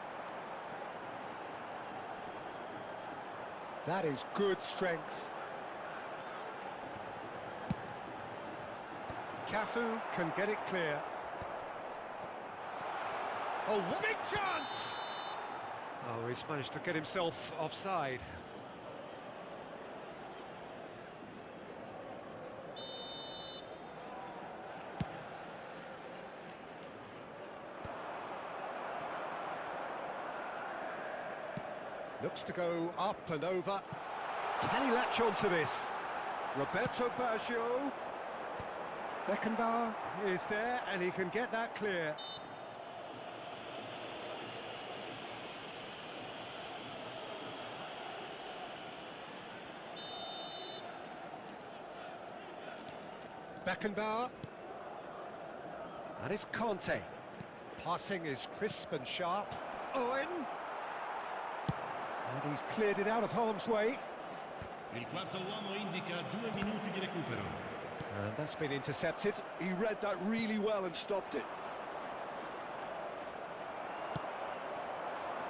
[SPEAKER 1] That is good strength. Cafu can get it clear. Oh, what big chance! Oh, he's managed to get himself offside. Looks to go up and over. Can he latch on to this? Roberto Baggio. Beckenbauer is there, and he can get that clear. Beckenbauer. That is Conte. Passing is crisp and sharp. Owen. And he's cleared it out of harm's way.
[SPEAKER 3] Il quarto uomo indica 2 minuti di recupero.
[SPEAKER 1] And that's been intercepted.
[SPEAKER 2] He read that really well and stopped it.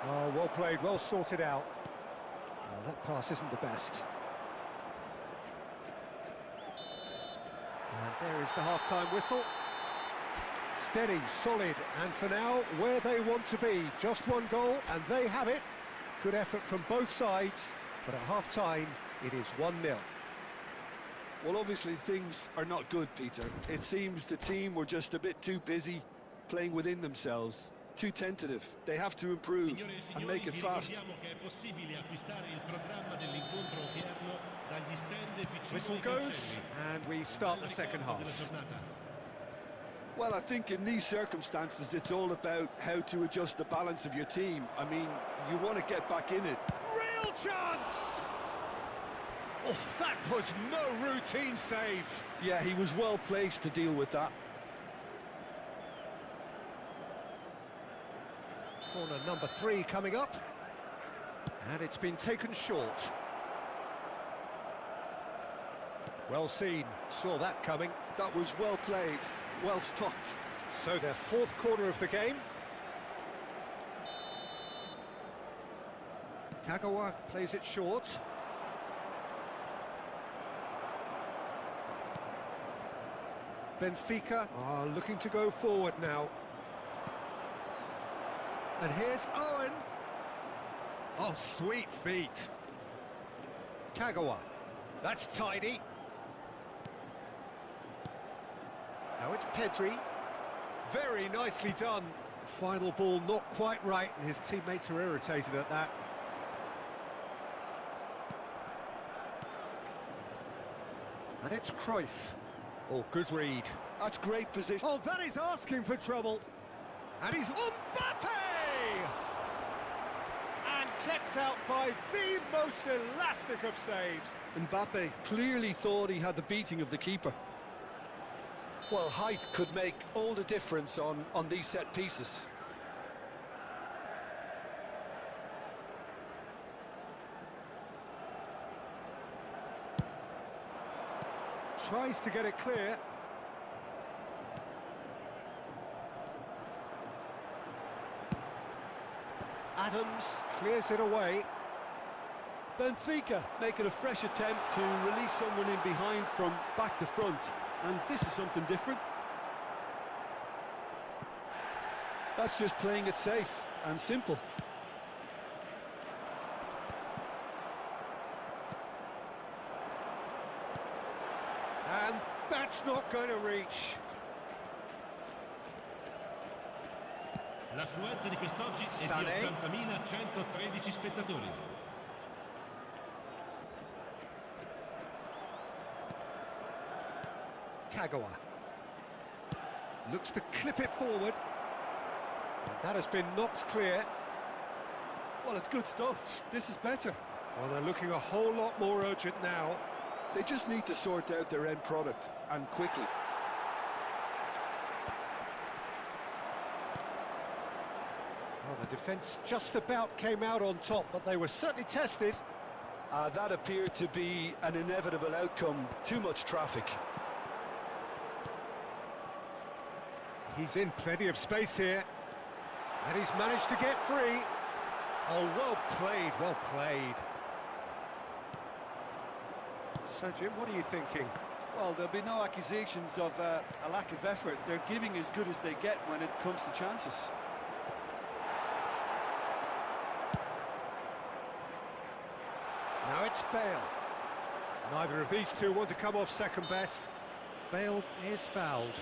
[SPEAKER 1] Oh, well played, well sorted out. Well, that pass isn't the best. And there is the half-time whistle. Steady, solid, and for now, where they want to be. Just one goal, and they have it. Good effort from both sides, but at half-time, it is 1-0.
[SPEAKER 2] Well, obviously things are not good, Peter. It seems the team were just a bit too busy playing within themselves, too tentative. They have to improve and make it fast.
[SPEAKER 1] Whistle goes, and we start the second half.
[SPEAKER 2] Well, I think in these circumstances, it's all about how to adjust the balance of your team. I mean, you want to get back in it.
[SPEAKER 1] Real chance! Oh, that was no routine save.
[SPEAKER 2] Yeah, he was well placed to deal with that.
[SPEAKER 1] Corner number 3 coming up. And it's been taken short. Well seen, saw that coming.
[SPEAKER 2] That was well played, well stopped.
[SPEAKER 1] So their 4th corner of the game. Kagawa plays it short. Benfica are looking to go forward now. And here's Owen. Oh, sweet feet. Kagawa. That's tidy. Now it's Pedri. Very nicely done. Final ball not quite right, and his teammates are irritated at that. And it's Cruyff. Oh, good read.
[SPEAKER 2] That's great position.
[SPEAKER 1] Oh, that is asking for trouble. And he's Mbappe! And kept out by the most elastic of saves.
[SPEAKER 2] Mbappe clearly thought he had the beating of the keeper. Well, height could make all the difference on these set pieces.
[SPEAKER 1] Tries to get it clear. Adams clears it away.
[SPEAKER 2] Benfica making a fresh attempt to release someone in behind from back to front. And this is something different. That's just playing it safe and simple.
[SPEAKER 1] And that's not going to reach.
[SPEAKER 3] L'affluenza di quest'oggi è
[SPEAKER 1] Sané.
[SPEAKER 3] di 80.113 spettatori.
[SPEAKER 1] Kagawa looks to clip it forward. That has been knocked clear.
[SPEAKER 2] Well, it's good stuff. This is better.
[SPEAKER 1] Well, they're looking a whole lot more urgent now.
[SPEAKER 2] They just need to sort out their end product, and quickly.
[SPEAKER 1] Well, the defence just about came out on top, but they were certainly tested.
[SPEAKER 2] That appeared to be an inevitable outcome. Too much traffic.
[SPEAKER 1] He's in plenty of space here. And he's managed to get free. Oh, well played, well played. So, Jim, what are you thinking?
[SPEAKER 2] Well, there'll be no accusations of a lack of effort. They're giving as good as they get when it comes to chances.
[SPEAKER 1] Now it's Bale. Neither of these two want to come off second best. Bale is fouled.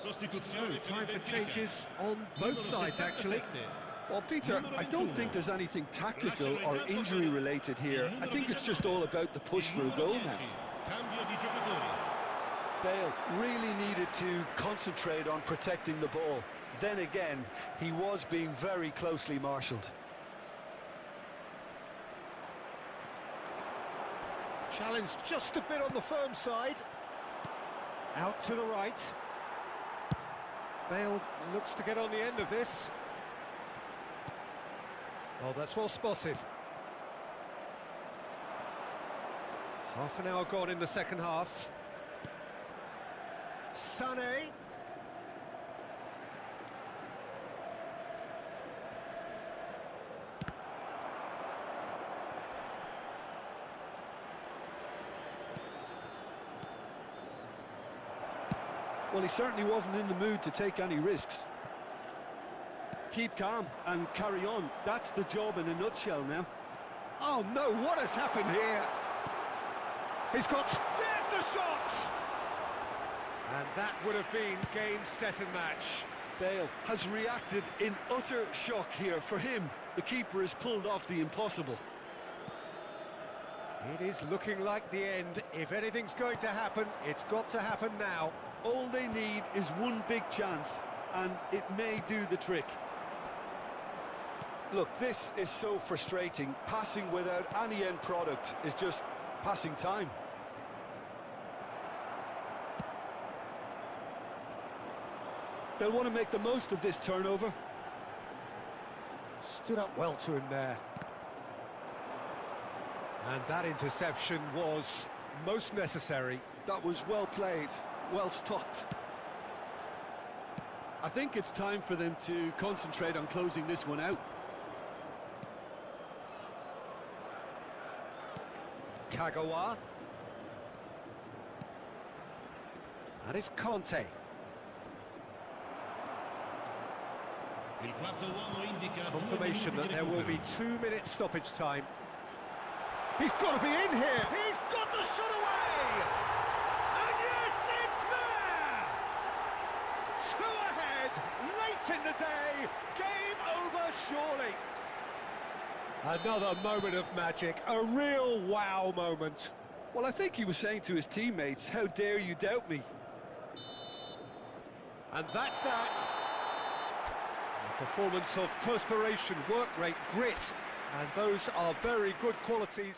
[SPEAKER 1] So, time for changes on both sides, actually.
[SPEAKER 2] Well, Peter, I don't think there's anything tactical or injury-related here. I think it's just all about the push for a goal now. Bale really needed to concentrate on protecting the ball. Then again, he was being very closely marshalled.
[SPEAKER 1] Challenge just a bit on the firm side. Out to the right. Bale looks to get on the end of this. Oh, that's well spotted. Half an hour gone in the second half. Sané.
[SPEAKER 2] Well, he certainly wasn't in the mood to take any risks. Keep calm and carry on. That's the job in a nutshell now.
[SPEAKER 1] Oh no, what has happened here? He's got... There's the shot! And that would have been game, set and match.
[SPEAKER 2] Bale has reacted in utter shock here. For him, the keeper has pulled off the impossible.
[SPEAKER 1] It is looking like the end. If anything's going to happen, it's got to happen now.
[SPEAKER 2] All they need is one big chance, and it may do the trick. Look, this is so frustrating. Passing without any end product is just passing time. They'll want to make the most of this turnover.
[SPEAKER 1] Stood up well to him there. And that interception was most necessary.
[SPEAKER 2] That was well played, well stopped. I think it's time for them to concentrate on closing this one out.
[SPEAKER 1] Kagawa. That is Conte. Confirmation that there will be 2 minutes stoppage time. He's got to be in here! He's got the shot away! And yes, it's there! 2 ahead, late in the day, game over surely. Another moment of magic, a real wow moment.
[SPEAKER 2] Well, I think he was saying to his teammates, how dare you doubt me?
[SPEAKER 1] And that's that. A performance of perspiration, work rate, grit, and those are very good qualities.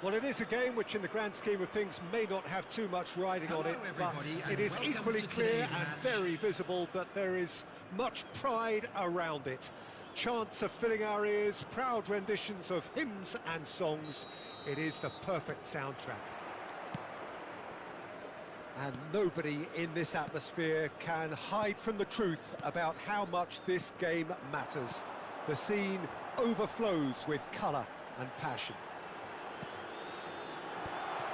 [SPEAKER 1] Well, it is a game which in the grand scheme of things may not have too much riding on it, but it is equally clear and very visible that there is much pride around it. Chants are filling our ears, proud renditions of hymns and songs. It is the perfect soundtrack. And nobody in this atmosphere can hide from the truth about how much this game matters. The scene overflows with colour and passion.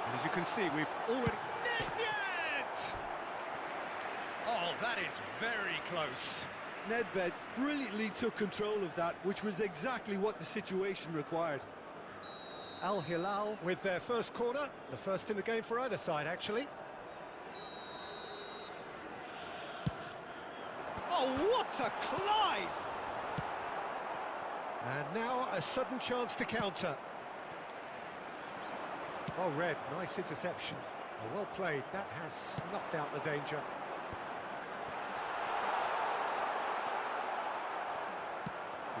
[SPEAKER 1] And as you can see, we've already... Nedved! Oh, that is very close.
[SPEAKER 2] Nedved brilliantly took control of that, which was exactly what the situation required.
[SPEAKER 1] Al Hilal with their first corner, the first in the game for either side, actually. Oh, what a climb! And now a sudden chance to counter. Well read, nice interception. Oh, well played, that has snuffed out the danger.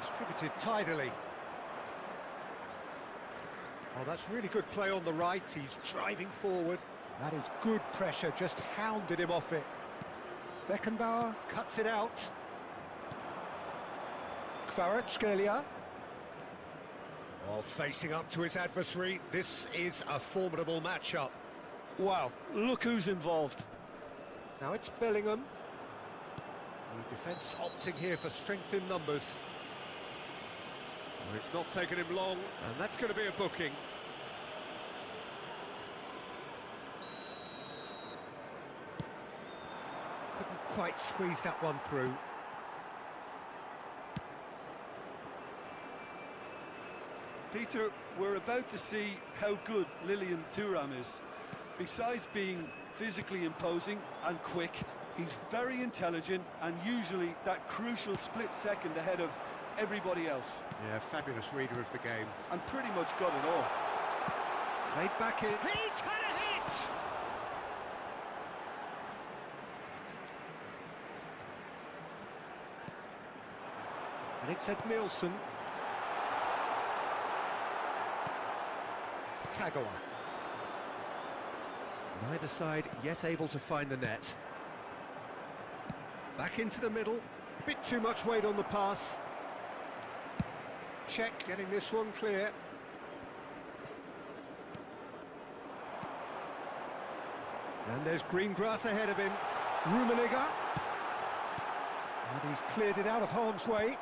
[SPEAKER 1] Distributed tidily. Oh, that's really good play on the right, he's driving forward. That is good pressure, just hounded him off it. Beckenbauer cuts it out. Kvaratskhelia. Oh, facing up to his adversary, this is a formidable matchup.
[SPEAKER 2] Wow, look who's involved.
[SPEAKER 1] Now it's Bellingham. The defence opting here for strength in numbers. Well, it's not taken him long, and that's going to be a booking. Couldn't quite squeeze that one through.
[SPEAKER 2] Peter, we're about to see how good Lilian Thuram is. Besides being physically imposing and quick, he's very intelligent and usually that crucial split second ahead of everybody else.
[SPEAKER 1] Yeah, fabulous reader of the game.
[SPEAKER 2] And pretty much got it all.
[SPEAKER 1] Played back in. He's had a hit! And it's Ed Nielsen. Kagawa. Neither side yet able to find the net. Back into the middle. Bit too much weight on the pass. Check getting this one clear. And there's green grass ahead of him. Rummenigge. And he's cleared it out of harm's way.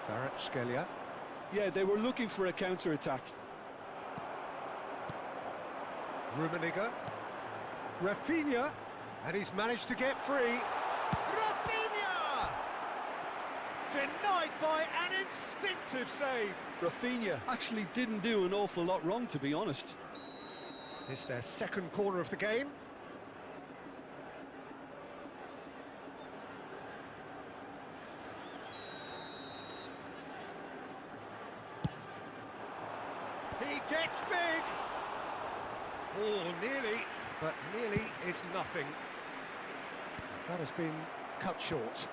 [SPEAKER 1] Kvaratskhelia.
[SPEAKER 2] Yeah, they were looking for a counter-attack.
[SPEAKER 1] Rummenigge. Rafinha. And he's managed to get free. Rafinha! Denied by an instinctive save.
[SPEAKER 2] Rafinha actually didn't do an awful lot wrong, to be honest.
[SPEAKER 1] It's their second corner of the game. He gets big. Oh, nearly, but nearly is nothing. That has been cut short.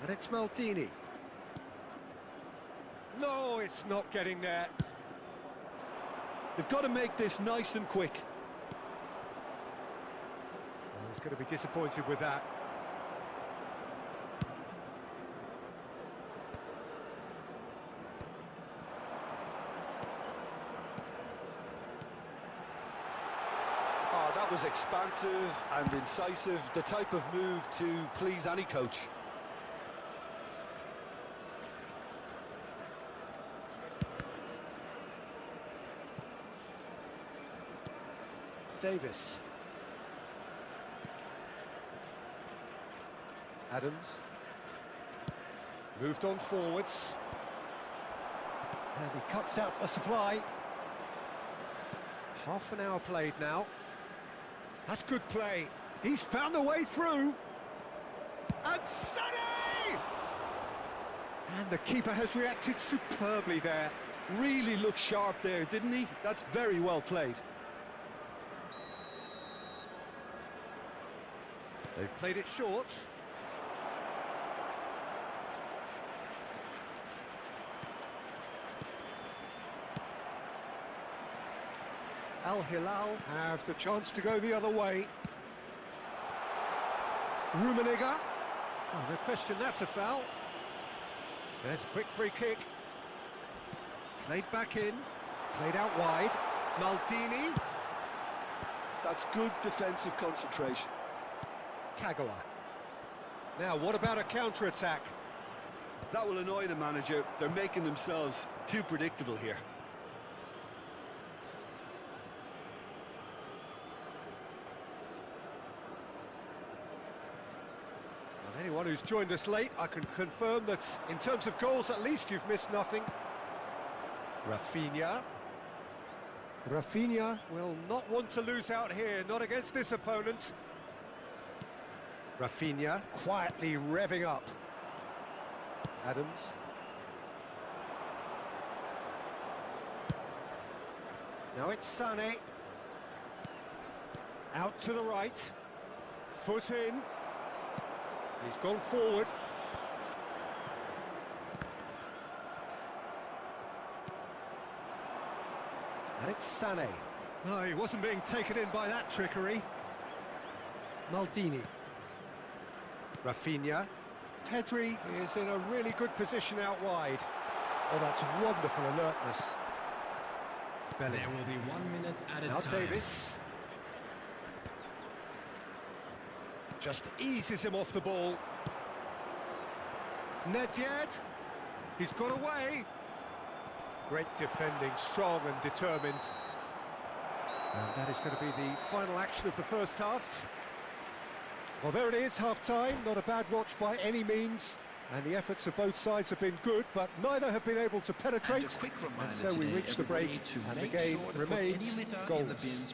[SPEAKER 1] And it's Maldini. No, it's not getting there.
[SPEAKER 2] They've got to make this nice and quick.
[SPEAKER 1] Well, he's going to be disappointed with that.
[SPEAKER 2] Oh, that was expansive and incisive, the type of move to please any coach.
[SPEAKER 1] Davis. Adams. Moved on forwards. And he cuts out the supply. Half an hour played now. That's good play. He's found a way through. And Sané! And the keeper has reacted superbly there.
[SPEAKER 2] Really looked sharp there, didn't he? That's very well played.
[SPEAKER 1] They've played it short. Al Hilal have the chance to go the other way. Rummenigge. Oh, no question, that's a foul. There's a quick free kick. Played back in, played out wide. Maldini.
[SPEAKER 2] That's good defensive concentration.
[SPEAKER 1] Kagawa. Now, what about a counter-attack?
[SPEAKER 2] That will annoy the manager. They're making themselves too predictable here.
[SPEAKER 1] And anyone who's joined us late, I can confirm that in terms of goals, at least you've missed nothing. Rafinha. Rafinha will not want to lose out here, not against this opponent. Rafinha quietly revving up. Adams. Now it's Sané. Out to the right. Foot in. He's gone forward. And it's Sané. No, he wasn't being taken in by that trickery. Maldini. Rafinha. Pedri is in a really good position out wide. Oh, that's wonderful alertness. Bellingham.
[SPEAKER 4] There will be 1 minute added
[SPEAKER 1] Now
[SPEAKER 4] time.
[SPEAKER 1] Davis. Just eases him off the ball. Nedved. He's got away. Great defending, strong and determined. And that is going to be the final action of the first half. Well, there it is, half-time. Not a bad watch by any means. And the efforts of both sides have been good, but neither have been able to penetrate. And so we reach the break, and the game remains goalless.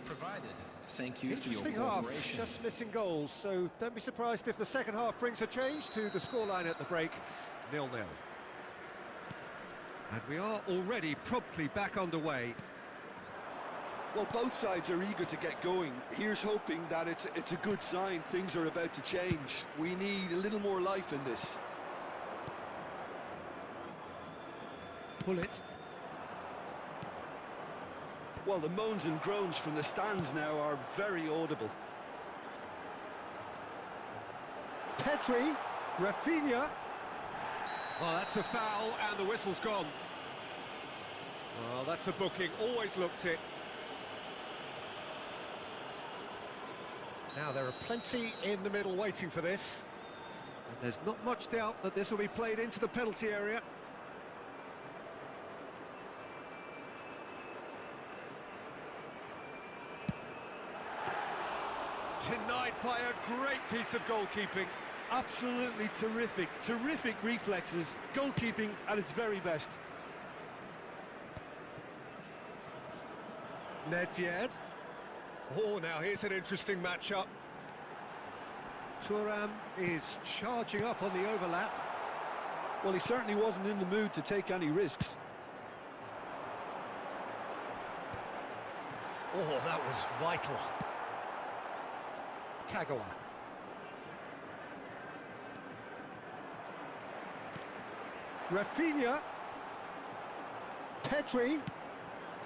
[SPEAKER 4] Thank you
[SPEAKER 1] Interesting
[SPEAKER 4] for your
[SPEAKER 1] half,
[SPEAKER 4] cooperation.
[SPEAKER 1] just missing goals. So don't be surprised if the second half brings a change to the scoreline at the break, 0-0. And we are already promptly back underway.
[SPEAKER 2] Well, both sides are eager to get going. Here's hoping that it's a good sign. Things are about to change. We need a little more life in this.
[SPEAKER 1] Pull it.
[SPEAKER 2] Well, the moans and groans from the stands now are very audible.
[SPEAKER 1] Pedri, Rafinha. Well, that's a foul, and the whistle's gone. Well, that's a booking, always looked it. Now, there are plenty in the middle waiting for this. And there's not much doubt that this will be played into the penalty area. Denied by a great piece of goalkeeping.
[SPEAKER 2] Absolutely terrific, terrific reflexes. Goalkeeping at its very best.
[SPEAKER 1] Nedved. Oh, now here's an interesting matchup. Thuram is charging up on the overlap.
[SPEAKER 2] Well, he certainly wasn't in the mood to take any risks.
[SPEAKER 1] Oh, that was vital. Kagawa. Rafinha. Pedri.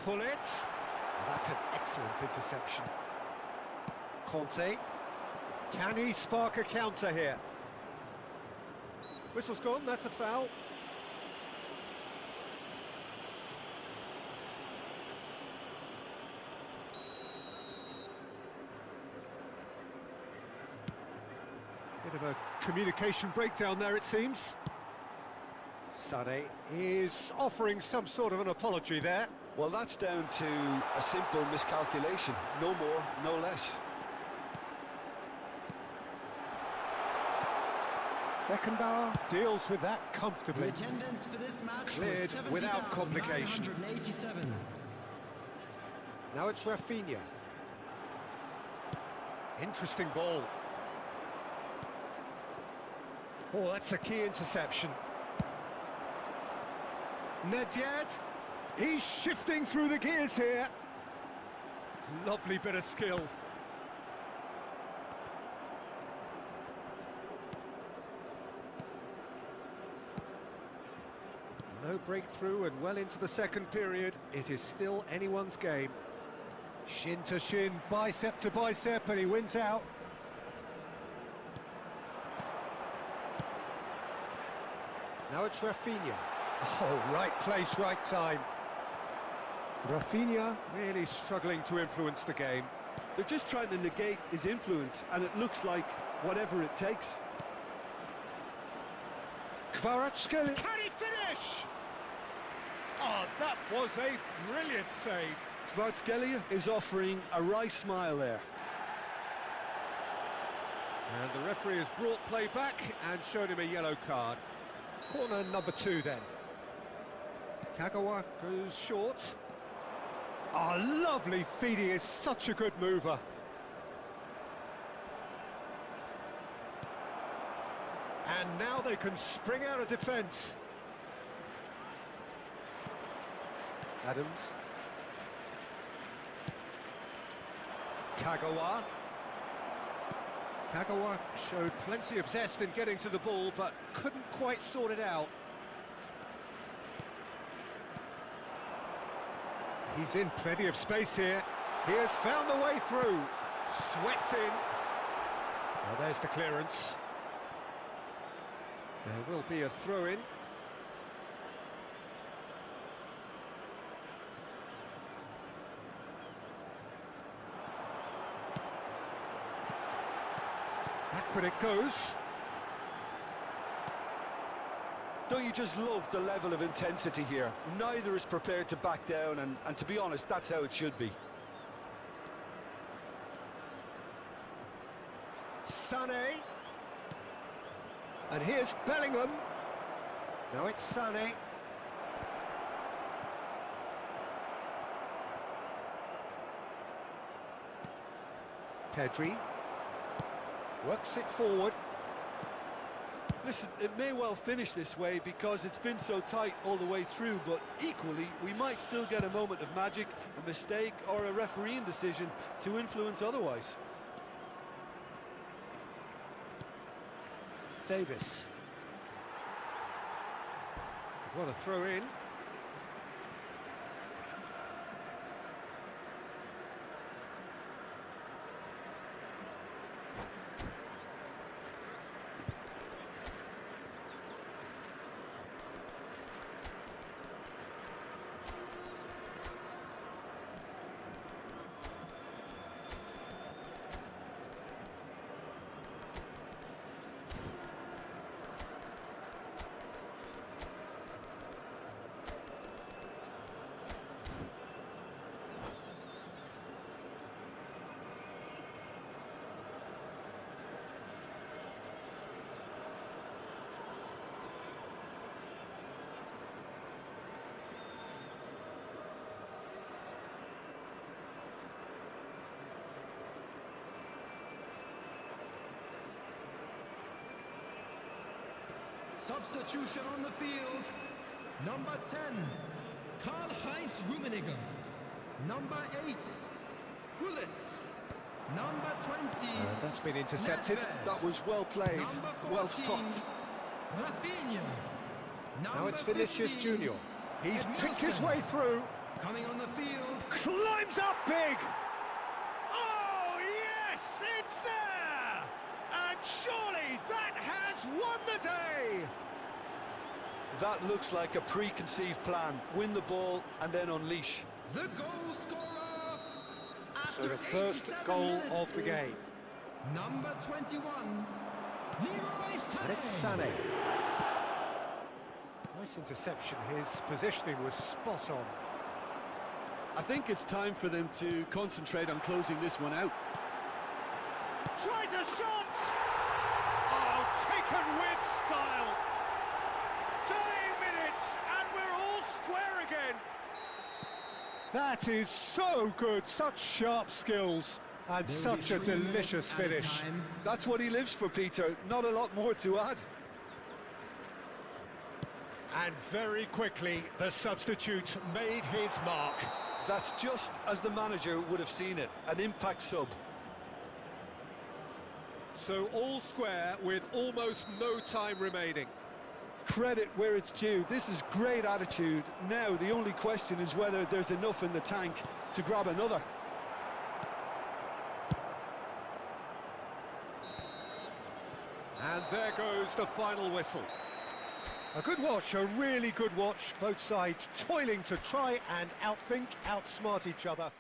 [SPEAKER 1] Pullet. Oh, that's an excellent interception. Conte. Can he spark a counter here? Whistle's gone, that's a foul. Bit of a communication breakdown there, it seems. Sané is offering some sort of an apology there.
[SPEAKER 2] Well, that's down to a simple miscalculation. No more, no less.
[SPEAKER 1] Beckenbauer deals with that comfortably.
[SPEAKER 4] The attendance for this match
[SPEAKER 1] Cleared
[SPEAKER 4] was
[SPEAKER 1] without complication.
[SPEAKER 4] 70,987.
[SPEAKER 1] Now it's Rafinha. Interesting ball. Oh, that's a key interception. Nedved. He's shifting through the gears here. Lovely bit of skill. No breakthrough and well into the second period. It is still anyone's game. Shin to shin, bicep to bicep, and he wins out. Now it's Rafinha. Oh, right place, right time. Rafinha really struggling to influence the game.
[SPEAKER 2] They're just trying to negate his influence, and it looks like whatever it takes.
[SPEAKER 1] Kvaratskhelia. Can he finish? Oh, that was a brilliant save.
[SPEAKER 2] Kvaratskhelia is offering a wry smile there.
[SPEAKER 1] And the referee has brought play back and shown him a yellow card. Corner number 2 then. Kagawa goes short. Oh, lovely feed, he is such a good mover. And now they can spring out of defence. Adams. Kagawa. Kagawa showed plenty of zest in getting to the ball, but couldn't quite sort it out. He's in plenty of space here. He has found the way through. Swept in. Now there's the clearance. There will be a throw-in. Backward it goes.
[SPEAKER 2] Don't you just love the level of intensity here? Neither is prepared to back down, and to be honest, that's how it should be.
[SPEAKER 1] Sané. And here's Bellingham. Now it's Sané. Pedri. Works it forward.
[SPEAKER 2] Listen, it may well finish this way because it's been so tight all the way through, but equally, we might still get a moment of magic, a mistake, or a refereeing decision to influence otherwise.
[SPEAKER 1] Davis. What a throw in.
[SPEAKER 4] Substitution on the field. Number 10, Karl-Heinz Rummenigge. Number 8, Gullit. Number 20.
[SPEAKER 1] And that's been intercepted.
[SPEAKER 4] Nedved.
[SPEAKER 2] That was well played,
[SPEAKER 4] Number
[SPEAKER 2] well
[SPEAKER 4] 14,
[SPEAKER 2] stopped.
[SPEAKER 4] Rafinha.
[SPEAKER 1] Now it's
[SPEAKER 4] Number
[SPEAKER 1] Vinicius
[SPEAKER 4] 15,
[SPEAKER 1] Junior. He's picked his
[SPEAKER 4] Edmilson.
[SPEAKER 1] way through.
[SPEAKER 4] Coming on the field.
[SPEAKER 1] Climbs up big! Oh, yes, it's there! And surely that has won the day!
[SPEAKER 2] That looks like a preconceived plan. Win the ball and then unleash.
[SPEAKER 4] The goal scorer.
[SPEAKER 1] So
[SPEAKER 4] After
[SPEAKER 1] the first
[SPEAKER 4] 87
[SPEAKER 1] goal
[SPEAKER 4] minutes
[SPEAKER 1] of the
[SPEAKER 4] is
[SPEAKER 1] game.
[SPEAKER 4] Number 21, Leroy
[SPEAKER 1] And it's
[SPEAKER 4] Sané.
[SPEAKER 1] Sané. Nice interception. His positioning was spot on.
[SPEAKER 2] I think it's time for them to concentrate on closing this one out.
[SPEAKER 1] Tries a shot! Oh, taken with style. 30 minutes and we're all square again. That is so good, such sharp skills and
[SPEAKER 4] There will
[SPEAKER 1] such
[SPEAKER 4] be
[SPEAKER 1] a
[SPEAKER 4] 3 minutes
[SPEAKER 1] delicious
[SPEAKER 4] added
[SPEAKER 1] finish.
[SPEAKER 4] time.
[SPEAKER 2] That's what he lives for, Peter. Not a lot more to add.
[SPEAKER 1] And very quickly, the substitute made his mark.
[SPEAKER 2] That's just as the manager would have seen it, an impact sub.
[SPEAKER 1] So all square with almost no time remaining.
[SPEAKER 2] Credit where it's due. This is great attitude. Now the only question is whether there's enough in the tank to grab another.
[SPEAKER 1] And there goes the final whistle. A good watch, a really good watch. Both sides toiling to try and outthink, outsmart each other.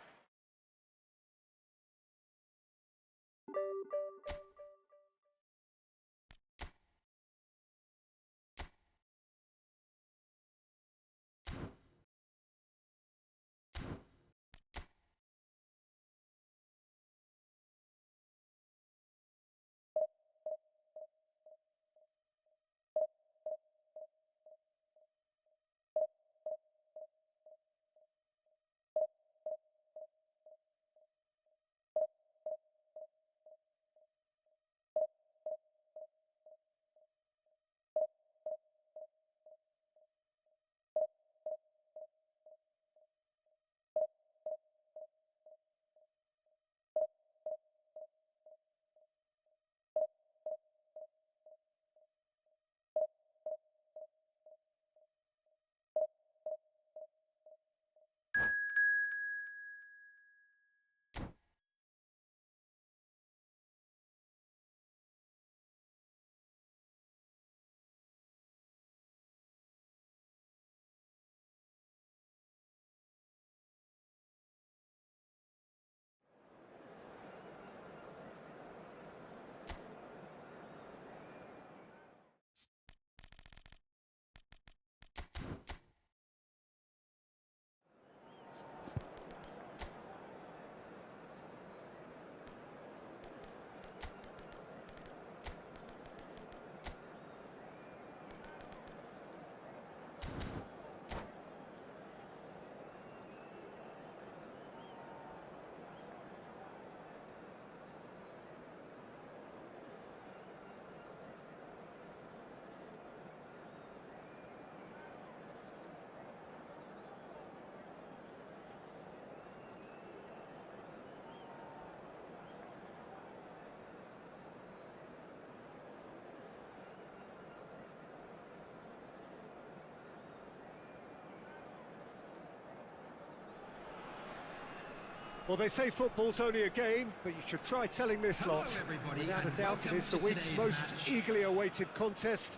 [SPEAKER 1] Well, they say football's only a game, but you should try telling this
[SPEAKER 4] Hello,
[SPEAKER 1] lot.
[SPEAKER 4] everybody,
[SPEAKER 1] Without a
[SPEAKER 4] and
[SPEAKER 1] doubt, it
[SPEAKER 4] welcome
[SPEAKER 1] is the
[SPEAKER 4] to
[SPEAKER 1] week's
[SPEAKER 4] today's
[SPEAKER 1] most
[SPEAKER 4] match.
[SPEAKER 1] eagerly awaited contest.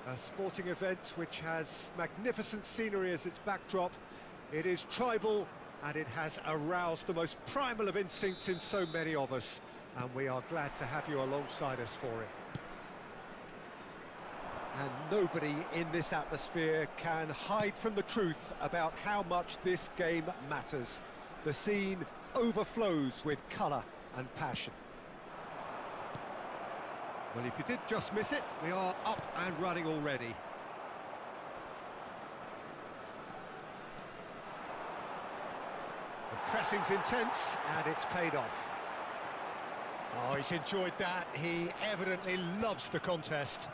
[SPEAKER 1] A sporting event which has magnificent scenery as its backdrop. It is tribal, and it has aroused the most primal of instincts in so many of us. And we are glad to have you alongside us for it. And nobody in this atmosphere can hide from the truth about how much this game matters. The scene overflows with colour and passion. Well, if you did just miss it, we are up and running already. The pressing's intense, and it's paid off. Oh, he's enjoyed that. He evidently loves the contest.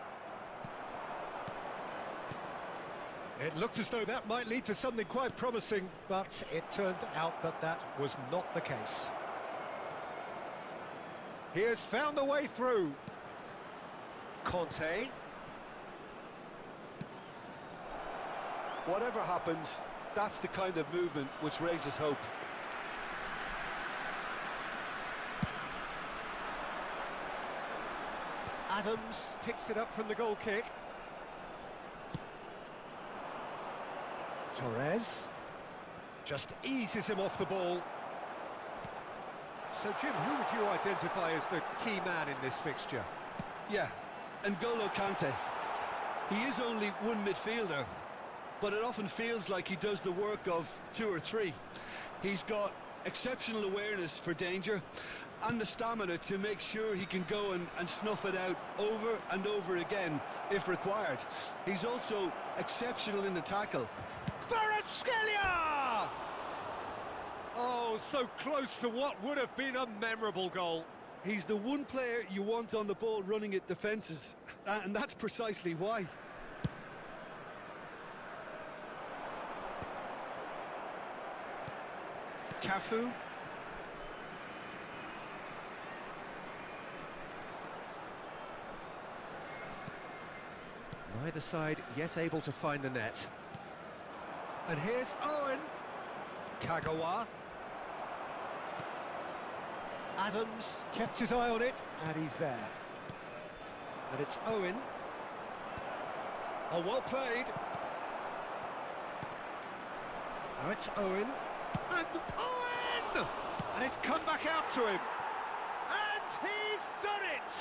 [SPEAKER 1] It looked as though that might lead to something quite promising, but it turned out that that was not the case. He has found the way through. Conte.
[SPEAKER 2] Whatever happens, that's the kind of movement which raises hope.
[SPEAKER 1] Adams picks it up from the goal kick. Torres just eases him off the ball. So, Jim, who would you identify as the key man in this fixture?
[SPEAKER 2] Yeah, N'Golo Kante. He is only one midfielder, but it often feels like he does the work of two or three. He's got exceptional awareness for danger and the stamina to make sure he can go and snuff it out over and over again if required. He's also exceptional in the tackle.
[SPEAKER 1] Kvaratskhelia! Oh, so close to what would have been a memorable goal.
[SPEAKER 2] He's the one player you want on the ball running at defences, and that's precisely why.
[SPEAKER 1] Cafu. Neither side yet able to find the net. And here's Owen. Kagawa. Adams kept his eye on it, and he's there. And it's Owen. Oh, well played. Now it's Owen. And Owen! And it's come back out to him. And he's done it!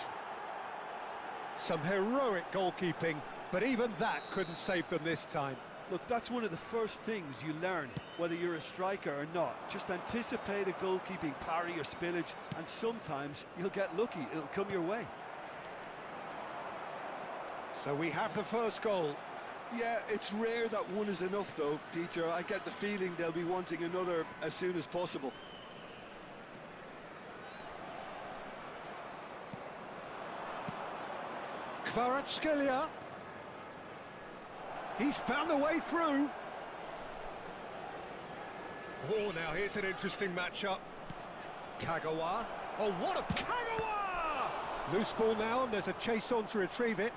[SPEAKER 1] Some heroic goalkeeping, but even that couldn't save them this time.
[SPEAKER 2] Look, that's one of the first things you learn, whether you're a striker or not. Just anticipate a goalkeeping parry or spillage, and sometimes you'll get lucky, it'll come your way.
[SPEAKER 1] So we have the first goal.
[SPEAKER 2] Yeah, it's rare that one is enough though, Peter. I get the feeling they'll be wanting another as soon as possible.
[SPEAKER 1] Kvaratskhelia. He's found the way through. Oh, now here's an interesting matchup. Kagawa. Oh, what a... Kagawa! Loose ball now, and there's a chase on to retrieve it.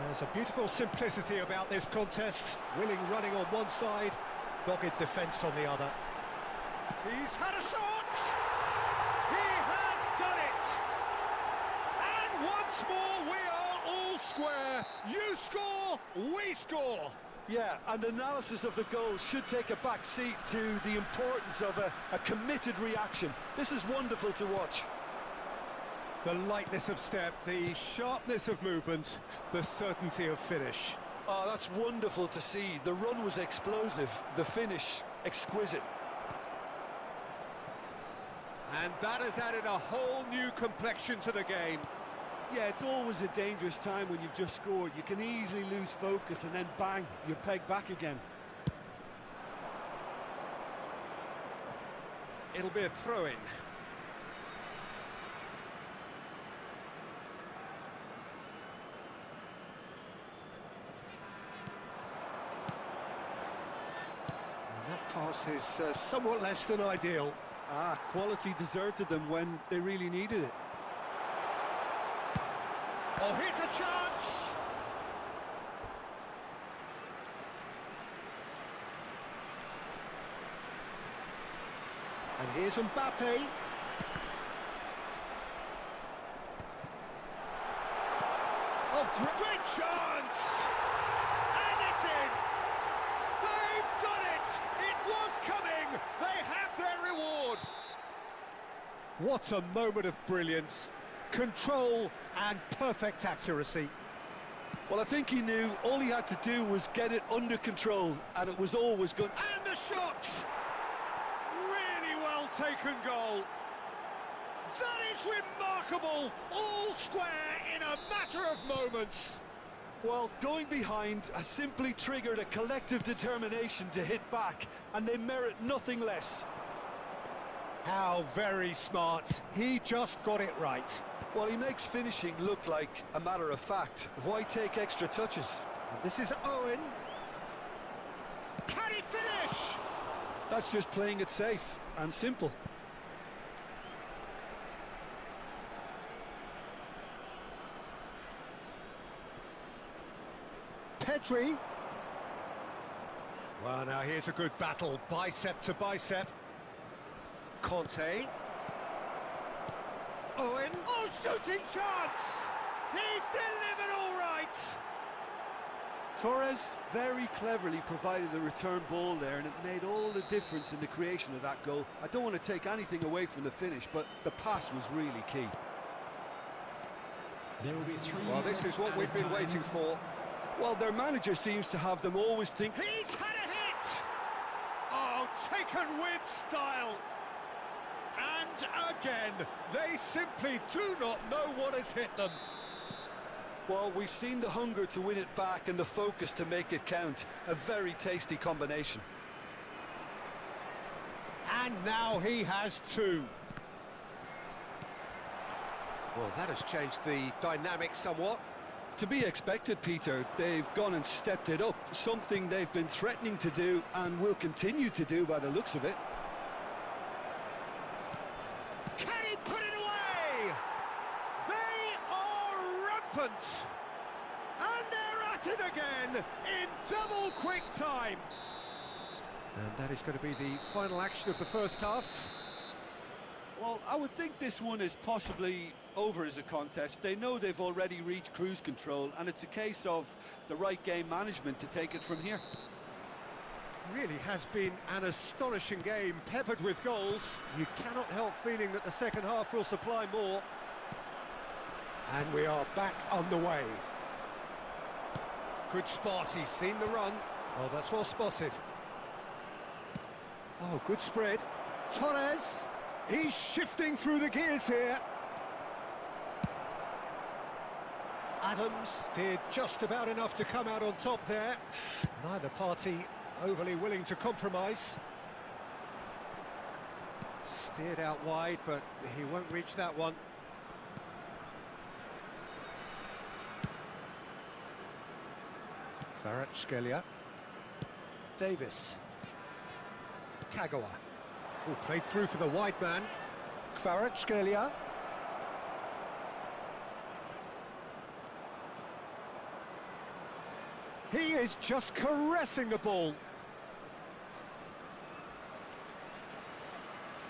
[SPEAKER 1] There's a beautiful simplicity about this contest. Willing running on one side, dogged defence on the other. He's had a shot! He has done it! And once more, we are all square. You score, we score.
[SPEAKER 2] Yeah, and analysis of the goal should take a back seat to the importance of a committed reaction. This is wonderful to watch.
[SPEAKER 1] The lightness of step, the sharpness of movement, the certainty of finish.
[SPEAKER 2] Oh, that's wonderful to see. The run was explosive, the finish exquisite.
[SPEAKER 1] And that has added a whole new complexion to the game.
[SPEAKER 2] Yeah, it's always a dangerous time when you've just scored. You can easily lose focus and then bang, you're pegged back again.
[SPEAKER 1] It'll be a throw-in. That pass is somewhat less than ideal.
[SPEAKER 2] Quality deserted them when they really needed it.
[SPEAKER 1] Oh, here's a chance! And here's Mbappe. Oh, great chance! And it's in! They've done it! It was coming! They have their reward! What a moment of brilliance. Control and perfect accuracy.
[SPEAKER 2] Well, I think he knew all he had to do was get it under control, and it was always good.
[SPEAKER 1] And the shot! Really well taken goal. That is remarkable. All square in a matter of moments.
[SPEAKER 2] Well, going behind has simply triggered a collective determination to hit back, and they merit nothing less.
[SPEAKER 1] How very smart. He just got it right.
[SPEAKER 2] Well, he makes finishing look like a matter of fact. Why take extra touches?
[SPEAKER 1] And this is Owen. Can he finish?
[SPEAKER 2] That's just playing it safe and simple.
[SPEAKER 1] Pedri. Well, now here's a good battle, bicep to bicep. Conte. Owen. Oh, shooting chance! He's delivered all right!
[SPEAKER 2] Torres very cleverly provided the return ball there, and it made all the difference in the creation of that goal. I don't want to take anything away from the finish, but the pass was really key.
[SPEAKER 4] There will be 3
[SPEAKER 1] Well, this is what we've been waiting for.
[SPEAKER 2] Well, their manager seems to have them always think...
[SPEAKER 1] He's had a hit! Oh, taken with style! And again, they simply do not know what has hit them.
[SPEAKER 2] Well, we've seen the hunger to win it back and the focus to make it count. A very tasty combination.
[SPEAKER 1] And now he has 2. Well, that has changed the dynamic somewhat.
[SPEAKER 2] To be expected, Peter. They've gone and stepped it up. Something they've been threatening to do and will continue to do by the looks of it.
[SPEAKER 1] Can he put it away? They are rampant. And they're at it again in double quick time. And that is going to be the final action of the first half.
[SPEAKER 2] Well, I would think this one is possibly over as a contest. They know they've already reached cruise control, and it's a case of the right game management to take it from here.
[SPEAKER 1] Really has been an astonishing game, peppered with goals. You cannot help feeling that the second half will supply more. And we are back underway. Good spot, he's seen the run. Oh, that's well spotted. Oh, good spread. Torres, he's shifting through the gears here. Adams did just about enough to come out on top there. Neither party overly willing to compromise. Steered out wide, but he won't reach that one. Kvaratskhelia. Davis. Kagawa. Oh, played through for the wide man. Kvaratskhelia. He is just caressing the ball.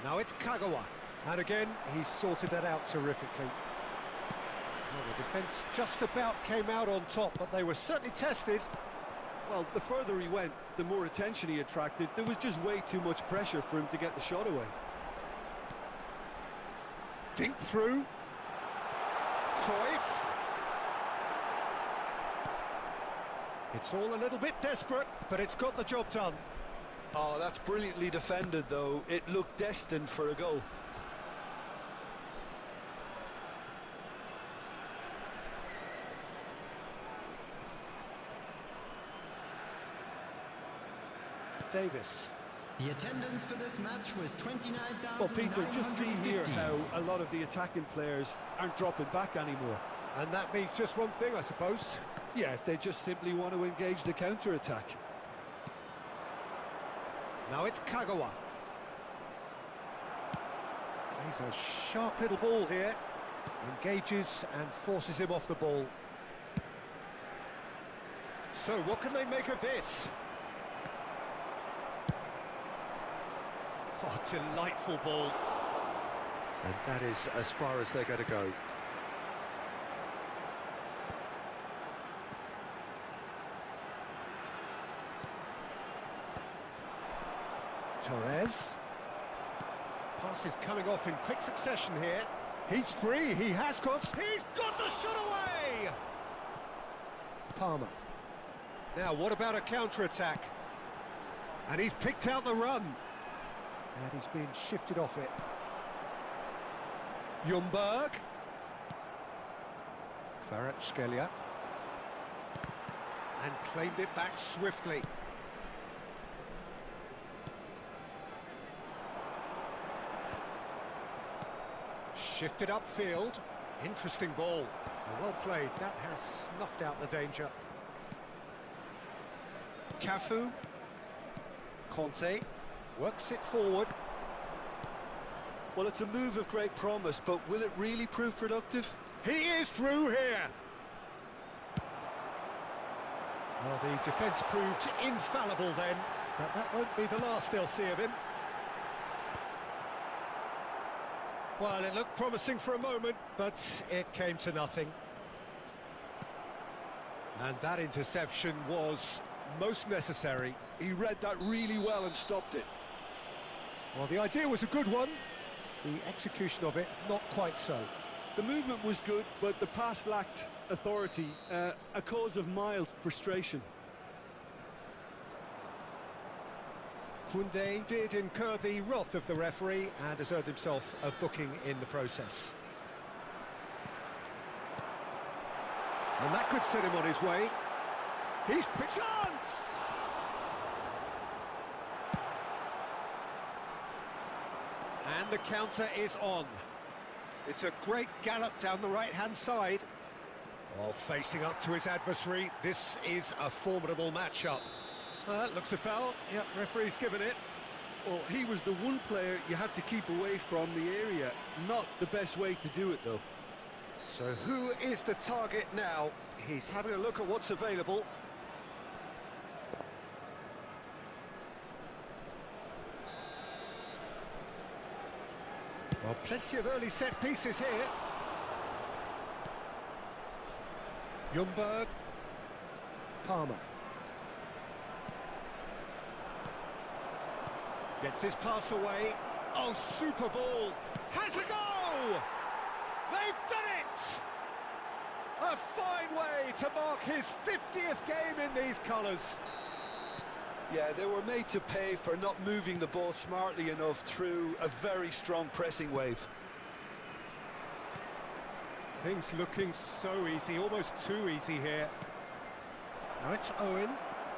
[SPEAKER 1] Now it's Kagawa. And again, he sorted that out terrifically. Well, the defence just about came out on top, but they were certainly tested.
[SPEAKER 2] Well, the further he went, the more attention he attracted. There was just way too much pressure for him to get the shot away.
[SPEAKER 1] Dink through. Cruyff. It's all a little bit desperate, but it's got the job done.
[SPEAKER 2] Oh, that's brilliantly defended, though. It looked destined for a goal.
[SPEAKER 1] Davis.
[SPEAKER 4] The attendance for this match was 29,000.
[SPEAKER 2] Well, Peter, just see here how a lot of the attacking players aren't dropping back anymore.
[SPEAKER 1] And that means just one thing, I suppose.
[SPEAKER 2] Yeah, they just simply want to engage the counter-attack.
[SPEAKER 1] Now it's Kagawa. He's a sharp little ball here. Engages and forces him off the ball. So what can they make of this? Oh, delightful ball. And that is as far as they're going to go. Torres. Pass is coming off in quick succession here. He's free, he's got the shot away! Palmer. Now, what about a counter-attack? And he's picked out the run. And he's been shifted off it. Ljungberg. Kvaratskhelia. And claimed it back swiftly. Shifted upfield. Interesting ball. Well played. That has snuffed out the danger. Cafu. Conte works it forward.
[SPEAKER 2] Well, it's a move of great promise, but will it really prove productive?
[SPEAKER 1] He is through here. Well, the defence proved infallible then, but that won't be the last they'll see of him. Well, it looked promising for a moment, but it came to nothing. And that interception was most necessary.
[SPEAKER 2] He read that really well and stopped it.
[SPEAKER 1] Well, the idea was a good one. The execution of it, not quite so.
[SPEAKER 2] The movement was good, but the pass lacked authority, a cause of mild frustration.
[SPEAKER 1] Koundé did incur the wrath of the referee and has earned himself a booking in the process. And that could set him on his way. He's chance! And the counter is on. It's a great gallop down the right-hand side. While facing up to his adversary, this is a formidable matchup. Looks a foul. Yep, referee's given it.
[SPEAKER 2] Well, he was the one player you had to keep away from the area. Not the best way to do it, though.
[SPEAKER 1] So who is the target now? He's having a look at what's available. Well, plenty of early set pieces here. Ljungberg. Palmer. Gets his pass away. Oh, super ball. Has a go! They've done it! A fine way to mark his 50th game in these colours.
[SPEAKER 2] Yeah, they were made to pay for not moving the ball smartly enough through a very strong pressing wave.
[SPEAKER 1] Things looking so easy, almost too easy here. Now it's Owen,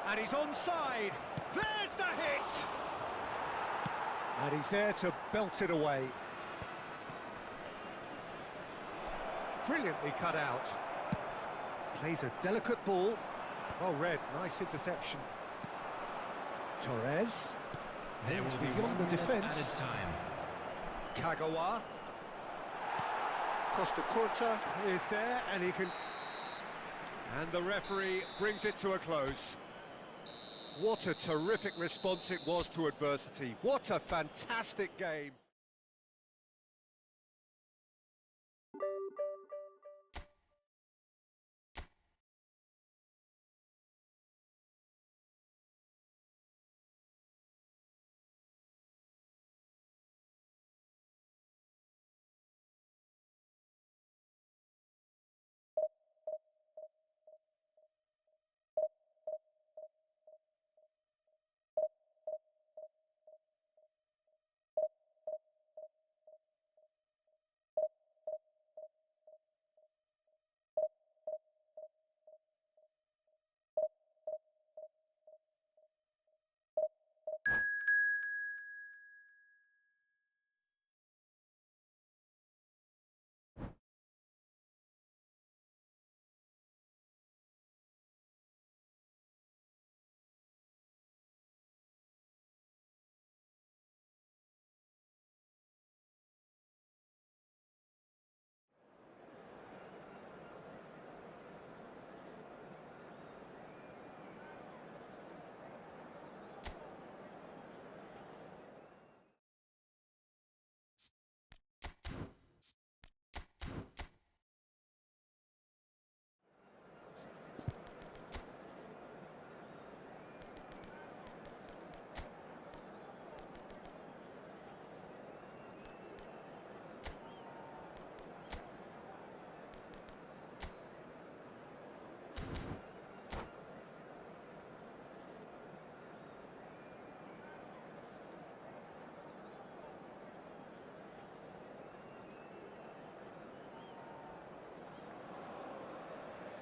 [SPEAKER 1] and he's onside. There's the hit! And he's there to belt it away. Brilliantly cut out. Plays a delicate ball. Well read, nice interception. Torres.
[SPEAKER 4] There
[SPEAKER 1] Aims
[SPEAKER 4] will be
[SPEAKER 1] beyond
[SPEAKER 4] 1
[SPEAKER 1] the
[SPEAKER 4] minute
[SPEAKER 1] defence.
[SPEAKER 4] added time.
[SPEAKER 1] Kagawa. Costa Curta is there, and he can... And the referee brings it to a close. What a terrific response it was to adversity. What a fantastic game.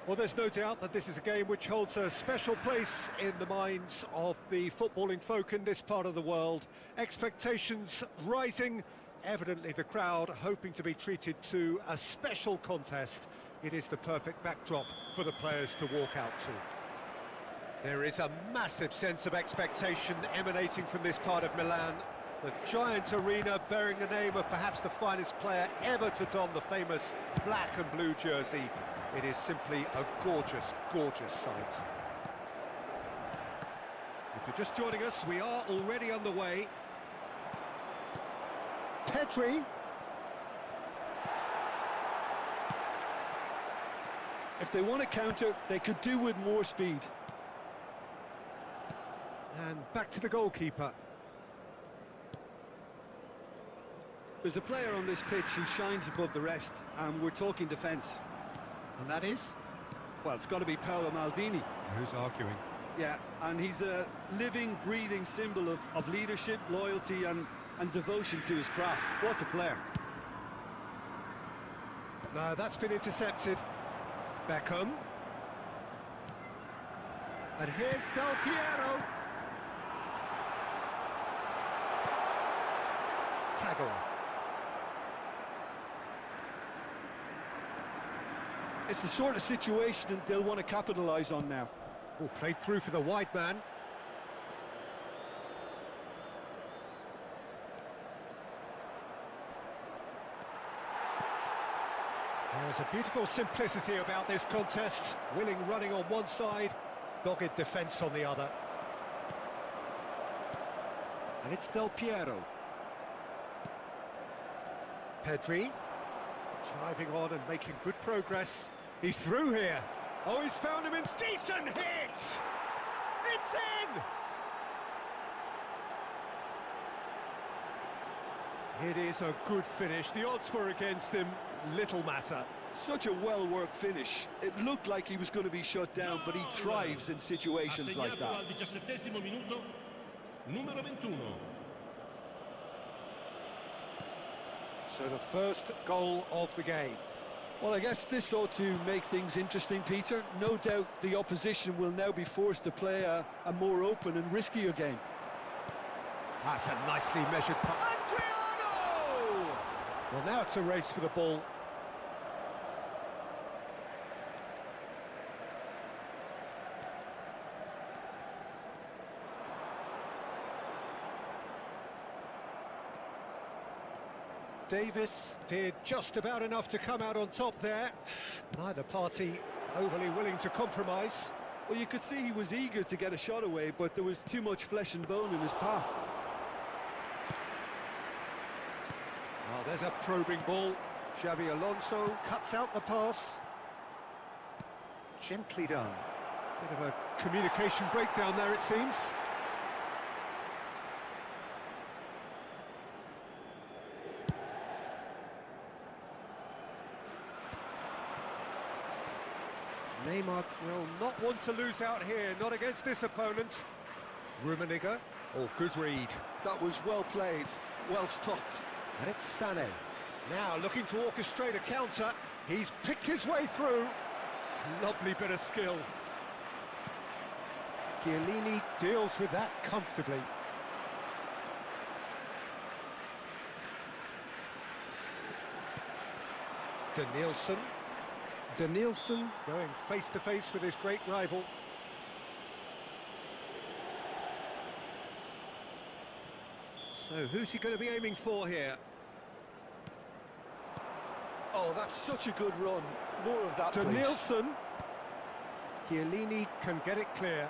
[SPEAKER 1] Well, there's no doubt that this is a game which holds a special place in the minds of the footballing folk in this part of the world. Expectations rising, Evidently the crowd hoping to be treated to a special contest. It is the perfect backdrop for the players to walk out to. There is a massive sense of expectation emanating from this part of Milan. The giant arena bearing the name of perhaps the finest player ever to don the famous black and blue jersey. It is simply a gorgeous, gorgeous sight. If you're just joining us, we are already underway. Pedri.
[SPEAKER 2] If they want to counter, they could do with more speed.
[SPEAKER 1] And back to the goalkeeper.
[SPEAKER 2] There's a player on this pitch who shines above the rest, and we're talking defence.
[SPEAKER 1] And that is?
[SPEAKER 2] Well, it's got to be Paolo Maldini.
[SPEAKER 1] Who's arguing?
[SPEAKER 2] Yeah, and he's a living, breathing symbol of leadership, loyalty and devotion to his craft. What a player.
[SPEAKER 1] No, that's been intercepted. Beckham. And here's Del Piero. Kagawa.
[SPEAKER 2] It's the sort of situation that they'll want to capitalise on now.
[SPEAKER 1] Oh, played through for the wide man. There's a beautiful simplicity about this contest. Willing running on one side, dogged defence on the other. And it's Del Piero. Pedri, driving on and making good progress. He's through here. Oh, he's found him in decent hit! It's in! It is a good finish. The odds were against him. Little matter.
[SPEAKER 2] Such a well-worked finish. It looked like he was going to be shut down, but he thrives in situations like that.
[SPEAKER 3] Al 17° minuto, numero 21.
[SPEAKER 1] So the first goal of the game.
[SPEAKER 2] Well, I guess this ought to make things interesting, Peter. No doubt the opposition will now be forced to play a more open and riskier game.
[SPEAKER 1] That's a nicely measured putt. Adriano! Well, now it's a race for the ball. Davis did just about enough to come out on top there. Neither party overly willing to compromise.
[SPEAKER 2] Well, you could see he was eager to get a shot away, but there was too much flesh and bone in his path.
[SPEAKER 1] Well, there's a probing ball. Xabi Alonso cuts out the pass. Gently done. Bit of a communication breakdown there, it seems. Neymar will not want to lose out here, not against this opponent. Rummenigge, oh, good read.
[SPEAKER 2] That was well played, well stopped.
[SPEAKER 1] And it's Sané. Now looking to orchestrate a counter. He's picked his way through. Lovely bit of skill. Chiellini deals with that comfortably. Danielson going face-to-face with his great rival. So who's he going to be aiming for here?
[SPEAKER 2] Oh, that's such a good run. More of that, please.
[SPEAKER 1] Danielson. Chiellini can get it clear.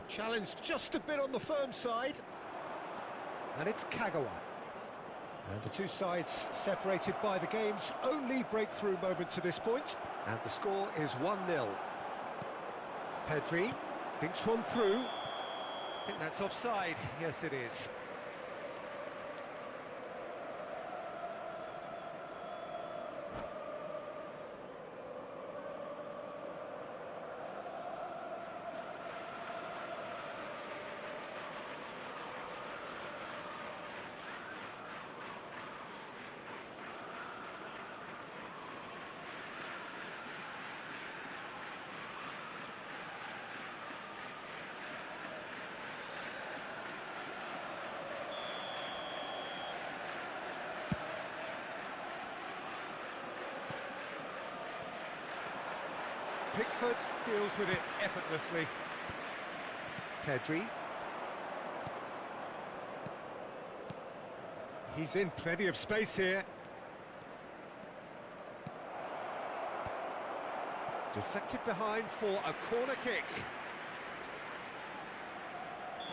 [SPEAKER 1] Challenge just a bit on the firm side. And it's Kagawa. And the two sides separated by the game's only breakthrough moment to this point. And the score is 1-0. Pedri thinks one through. I think that's offside. Yes, it is. Pickford deals with it effortlessly. Pedri. He's in plenty of space here. Deflected behind for a corner kick.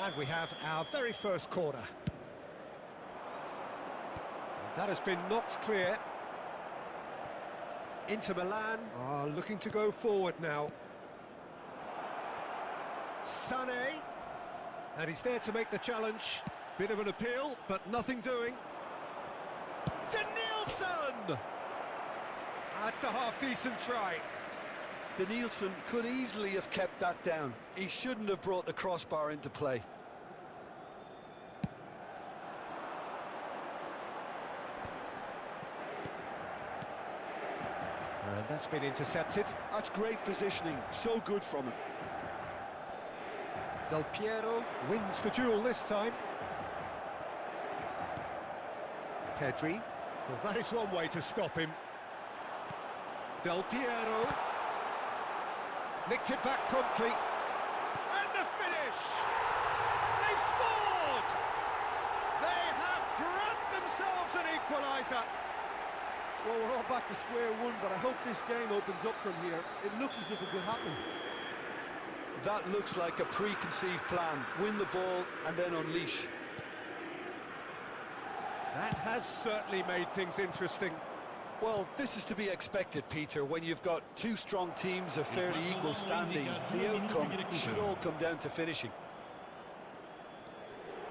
[SPEAKER 1] And we have our very first corner. And that has been knocked clear. Inter Milan are looking to go forward now. Sané. And he's there to make the challenge. Bit of an appeal, but nothing doing. Danielson! That's a half-decent try.
[SPEAKER 2] Danielson could easily have kept that down. He shouldn't have brought the crossbar into play.
[SPEAKER 1] And that's been intercepted.
[SPEAKER 2] That's great positioning, so good from him.
[SPEAKER 1] Del Piero wins the duel this time. Pedri. Well, that is one way to stop him. Del Piero. Nicked it back promptly. And the finish! They've scored! They have grabbed themselves an equaliser.
[SPEAKER 2] Well, we're all back to square one, but I hope this game opens up from here. It looks as if it could happen. That looks like a preconceived plan. Win the ball and then unleash.
[SPEAKER 1] That has certainly made things interesting.
[SPEAKER 2] Well, this is to be expected, Peter. When you've got two strong teams of fairly equal standing, the outcome should all come down to finishing.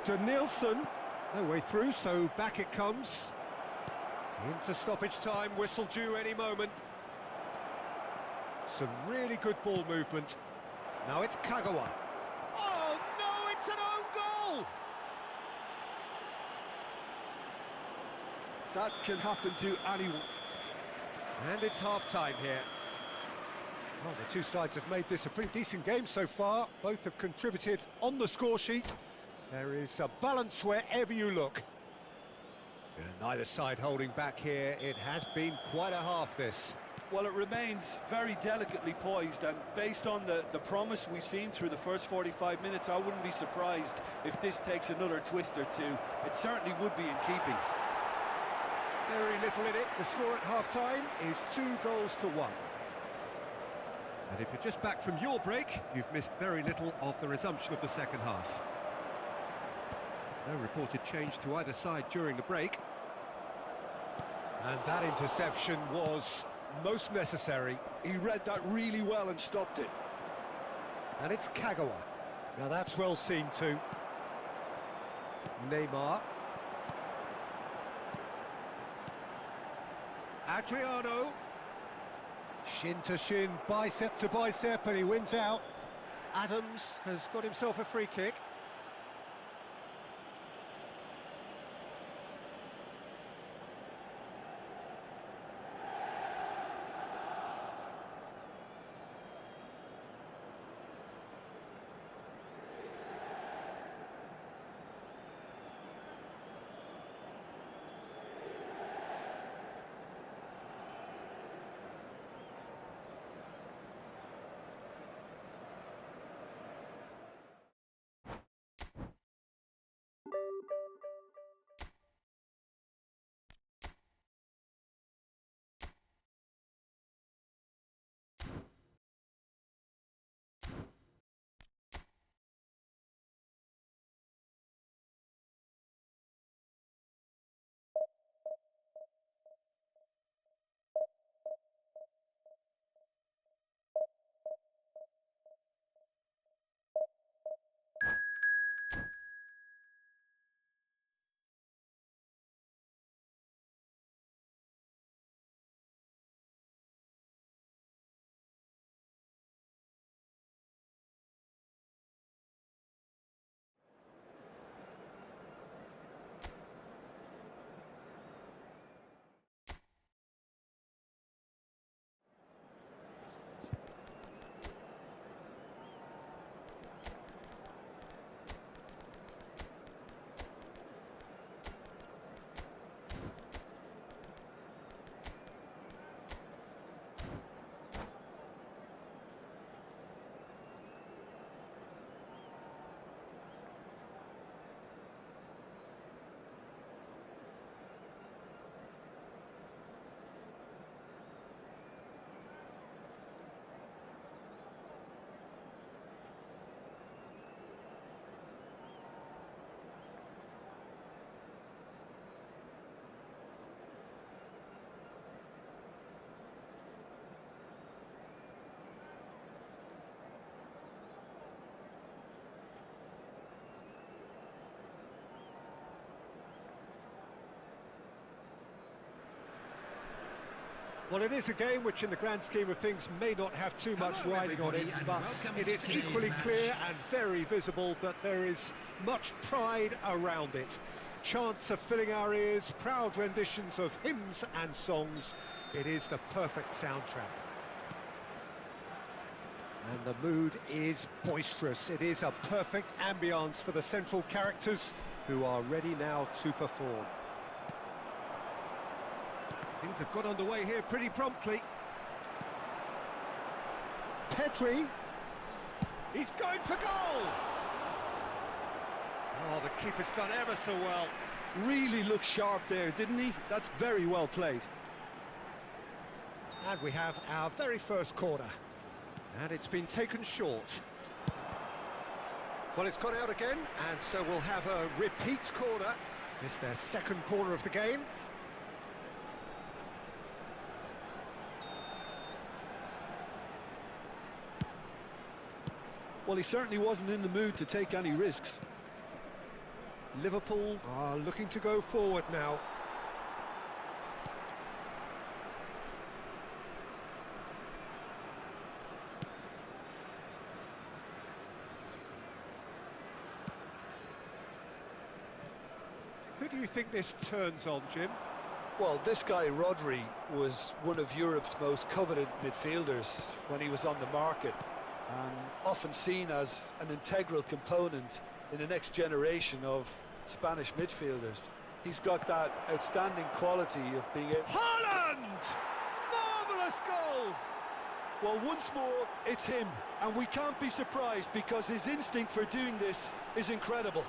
[SPEAKER 1] Danielson, no way through, so back it comes. Into stoppage time, whistle due any moment. Some really good ball movement. Now it's Kagawa. Oh no, it's an own goal!
[SPEAKER 2] That can happen to anyone.
[SPEAKER 1] And it's half-time here. Well, the two sides have made this a pretty decent game so far. Both have contributed on the score sheet. There is a balance wherever you look. And neither side holding back here. It has been quite a half, this.
[SPEAKER 2] Well, it remains very delicately poised, and based on the promise we've seen through the first 45 minutes, I wouldn't be surprised if this takes another twist or two. It certainly would be in keeping.
[SPEAKER 1] Very little in it. The score at half-time is 2-1. And if you're just back from your break, you've missed very little of the resumption of the second half. No reported change to either side during the break. And that interception was most necessary.
[SPEAKER 2] He read that really well and stopped it.
[SPEAKER 1] And it's Kagawa. Now that's well seen too. Neymar. Adriano. Shin to shin, bicep to bicep, and he wins out. Adams has got himself a free kick. Well, it is a game which, in the grand scheme of things, may not have too much
[SPEAKER 4] Hello,
[SPEAKER 1] riding on it,
[SPEAKER 4] everybody, and
[SPEAKER 1] but
[SPEAKER 4] welcome
[SPEAKER 1] it
[SPEAKER 4] to
[SPEAKER 1] is
[SPEAKER 4] today's
[SPEAKER 1] equally
[SPEAKER 4] match.
[SPEAKER 1] clear and very visible that there is much pride around it. Chants are filling our ears, proud renditions of hymns and songs. It is the perfect soundtrack. And the mood is boisterous. It is a perfect ambience for the central characters who are ready now to perform. Things have got underway here pretty promptly. Pedri. He's going for goal! Oh, the keeper's done ever so well.
[SPEAKER 2] Really looked sharp there, didn't he? That's very well played.
[SPEAKER 1] And we have our very first corner. And it's been taken short. Well, it's gone out again, and so we'll have a repeat corner. This is their second corner of the game.
[SPEAKER 2] Well, he certainly wasn't in the mood to take any risks.
[SPEAKER 1] Liverpool are looking to go forward now. Who do you think this turns on, Jim?
[SPEAKER 2] Well, this guy, Rodri, was one of Europe's most coveted midfielders when he was on the market, and often seen as an integral component in the next generation of Spanish midfielders. He's got that outstanding quality of being able...
[SPEAKER 1] Haaland! Marvellous goal!
[SPEAKER 2] Well, once more, it's him, and we can't be surprised because his instinct for doing this is incredible.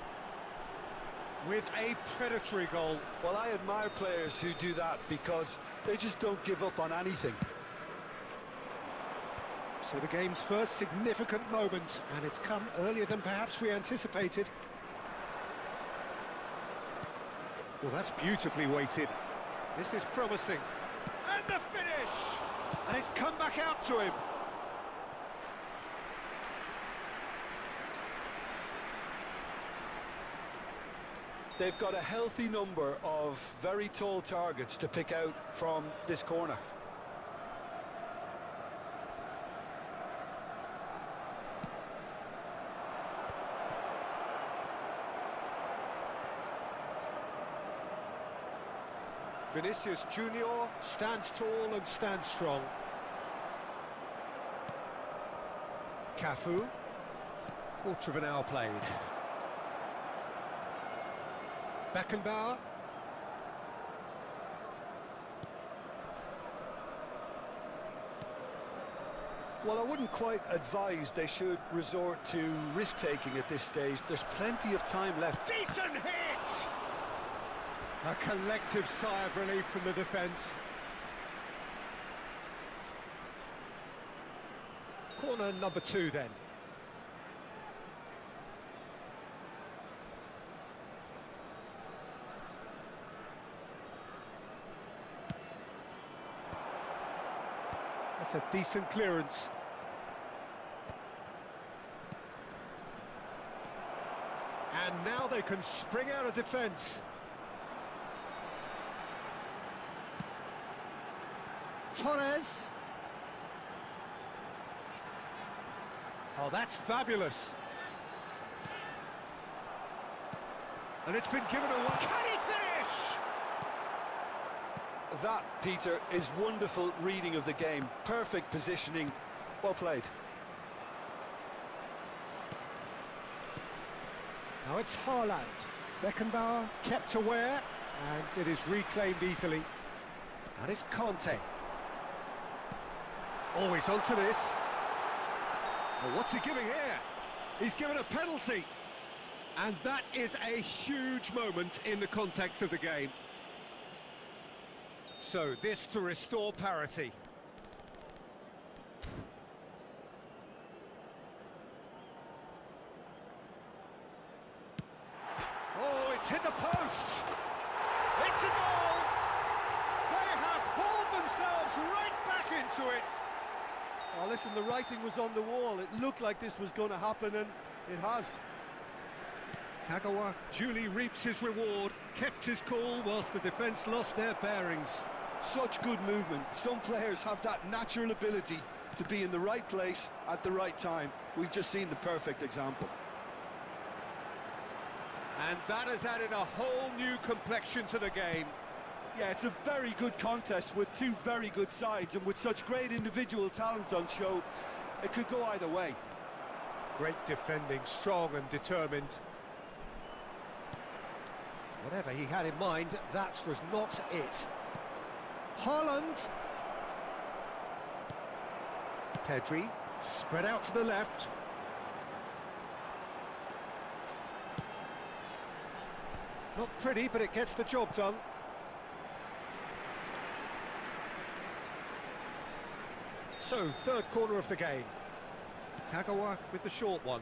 [SPEAKER 1] With a predatory goal.
[SPEAKER 2] Well, I admire players who do that because they just don't give up on anything.
[SPEAKER 1] So the game's first significant moment, and it's come earlier than perhaps we anticipated. Well, that's beautifully weighted. This is promising. And the finish! And it's come back out to him.
[SPEAKER 2] They've got a healthy number of very tall targets to pick out from this corner.
[SPEAKER 1] Vinicius Junior stands tall and stands strong. Cafu. Quarter of an hour played. Beckenbauer.
[SPEAKER 2] Well, I wouldn't quite advise they should resort to risk-taking at this stage. There's plenty of time left.
[SPEAKER 1] Decent hit! A collective sigh of relief from the defence. Corner number 2 then. That's a decent clearance. And now they can spring out of defence. Torres. Oh, that's fabulous. And it's been given away. Can he finish?
[SPEAKER 2] That, Peter, is wonderful reading of the game. Perfect positioning. Well played.
[SPEAKER 1] Now it's Haaland. Beckenbauer kept aware, and it is reclaimed easily. And it's Conte. Oh, he's onto this. Well, what's he giving here? He's given a penalty. And that is a huge moment in the context of the game. So, this to restore parity. Oh, it's hit the post! It's a goal! They have hauled themselves right back into it!
[SPEAKER 2] Oh, listen, the writing was on the wall. It looked like this was going to happen, and it has.
[SPEAKER 1] Kagawa duly reaps his reward, kept his cool whilst the defence lost their bearings.
[SPEAKER 2] Such good movement. Some players have that natural ability to be in the right place at the right time. We've just seen the perfect example.
[SPEAKER 1] And that has added a whole new complexion to the game.
[SPEAKER 2] Yeah, it's a very good contest with two very good sides, and with such great individual talent on show, it could go either way.
[SPEAKER 1] Great defending, strong and determined. Whatever he had in mind, that was not it. Haaland. Pedri, spread out to the left. Not pretty, but it gets the job done. So, third corner of the game. Kagawa with the short one.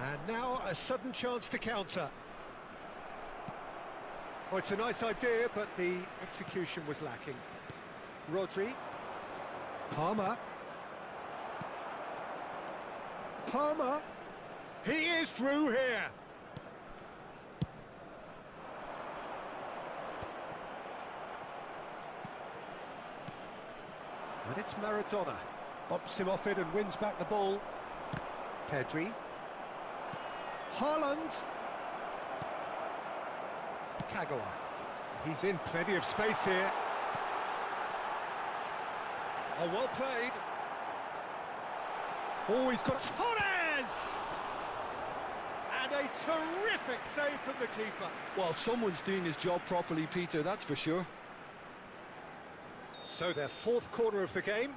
[SPEAKER 1] And now a sudden chance to counter. Well, it's a nice idea, but the execution was lacking. Rodri. Palmer. Palmer. He is through here. And it's Maradona. Bumps him off it and wins back the ball. Pedri. Haaland. Kagawa. He's in plenty of space here. Oh, well played. Oh, he's got Torres! And a terrific save from the keeper.
[SPEAKER 2] Well, someone's doing his job properly, Peter, that's for sure.
[SPEAKER 1] So their fourth corner of the game.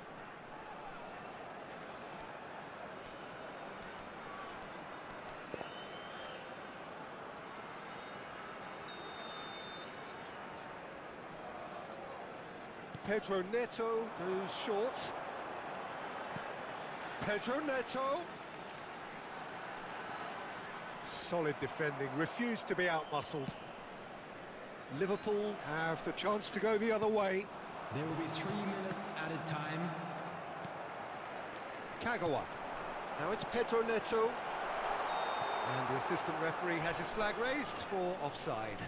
[SPEAKER 1] Pedro Neto goes short. Pedro Neto. Solid defending, refused to be outmuscled. Liverpool have the chance to go the other way.
[SPEAKER 4] There will be 3 minutes added time.
[SPEAKER 1] Kagawa. Now it's Pedro Neto. And the assistant referee has his flag raised for offside.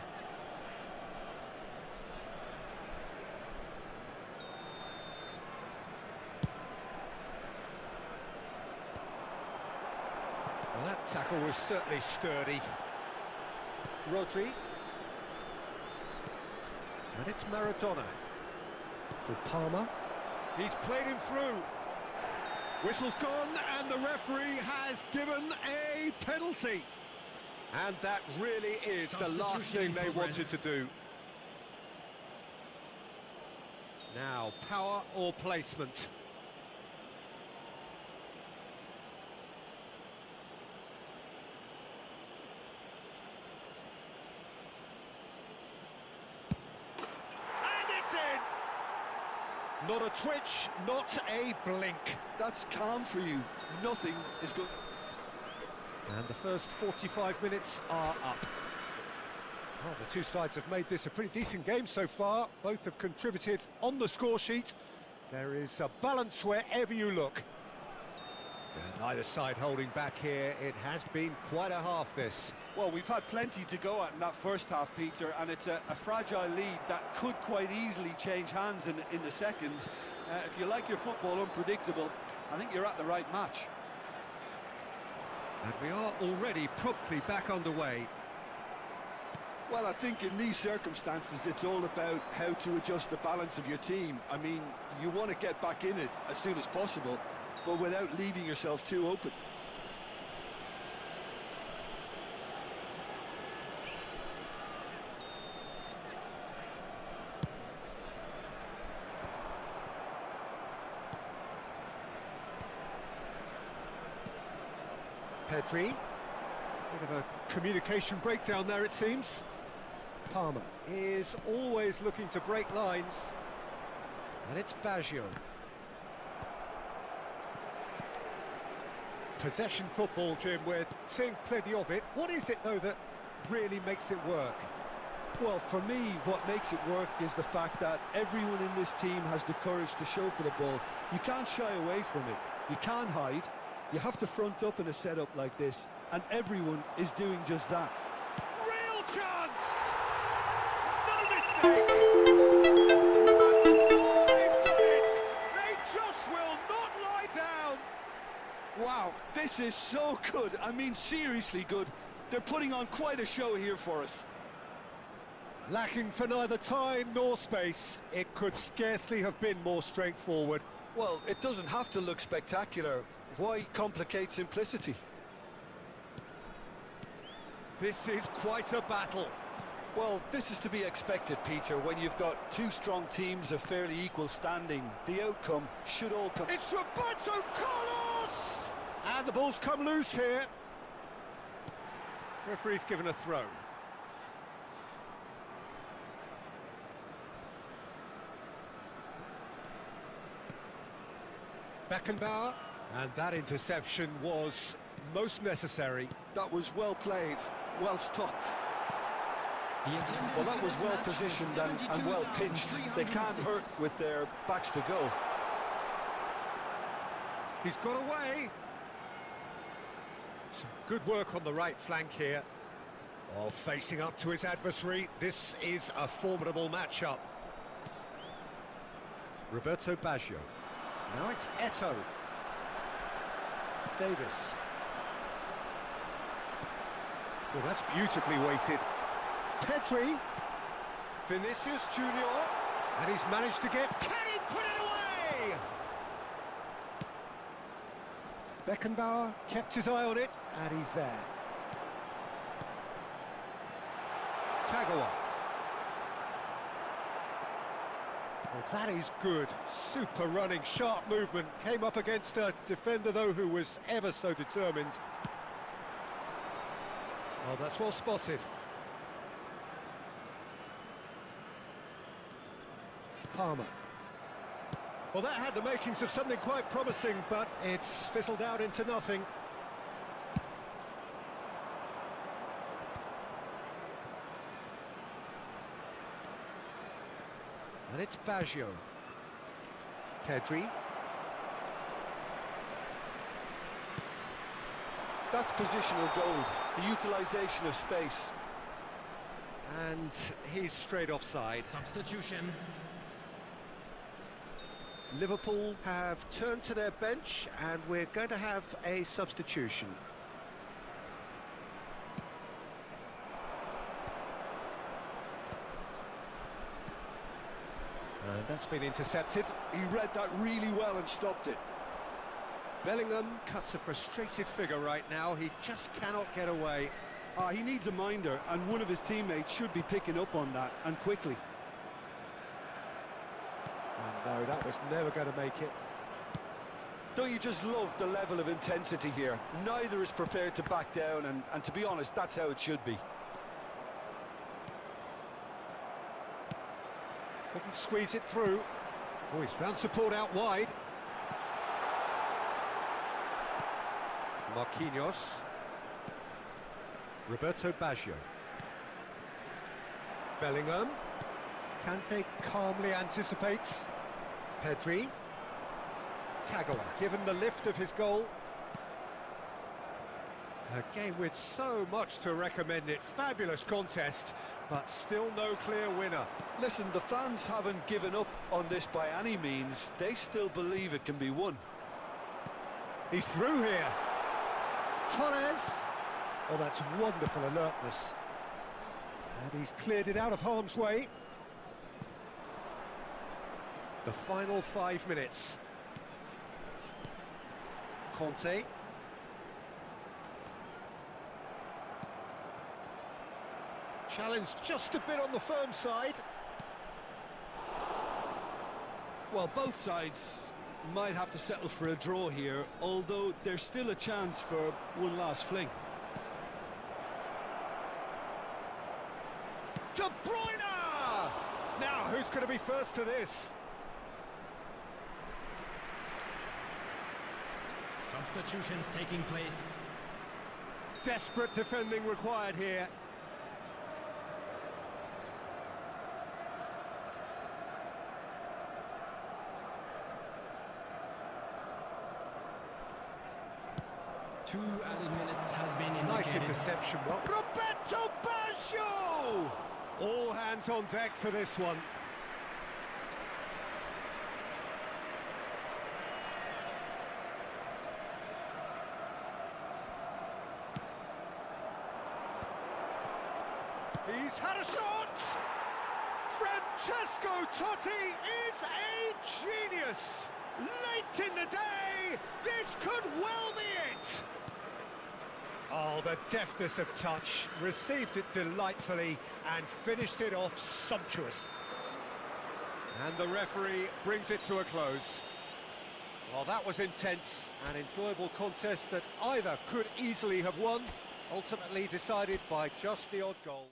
[SPEAKER 1] Well, that tackle was certainly sturdy. Rodri. And it's Maradona. For Palmer. He's played him through. Whistle's gone and the referee has given a penalty. And that really is the last thing they wanted to do. Now, power or placement? Not a twitch, not a blink.
[SPEAKER 2] That's calm for you. Nothing is good.
[SPEAKER 1] And the first 45 minutes are up. Well, the two sides have made this a pretty decent game so far. Both have contributed on the score sheet. There is a balance wherever you look. And neither side holding back here. It has been quite a half, this.
[SPEAKER 2] Well, we've had plenty to go at in that first half, Peter, and it's a fragile lead that could quite easily change hands in the second. If you like your football unpredictable, I think you're at the right match.
[SPEAKER 1] And we are already promptly back underway.
[SPEAKER 2] Well, I think in these circumstances, it's all about how to adjust the balance of your team. I mean, you want to get back in it as soon as possible, but without leaving yourself too open.
[SPEAKER 1] Pedri. Bit of a communication breakdown there, it seems. Palmer is always looking to break lines. And it's Baggio. Possession football, Jim, we're seeing plenty of it. What is it, though, that really makes it work?
[SPEAKER 2] Well, for me, what makes it work is the fact that everyone in this team has the courage to show for the ball. You can't shy away from it. You can't hide. You have to front up in a setup like this, and everyone is doing just that.
[SPEAKER 1] Real chance! No mistake! Once more they've done it! They just will not lie down!
[SPEAKER 2] Wow, this is so good. I mean, seriously good. They're putting on quite a show here for us.
[SPEAKER 1] Lacking for neither time nor space, it could scarcely have been more straightforward.
[SPEAKER 2] Well, it doesn't have to look spectacular. Why complicate simplicity?
[SPEAKER 1] This is quite a battle.
[SPEAKER 2] Well, this is to be expected, Peter, when you've got two strong teams of fairly equal standing. The outcome should all come...
[SPEAKER 1] It's Roberto Carlos! And the ball's come loose here. Referee's given a throw. Beckenbauer, and that interception was most necessary.
[SPEAKER 2] That was well played, well stopped. Well, that was well positioned and well pitched. They can't hurt with their backs to goal.
[SPEAKER 1] He's got away. Some good work on the right flank here. Oh, facing up to his adversary. This is a formidable matchup. Roberto Baggio. Now it's Eto'o. Davis. Well, that's beautifully weighted. Pedri. Vinicius Junior. And he's managed to get... Can he put it away? Beckenbauer kept his eye on it, and he's there. Kagawa. Well, that is good. Super running, sharp movement. Came up against a defender, though, who was ever so determined. Well, that's well spotted. Palmer. Well, that had the makings of something quite promising, but it's fizzled out into nothing. And it's Baggio. Pedri.
[SPEAKER 2] That's positional gold, the utilisation of space.
[SPEAKER 1] And he's straight offside.
[SPEAKER 4] Substitution.
[SPEAKER 1] Liverpool have turned to their bench, and we're going to have a substitution. And that's been intercepted.
[SPEAKER 2] He read that really well and stopped it.
[SPEAKER 1] Bellingham cuts a frustrated figure right now. He just cannot get away.
[SPEAKER 2] He needs a minder, and one of his teammates should be picking up on that, and quickly.
[SPEAKER 1] Oh, no, that was never going to make it.
[SPEAKER 2] Don't you just love the level of intensity here? Neither is prepared to back down, and to be honest, that's how it should be.
[SPEAKER 1] Couldn't squeeze it through. Oh, he's found support out wide. Marquinhos. Roberto Baggio. Bellingham. Kante calmly anticipates. Pedri. Kagawa, given the lift of his goal. A game with so much to recommend it. Fabulous contest, but still no clear winner.
[SPEAKER 2] Listen, the fans haven't given up on this by any means. They still believe it can be won.
[SPEAKER 1] He's through here. Torres. Oh, that's wonderful alertness. And he's cleared it out of harm's way. The final 5 minutes. Conte. Challenge just a bit on the firm side.
[SPEAKER 2] Well, both sides might have to settle for a draw here, although there's still a chance for one last fling.
[SPEAKER 1] De Bruyne! Now, who's going to be first to this?
[SPEAKER 4] Substitutions taking place.
[SPEAKER 1] Desperate defending required here.
[SPEAKER 4] 2 added minutes has been indicated.
[SPEAKER 1] Nice interception. Roberto Baggio! All hands on deck for this one. He's had a shot! Francesco Totti is a genius! Late in the day, this could well be it! Oh, the deftness of touch, received it delightfully and finished it off sumptuous. And the referee brings it to a close. Well, that was intense, an enjoyable contest that either could easily have won, ultimately decided by just the odd goal.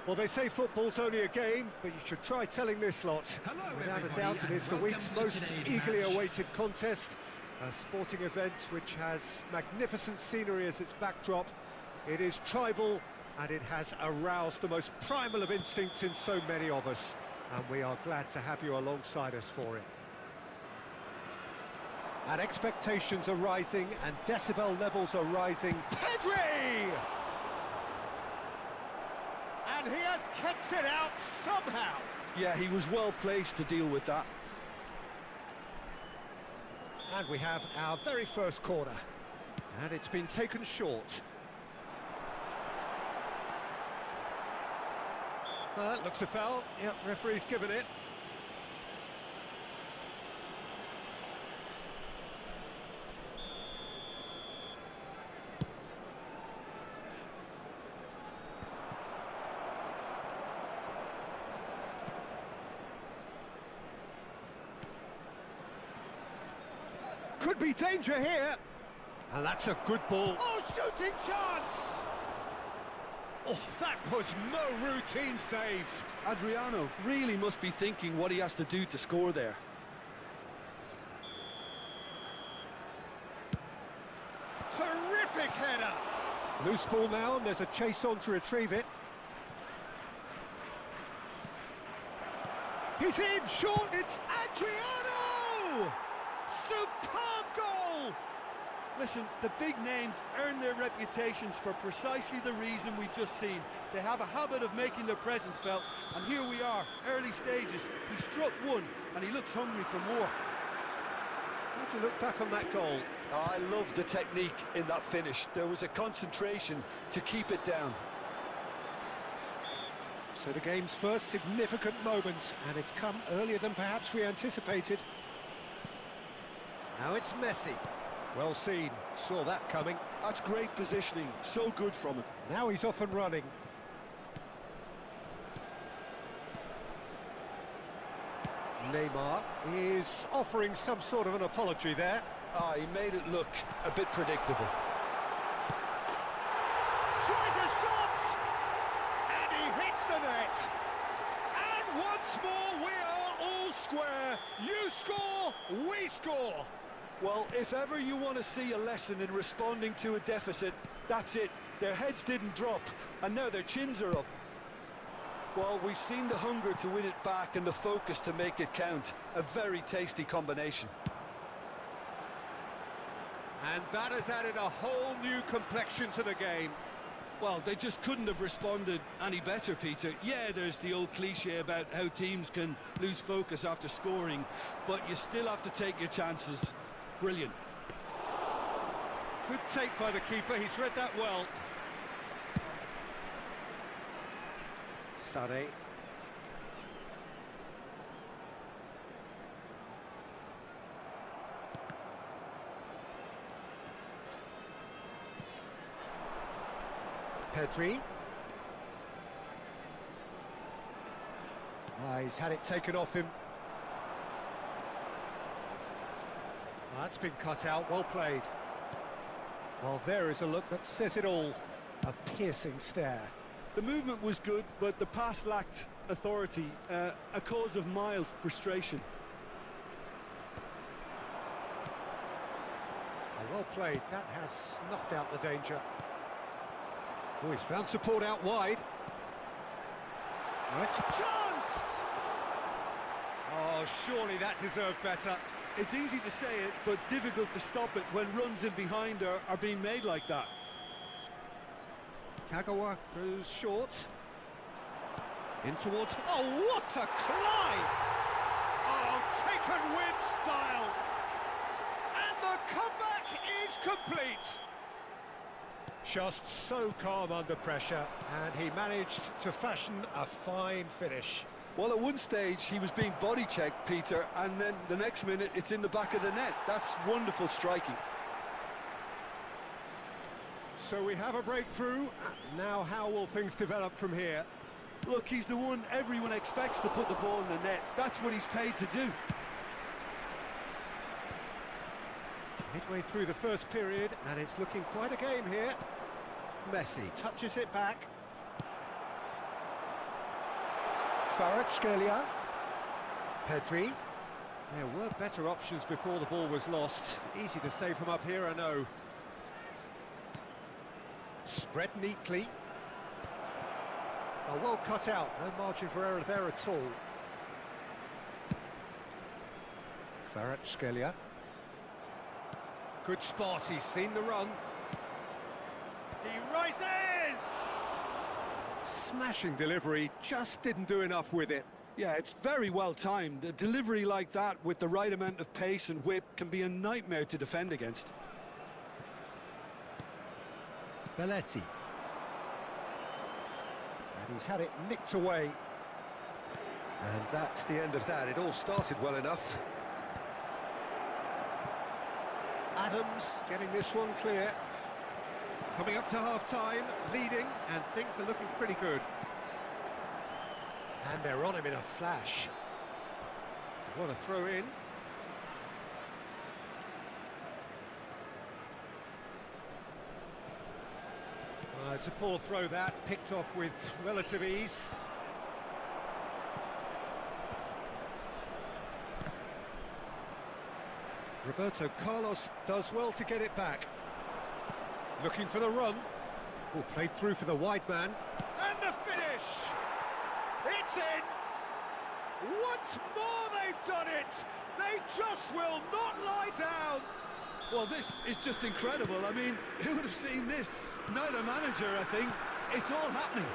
[SPEAKER 1] Well, they say football's only a game, but you should try telling this lot.
[SPEAKER 4] Hello,
[SPEAKER 1] Without a
[SPEAKER 4] everybody,
[SPEAKER 1] doubt, it is the
[SPEAKER 4] and
[SPEAKER 1] week's
[SPEAKER 4] welcome to
[SPEAKER 1] most
[SPEAKER 4] today's
[SPEAKER 1] eagerly
[SPEAKER 4] match.
[SPEAKER 1] awaited contest. A sporting event which has magnificent scenery as its backdrop. It is tribal, and it has aroused the most primal of instincts in so many of us. And we are glad to have you alongside us for it. And expectations are rising, and decibel levels are rising. Pedri! And he has kept it out somehow.
[SPEAKER 2] Yeah, he was well placed to deal with that.
[SPEAKER 1] And we have our very first corner. And it's been taken short. Looks a foul. Yep, referee's given it. Could be danger here. And that's a good ball. Oh, shooting chance! Oh, that was no routine save.
[SPEAKER 2] Adriano really must be thinking what he has to do to score there.
[SPEAKER 1] Terrific header. Loose ball now, and there's a chase on to retrieve it. He's in, short, it's Adriano! Superb goal!
[SPEAKER 2] Listen, the big names earn their reputations for precisely the reason we've just seen. They have a habit of making their presence felt, and here we are, early stages. He struck one, and he looks hungry for more.
[SPEAKER 1] How do you look back on that goal?
[SPEAKER 2] I love the technique in that finish. There was a concentration to keep it down.
[SPEAKER 1] So the game's first significant moment, and it's come earlier than perhaps we anticipated. Now it's Messi. Well seen, saw that coming.
[SPEAKER 2] That's great positioning, so good from him.
[SPEAKER 1] Now he's off and running. Neymar is offering some sort of an apology there.
[SPEAKER 2] Ah, he made it look a bit predictable.
[SPEAKER 1] Tries a shot! And he hits the net. And once more we are all square. You score, we score.
[SPEAKER 2] Well, if ever you want to see a lesson in responding to a deficit, that's it. Their heads didn't drop, and now their chins are up. Well, we've seen the hunger to win it back and the focus to make it count. A very tasty combination.
[SPEAKER 1] And that has added a whole new complexion to the game.
[SPEAKER 2] Well, they just couldn't have responded any better, Peter. Yeah, there's the old cliche about how teams can lose focus after scoring, but you still have to take your chances. Brilliant.
[SPEAKER 1] Good take by the keeper, he's read that well. Sade. Pedri. He's had it taken off him. That's been cut out, well played. Well, there is a look that says it all. A piercing stare.
[SPEAKER 2] The movement was good, but the pass lacked authority, a cause of mild frustration.
[SPEAKER 1] Oh, well played, that has snuffed out the danger. Oh, he's found support out wide. Oh, it's a chance! Oh, surely that deserved better.
[SPEAKER 2] It's easy to say it, but difficult to stop it when runs in behind are being made like that.
[SPEAKER 1] Kagawa goes short. In towards... Oh, what a climb! Oh, taken with style! And the comeback is complete! Just so calm under pressure, and he managed to fashion a fine finish.
[SPEAKER 2] Well, at one stage he was being body checked, Peter, and then the next minute it's in the back of the net. That's wonderful striking.
[SPEAKER 1] So we have a breakthrough. Now how will things develop from here?
[SPEAKER 2] Look, he's the one everyone expects to put the ball in the net. That's what he's paid to do.
[SPEAKER 1] Midway through the first period, and it's looking quite a game here. Messi touches it back. Kvaratskhelia. Pedri. There were better options before the ball was lost. Easy to say from up here, I know. Spread neatly. Oh, well cut out, no margin for error there at all. Kvaratskhelia. Good spot, he's seen the run. He rises! Smashing delivery, just didn't do enough with it.
[SPEAKER 2] Yeah, it's very well timed. A delivery like that with the right amount of pace and whip can be a nightmare to defend against.
[SPEAKER 1] Belletti. And he's had it nicked away. And that's the end of that. It all started well enough. Adams getting this one clear. Coming up to half-time, leading, and things are looking pretty good. And they're on him in a flash. What a throw in. It's a poor throw that, picked off with relative ease. Roberto Carlos does well to get it back. Looking for the run. Oh, played through for the wide man. And the finish! It's in! Once more they've done it! They just will not lie down!
[SPEAKER 2] Well, this is just incredible. I mean, who would have seen this? Neither manager, I think. It's all happening.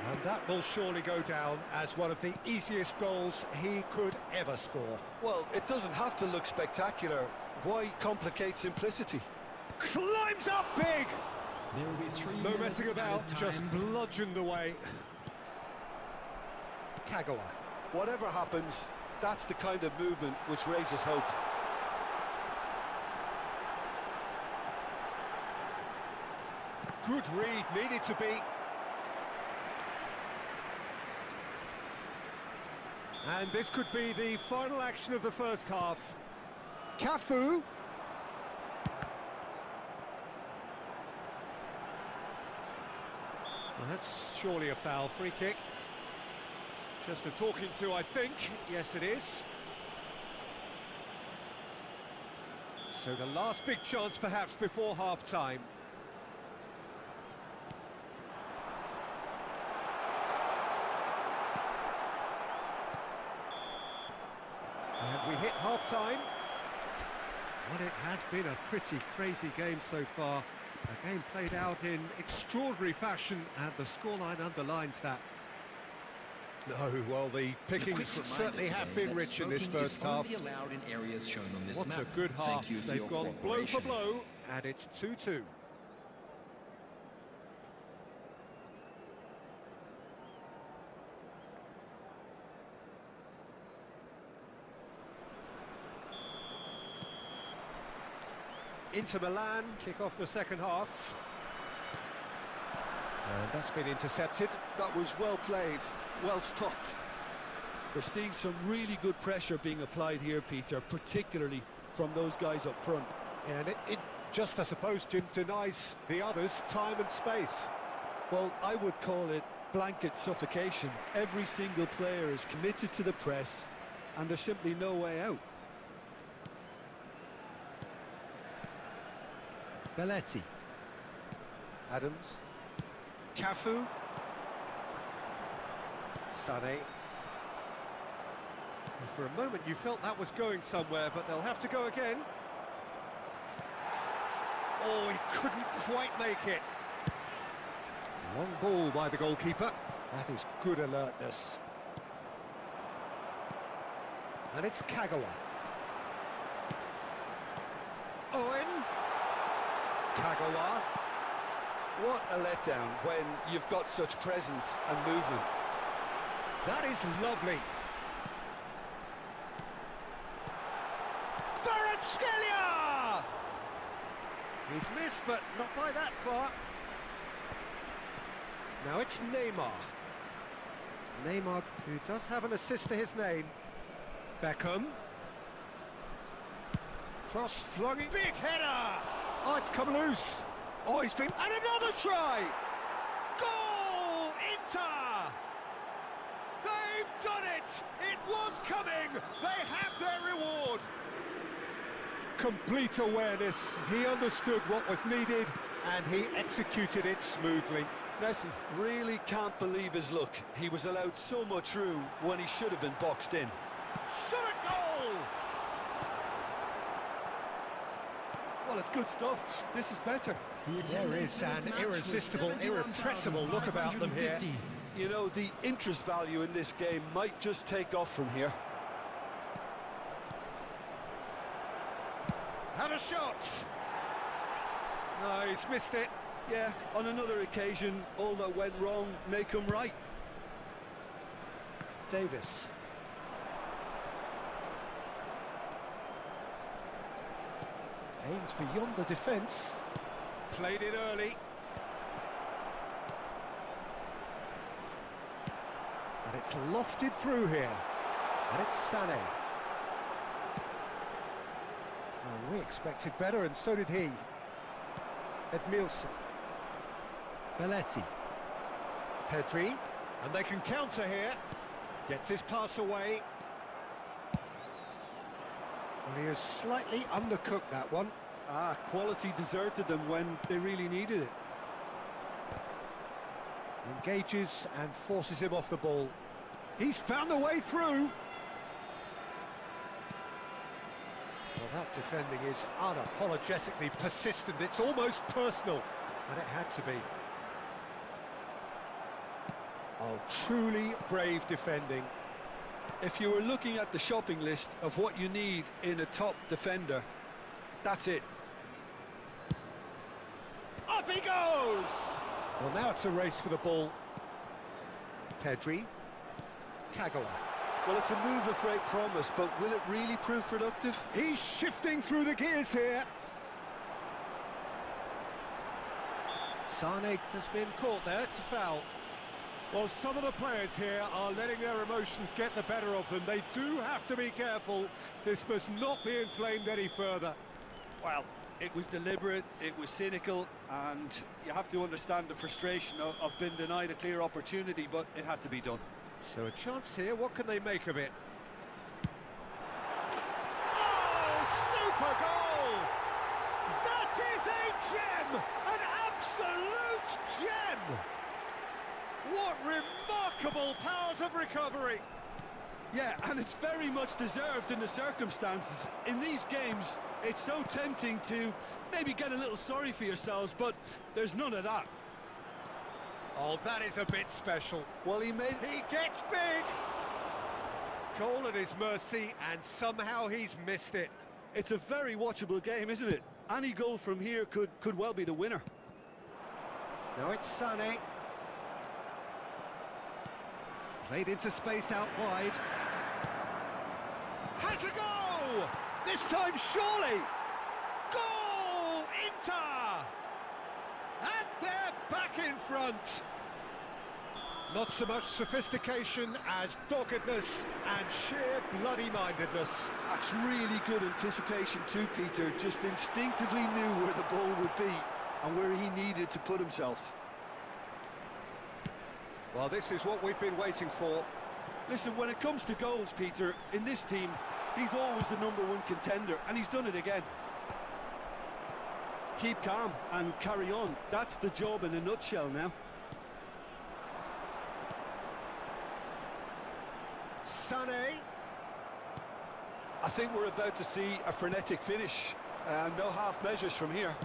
[SPEAKER 1] And that will surely go down as one of the easiest goals he could ever score.
[SPEAKER 2] Well, it doesn't have to look spectacular. Why complicate simplicity?
[SPEAKER 1] Climbs up big!
[SPEAKER 4] There will be 3
[SPEAKER 1] No
[SPEAKER 4] minutes
[SPEAKER 1] messing about,
[SPEAKER 4] added
[SPEAKER 1] just
[SPEAKER 4] time.
[SPEAKER 1] bludgeoned away. Kagawa.
[SPEAKER 2] Whatever happens, that's the kind of movement which raises hope.
[SPEAKER 1] Good read, needed to be. And this could be the final action of the first half. Cafu. Well, that's surely a foul. Free kick. Just a talking to, I think. Yes, it is. So the last big chance, perhaps, before half-time. And we hit half-time. Well, it has been a pretty crazy game so far. A game played out in extraordinary fashion, and the scoreline underlines that. No, well, the pickings certainly have been rich in this first half. What a good half. They've gone blow for blow, and it's 2-2. Inter Milan kick off the second half. And that's been intercepted.
[SPEAKER 2] That was well played, well stopped. We're seeing some really good pressure being applied here, Peter, particularly from those guys up front.
[SPEAKER 1] And it just, I suppose, Jim, denies the others time and space.
[SPEAKER 2] Well, I would call it blanket suffocation. Every single player is committed to the press, and there's simply no way out.
[SPEAKER 1] Belletti. Adams. Cafu. Sané. And for a moment you felt that was going somewhere, but they'll have to go again. Oh, he couldn't quite make it. Long ball by the goalkeeper. That is good alertness. And it's Kagawa. Owen. Kagawa.
[SPEAKER 2] What a letdown when you've got such presence and movement.
[SPEAKER 1] That is lovely. Kvaratskhelia! He's missed, but not by that far. Now it's Neymar. Neymar, who does have an assist to his name. Beckham. Cross flung in. Big header! Oh, it's come loose. Oh, he's been... And another try! Goal! Inter! They've done it! It was coming! They have their reward! Complete awareness. He understood what was needed, and he executed it smoothly.
[SPEAKER 2] Messi really can't believe his luck. He was allowed so much room when he should have been boxed in.
[SPEAKER 1] Shot a goal!
[SPEAKER 2] Well, it's good stuff. This is better.
[SPEAKER 1] There is an irresistible, irrepressible look about them here.
[SPEAKER 2] You know, the interest value in this game might just take off from here.
[SPEAKER 1] Had a shot! No, he's missed it.
[SPEAKER 2] Yeah, on another occasion, all that went wrong may come right.
[SPEAKER 1] Davis. Aims beyond the defence. Played it early. And it's lofted through here. And it's Sané. Well, we expected better, and so did he. Edmilson. Belletti. Pedri. And they can counter here. Gets his pass away. Well, he has slightly undercooked that one.
[SPEAKER 2] Ah, quality deserted them when they really needed it.
[SPEAKER 1] Engages and forces him off the ball. He's found a way through. Well, that defending is unapologetically persistent. It's almost personal, and it had to be. Oh, truly brave defending.
[SPEAKER 2] If you were looking at the shopping list of what you need in a top defender, that's it.
[SPEAKER 1] Up he goes! Well, now it's a race for the ball. Pedri. Kagawa.
[SPEAKER 2] Well, it's a move of great promise, but will it really prove productive?
[SPEAKER 1] He's shifting through the gears here. Sané has been caught there, it's a foul. Well, some of the players here are letting their emotions get the better of them. They do have to be careful. This must not be inflamed any further.
[SPEAKER 2] Well, it was deliberate, it was cynical, and you have to understand the frustration of being denied a clear opportunity, but it had to be done.
[SPEAKER 1] So a chance here, what can they make of it? Oh, super goal! That is a gem! An absolute gem! What remarkable powers of recovery!
[SPEAKER 2] Yeah, and it's very much deserved in the circumstances. In these games, it's so tempting to maybe get a little sorry for yourselves, but there's none of that.
[SPEAKER 1] Oh, that is a bit special.
[SPEAKER 2] Well, he
[SPEAKER 1] gets big! Goal at his mercy, and somehow he's missed it.
[SPEAKER 2] It's a very watchable game, isn't it? Any goal from here could well be the winner.
[SPEAKER 1] Now it's Sané. Played into space out wide. Has a go! This time surely! Goal! Inter! And they're back in front. Not so much sophistication as doggedness and sheer bloody-mindedness.
[SPEAKER 2] That's really good anticipation too, Peter. Just instinctively knew where the ball would be and where he needed to put himself.
[SPEAKER 1] Well, this is what we've been waiting for.
[SPEAKER 2] Listen, when it comes to goals, Peter, in this team, he's always the #1 contender, and he's done it again. Keep calm and carry on. That's the job in a nutshell now.
[SPEAKER 1] Sané.
[SPEAKER 2] I think we're about to see a frenetic finish. No half measures from here.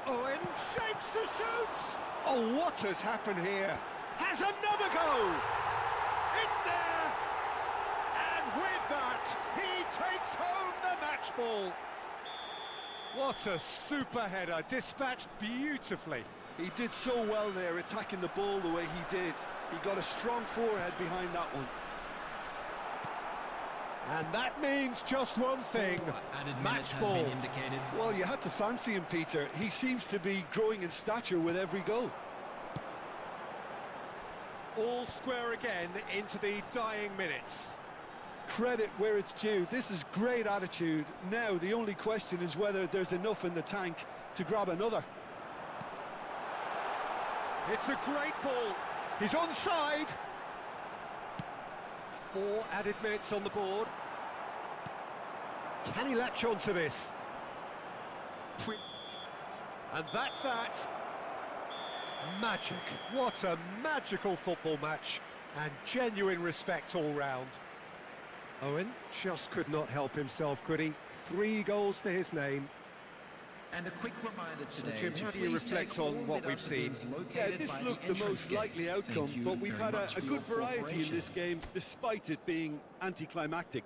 [SPEAKER 1] Owen shapes to shoot! Oh, what has happened here? Has another go! It's there! And with that, he takes home the match ball. What a super header, dispatched beautifully.
[SPEAKER 2] He did so well there, attacking the ball the way he did. He got a strong forehead behind that one.
[SPEAKER 1] And that means just one thing, match ball.
[SPEAKER 2] Well, you had to fancy him, Peter. He seems to be growing in stature with every goal.
[SPEAKER 1] All square again into the dying minutes.
[SPEAKER 2] Credit where it's due. This is great attitude. Now, the only question is whether there's enough in the tank to grab another.
[SPEAKER 1] It's a great ball. He's onside. 4 added minutes on the board. Can he latch on to this? And that's that. Magic. What a magical football match. And genuine respect all round. Owen just could not help himself, could he? 3 goals to his name.
[SPEAKER 4] And a quick reminder today.
[SPEAKER 1] So, Jim, how do you reflect on what we've seen?
[SPEAKER 2] Yeah, this looked the most likely outcome, but we've had a good variety in this game, despite it being anticlimactic.